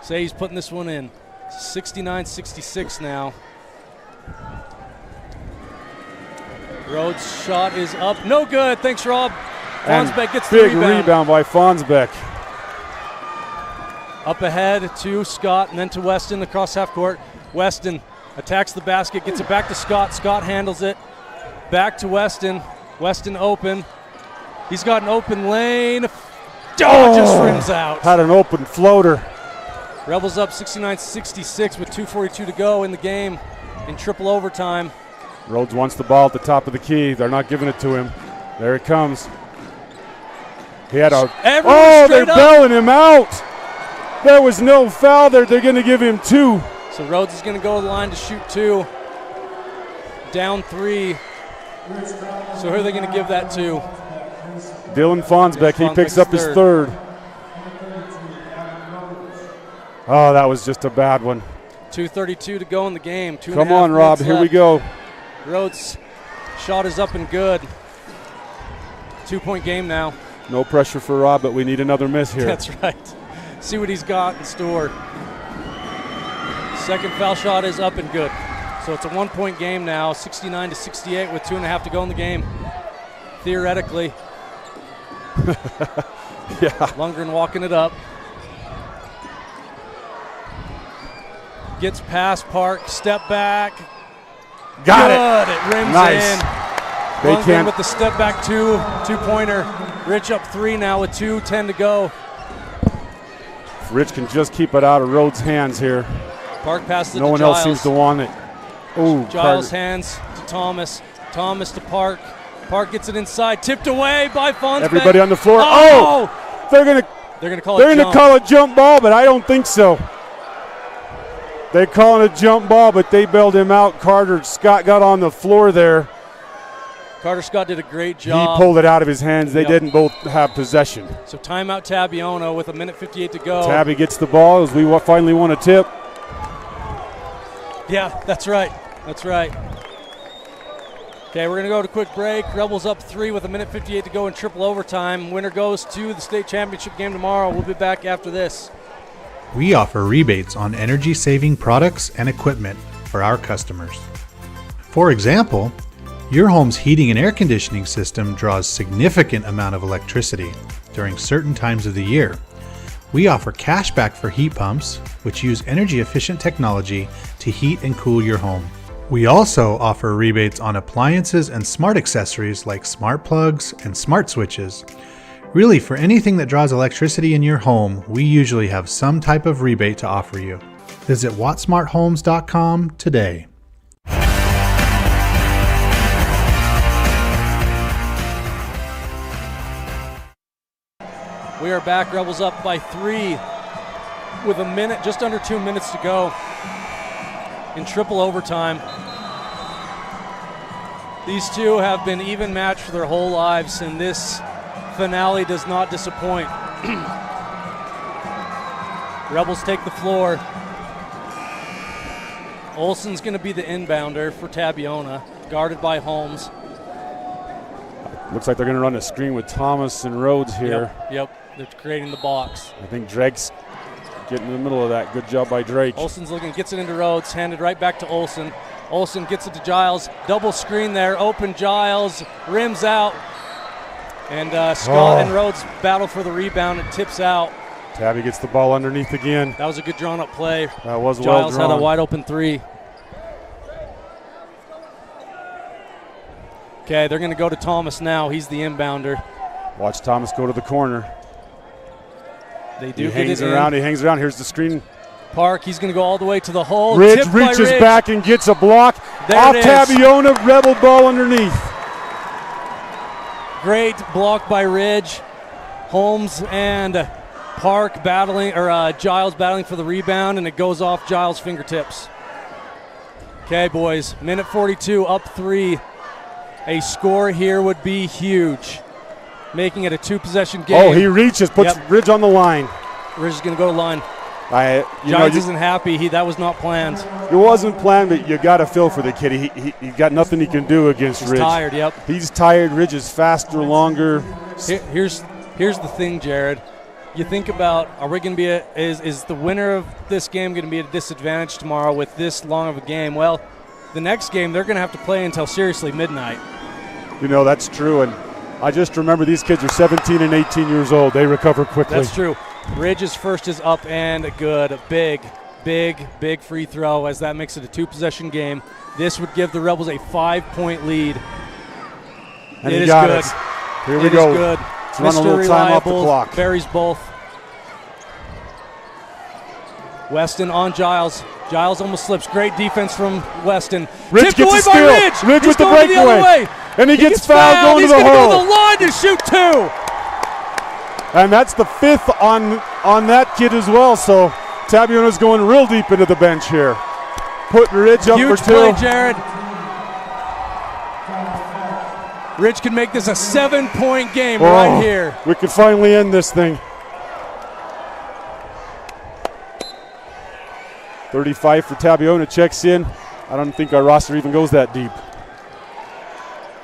Say he's putting this one in. 69-66 now. Rhodes' shot is up. No good. Thanks, Rob. Fonsbeck gets the rebound. Big rebound by Fonsbeck. Up ahead to Scott and then to Weston across half court. Weston attacks the basket, gets it back to Scott. Scott handles it. Back to Weston. Weston open. He's got an open lane. Just rims out. Had an open floater. Rebels up 69-66 with 2:42 to go in the game in triple overtime. Rhodes wants the ball at the top of the key. They're not giving it to him. There it comes. He had a. They're bailing him out. There was no foul there. They're going to give him 2. So Rhodes is going to go to the line to shoot 2. Down 3. So who are they going to give that to? Dylan Fonsbeck. He picks up his 3rd. Oh, that was just a bad one. 2:32 to go in the game. Come on, Rob. Here we go. Rhodes' shot is up and good. 2-point game now. No pressure for Rob, but we need another miss here. That's right. See what he's got in store. Second foul shot is up and good. So it's a 1-point game now, 69-68 with 2.5 to go in the game. Theoretically. Yeah. Lundgren walking it up. Gets past Park, step back. Got it. It rims nice. in. Lundgren with the step back 2-pointer. Rich up 3 now with 2:10 to go. If Rich can just keep it out of Rhodes' hands here. Park passes it no to one Giles. else seems to want it. Oh, Giles hands to Thomas. Thomas to Park. Park gets it inside, tipped away by Fonsbeck. Everybody on the floor. They're gonna call a jump ball, but I don't think so. They're calling a jump ball, but they bailed him out. Carter Scott got on the floor there. Carter Scott did a great job. He pulled it out of his hands. They didn't both have possession. So timeout Tabiona with 1:58 to go. Tabby gets the ball as we finally want a tip. Yeah, that's right. That's right. Okay, we're going to go to a quick break. Rebels up 3 with 1:58 to go in triple overtime. Winner goes to the state championship game tomorrow. We'll be back after this. We offer rebates on energy-saving products and equipment for our customers. For example, your home's heating and air conditioning system draws significant amount of electricity during certain times of the year. We offer cashback for heat pumps, which use energy-efficient technology to heat and cool your home. We also offer rebates on appliances and smart accessories like smart plugs and smart switches. Really, for anything that draws electricity in your home, we usually have some type of rebate to offer you. Visit wattsmarthomes.com today. We are back. Rebels up by 3 with just under 2 minutes to go in triple overtime. These two have been even matched for their whole lives, and this finale does not disappoint. Rebels take the floor. Olsen's going to be the inbounder for Tabiona, guarded by Holmes. Looks like they're going to run a screen with Thomas and Rhodes here. Yep. They're creating the box. I think Drake's getting in the middle of that. Good job by Drake. Olsen's looking, gets it into Rhodes, handed right back to Olsen. Olsen gets it to Giles. Double screen there. Open Giles. Rims out. And Scott and Rhodes battle for the rebound. It tips out. Tabby gets the ball underneath again. That was a good drawn-up play. That was well drawn. Giles had a wide-open 3. Okay, they're going to go to Thomas now. He's the inbounder. Watch Thomas go to the corner. They do. He hangs around. Here's the screen. Park, he's going to go all the way to the hole. Ridge reaches back and gets a block. Off Tabiona, Rebel ball underneath. Great block by Ridge. Holmes and Park battling, or Giles battling for the rebound, and it goes off Giles' fingertips. Okay, boys, minute 42, up 3. A score here would be huge, making it a 2-possession game. Oh, he reaches, puts Ridge on the line. Ridge is going to go to line. Giles isn't happy. That was not planned. It wasn't planned, but you got to feel for the kid. He got nothing he can do against Ridge. He's tired, yep. He's tired. Ridge is faster, longer. Here's the thing, Jared. You think about, are we going to be is the winner of this game going to be at a disadvantage tomorrow with this long of a game? Well, the next game they're going to have to play until seriously midnight. You know, that's true, and I just remember these kids are 17 and 18 years old. They recover quickly. That's true. Ridge's first is up and good. Big free throw, as that makes it a 2-possession game. This would give the Rebels a 5-point lead. And it is good. It. Here we go. Good. Let's run a little time off the clock. Buries both. Weston on Giles. Giles almost slips. Great defense from Weston. Ridge Tipped gets away a steal. by Ridge. Ridge with the going breakaway. The other way. And he gets fouled going to the hole. He's going to go to the line to shoot 2. And that's the 5th on that kid as well. So Tabiona's going real deep into the bench here. Putting Ridge up Huge for 2. Play, Jared. Ridge can make this a 7-point game right here. We can finally end this thing. 35 for Tabiona, checks in. I don't think our roster even goes that deep.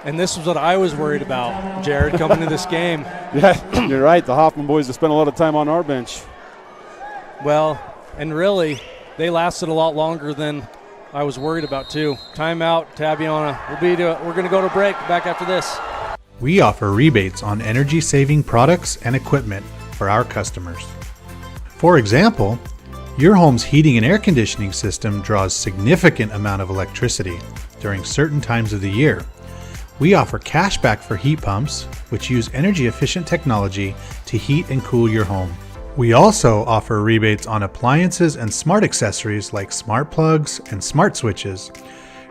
And this was what I was worried about, Jared, coming into this game. Yeah, you're right. The Hoffman boys have spent a lot of time on our bench. Well, and really, they lasted a lot longer than I was worried about, too. Timeout, Tabiona. We're going to go to break back after this. We offer rebates on energy-saving products and equipment for our customers. For example, your home's heating and air conditioning system draws significant amount of electricity during certain times of the year. We offer cashback for heat pumps, which use energy-efficient technology to heat and cool your home. We also offer rebates on appliances and smart accessories like smart plugs and smart switches.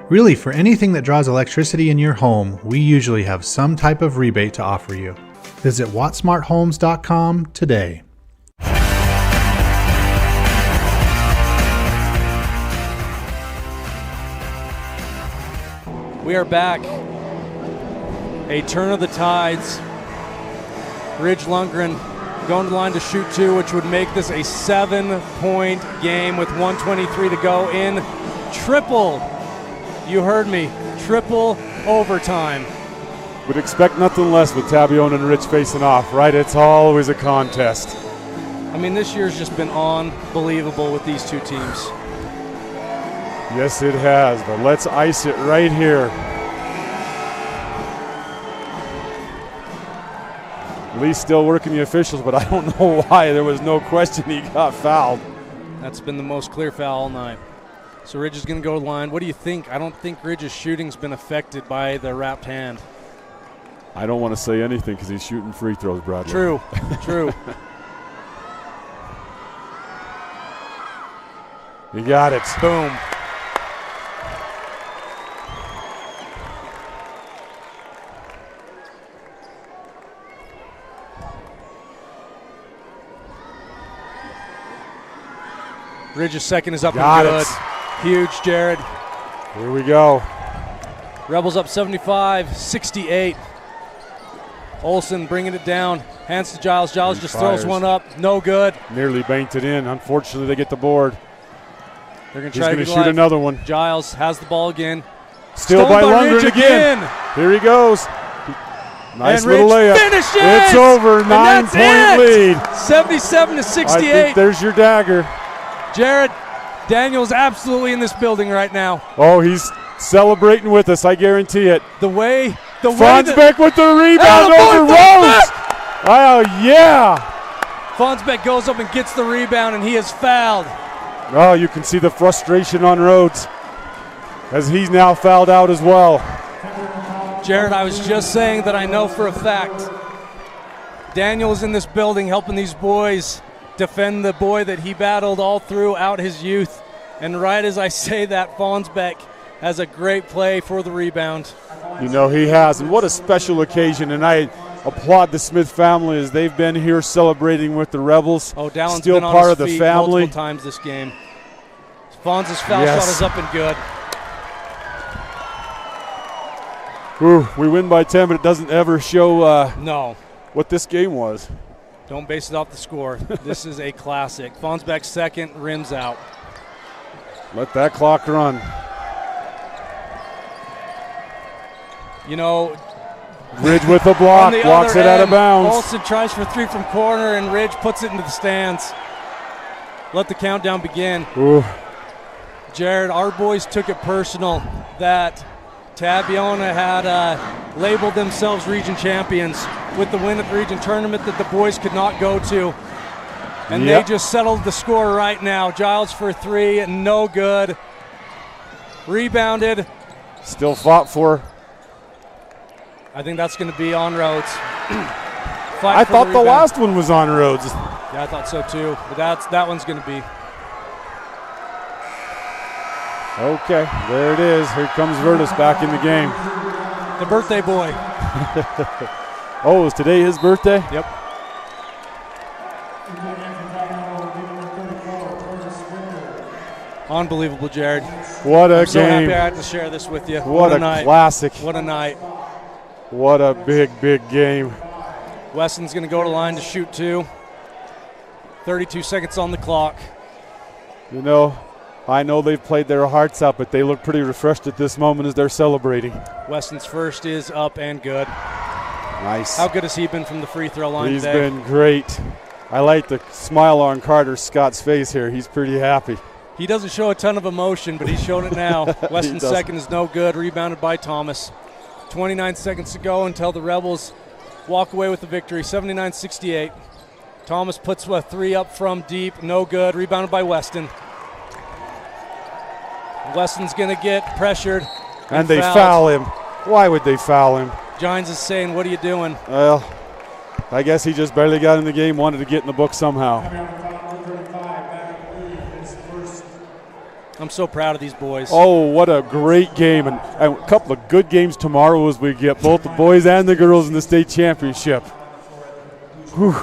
Really, for anything that draws electricity in your home, we usually have some type of rebate to offer you. Visit wattsmarthomes.com today. We are back. A turn of the tides. Ridge Lundgren going to the line to shoot 2, which would make this a 7-point game with 1:23 to go in triple. You heard me. Triple overtime. Would expect nothing less with Tabiona and Rich facing off, right? It's always a contest. I mean, this year's just been unbelievable with these two teams. Yes, it has, but let's ice it right here. Lee's still working the officials, but I don't know why. There was no question he got fouled. That's been the most clear foul all night. So Ridge is going to go to the line. What do you think? I don't think Ridge's shooting's been affected by the wrapped hand. I don't want to say anything because he's shooting free throws, Bradley. True. You got it. Boom. Ridge's second is up and good. Huge, Jared. Here we go. Rebels up 75-68. Olsen bringing it down. Hands to Giles. Giles just throws one up. No good. Nearly banked it in. Unfortunately, they get the board. They're going to try to shoot another one. Giles has the ball again. Still by Lundgren again. Here he goes. Nice and little layup. Finishes. It's over. 9-point lead. 77-68. I think there's your dagger. Jared, Daniel's absolutely in this building right now. Oh, he's celebrating with us, I guarantee it. Fonsbeck with the rebound over Rhodes. Oh, yeah. Fonsbeck goes up and gets the rebound, and he is fouled. Oh, you can see the frustration on Rhodes as he's now fouled out as well. Jared, I was just saying that I know for a fact Daniel's in this building helping these boys defend the boy that he battled all throughout his youth. And right as I say that, Fonsbeck has a great play for the rebound. You know, he has, and what a special occasion. And I applaud the Smith family as they've been here celebrating with the Rebels. Oh, Dallon's still been on part his of the feet family. multiple times this game. Fonz's foul shot is up and good. Ooh, we win by 10, but it doesn't ever show no what this game was. Don't base it off the score. This is a classic. Fonsbeck second, rims out. Let that clock run. You know, Ridge with a block, blocks it out of bounds. Olsen tries for three from corner, and Ridge puts it into the stands. Let the countdown begin. Ooh. Jared, our boys took it personal that Tabiona had labeled themselves region champions with the win at the region tournament that the boys could not go to. And they just settled the score right now. Giles for three, and no good. Rebounded. Still fought for. I think that's going to be on Rhodes. I thought the last one was on Rhodes. Yeah, I thought so too. But that one's going to be. Okay, there it is. Here comes Virtus back in the game. The birthday boy. Oh, is today his birthday? Yep. Unbelievable, Jared. What a I'm so game. happy I had to share this with you. What a night. classic. What a night. What a big game. Weston's going to go to line to shoot two. 32 seconds on the clock. You know, I know they've played their hearts out, but they look pretty refreshed at this moment as they're celebrating. Weston's first is up and good. Nice. How good has he been from the free throw line He's today? been great. I like the smile on Carter Scott's face here. He's pretty happy. He doesn't show a ton of emotion, but he's shown it now. Weston's second is no good, rebounded by Thomas. 29 seconds to go until the Rebels walk away with the victory, 79-68. Thomas puts a three up from deep, no good, rebounded by Weston. Weston's going to get pressured. And they foul him. Why would they foul him? Gines is saying, what are you doing? Well, I guess he just barely got in the game, wanted to get in the book somehow. I'm so proud of these boys. Oh, what a great game. And a couple of good games tomorrow as we get both the boys and the girls in the state championship. Whew.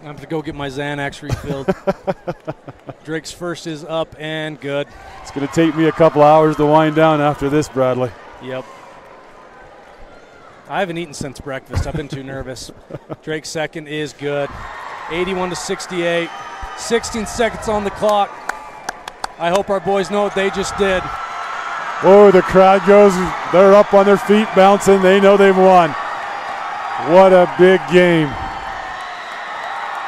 I'm going to go get my Xanax refilled. Drake's first is up and good. It's going to take me a couple hours to wind down after this, Bradley. Yep. I haven't eaten since breakfast. I've been too nervous. Drake's second is good. 81-68. 16 seconds on the clock. I hope our boys know what they just did. Oh, the crowd goes. They're up on their feet, bouncing. They know they've won. What a big game.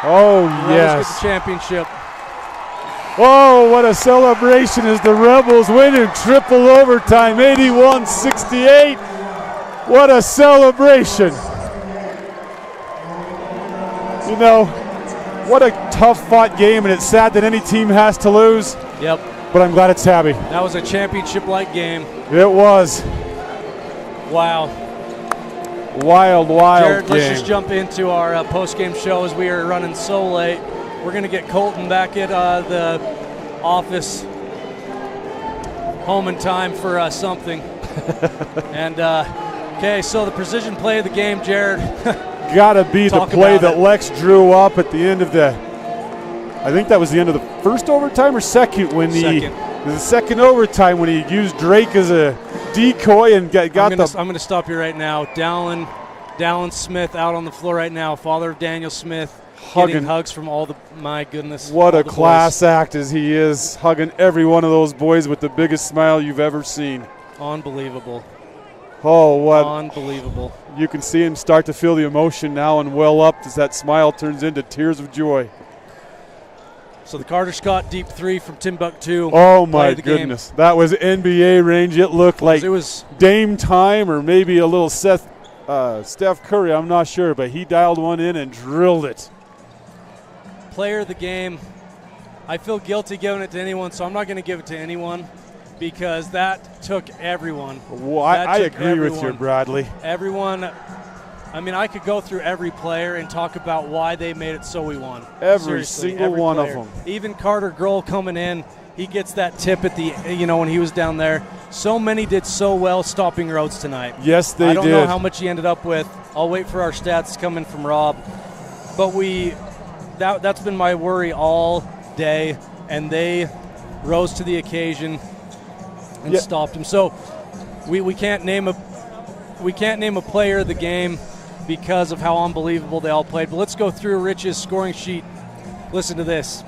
Oh, yes. Get the championship. Oh, what a celebration as the Rebels win in triple overtime, 81-68. What a celebration. You know, what a tough-fought game, and it's sad that any team has to lose. Yep. But I'm glad it's Tabby. That was a championship-like game. It was. Wow. Wild Jared, game. let's just jump into our post-game show as we are running so late. We're going to get Colton back at the office home in time for something. And, okay, so the precision play of the game, Jared. Got to be the play that Lex drew up at the end of the, I think that was the end of the first overtime or second when the second overtime when he used Drake as a decoy and got I'm going to stop you right now. Dallin Smith out on the floor right now, father of Daniel Smith, getting hugs from all the, my goodness. What a class act as he is, hugging every one of those boys with the biggest smile you've ever seen. Unbelievable. Oh, what. Unbelievable. You can see him start to feel the emotion now and well up as that smile turns into tears of joy. So the Carter Scott deep three from Timbuktu. Oh, my goodness. That was NBA range. It looked like it was Dame time or maybe a little Steph Curry. I'm not sure, but he dialed one in and drilled it. Player of the game. I feel guilty giving it to anyone, so I'm not going to give it to anyone because that took everyone. Well, I agree with you, Bradley. Everyone. I mean, I could go through every player and talk about why they made it so we won. Every single one of them. Even Carter Grohl coming in, he gets that tip at the, when he was down there. So many did so well stopping Rhodes tonight. Yes, they did. I don't know how much he ended up with. I'll wait for our stats coming from Rob. But that's been my worry all day, and they rose to the occasion and stopped him. So we can't name a player of the game because of how unbelievable they all played. But let's go through Rich's scoring sheet. Listen to this.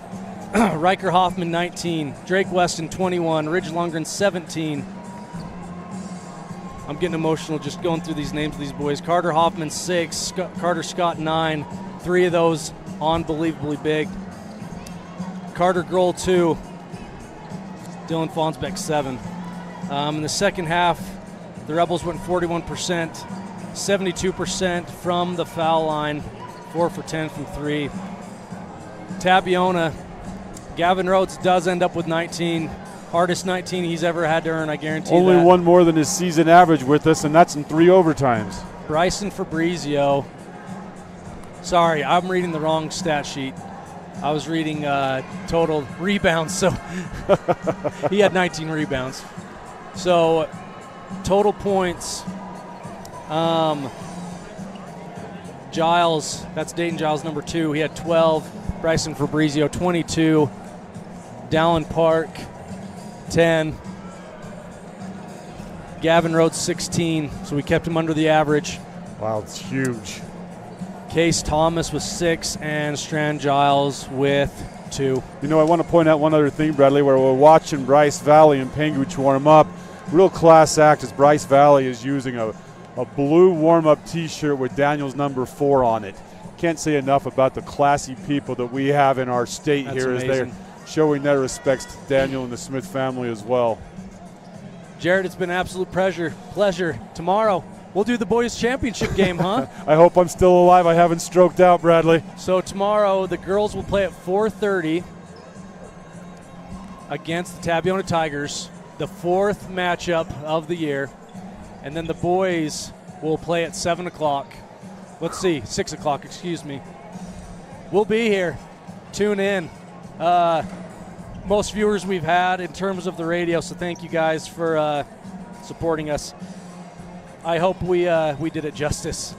Riker Hoffman, 19. Drake Weston, 21. Ridge Lundgren, 17. I'm getting emotional just going through these names of these boys. Carter Hoffman, 6. Carter Scott, 9. 3 of those unbelievably big. Carter Grohl, 2. Dylan Fonsbeck, 7. In the second half, the Rebels went 41%, 72% from the foul line, 4 for 10 from 3. Tabiona, Gavin Rhodes does end up with 19. Hardest 19 he's ever had to earn, I guarantee that. Only one more than his season average with us, and that's in 3 overtimes. Bryson Fabrizio. Sorry, I'm reading the wrong stat sheet. I was reading total rebounds, so he had 19 rebounds. So total points, Giles, that's Dayton Giles, number 2. He had 12. Bryson Fabrizio, 22. Dallin Park, 10. Gavin Rhodes, 16. So we kept him under the average. Wow, it's huge. Case Thomas with 6 and Strand Giles with 2. You know, I want to point out one other thing, Bradley, where we're watching Bryce Valley and Panguich warm up. Real class act as Bryce Valley is using a blue warm-up T-shirt with Daniel's number 4 on it. Can't say enough about the classy people that we have in our state. That's here amazing. As they're showing their respects to Daniel and the Smith family as well. Jared, it's been an absolute pleasure. Tomorrow, we'll do the boys' championship game, huh? I hope I'm still alive. I haven't stroked out, Bradley. So tomorrow, the girls will play at 4:30 against the Tabiona Tigers, the 4th matchup of the year. And then the boys will play at 7 o'clock. Let's see, 6 o'clock, excuse me. We'll be here. Tune in. Most viewers we've had in terms of the radio, so thank you guys for supporting us. I hope we did it justice.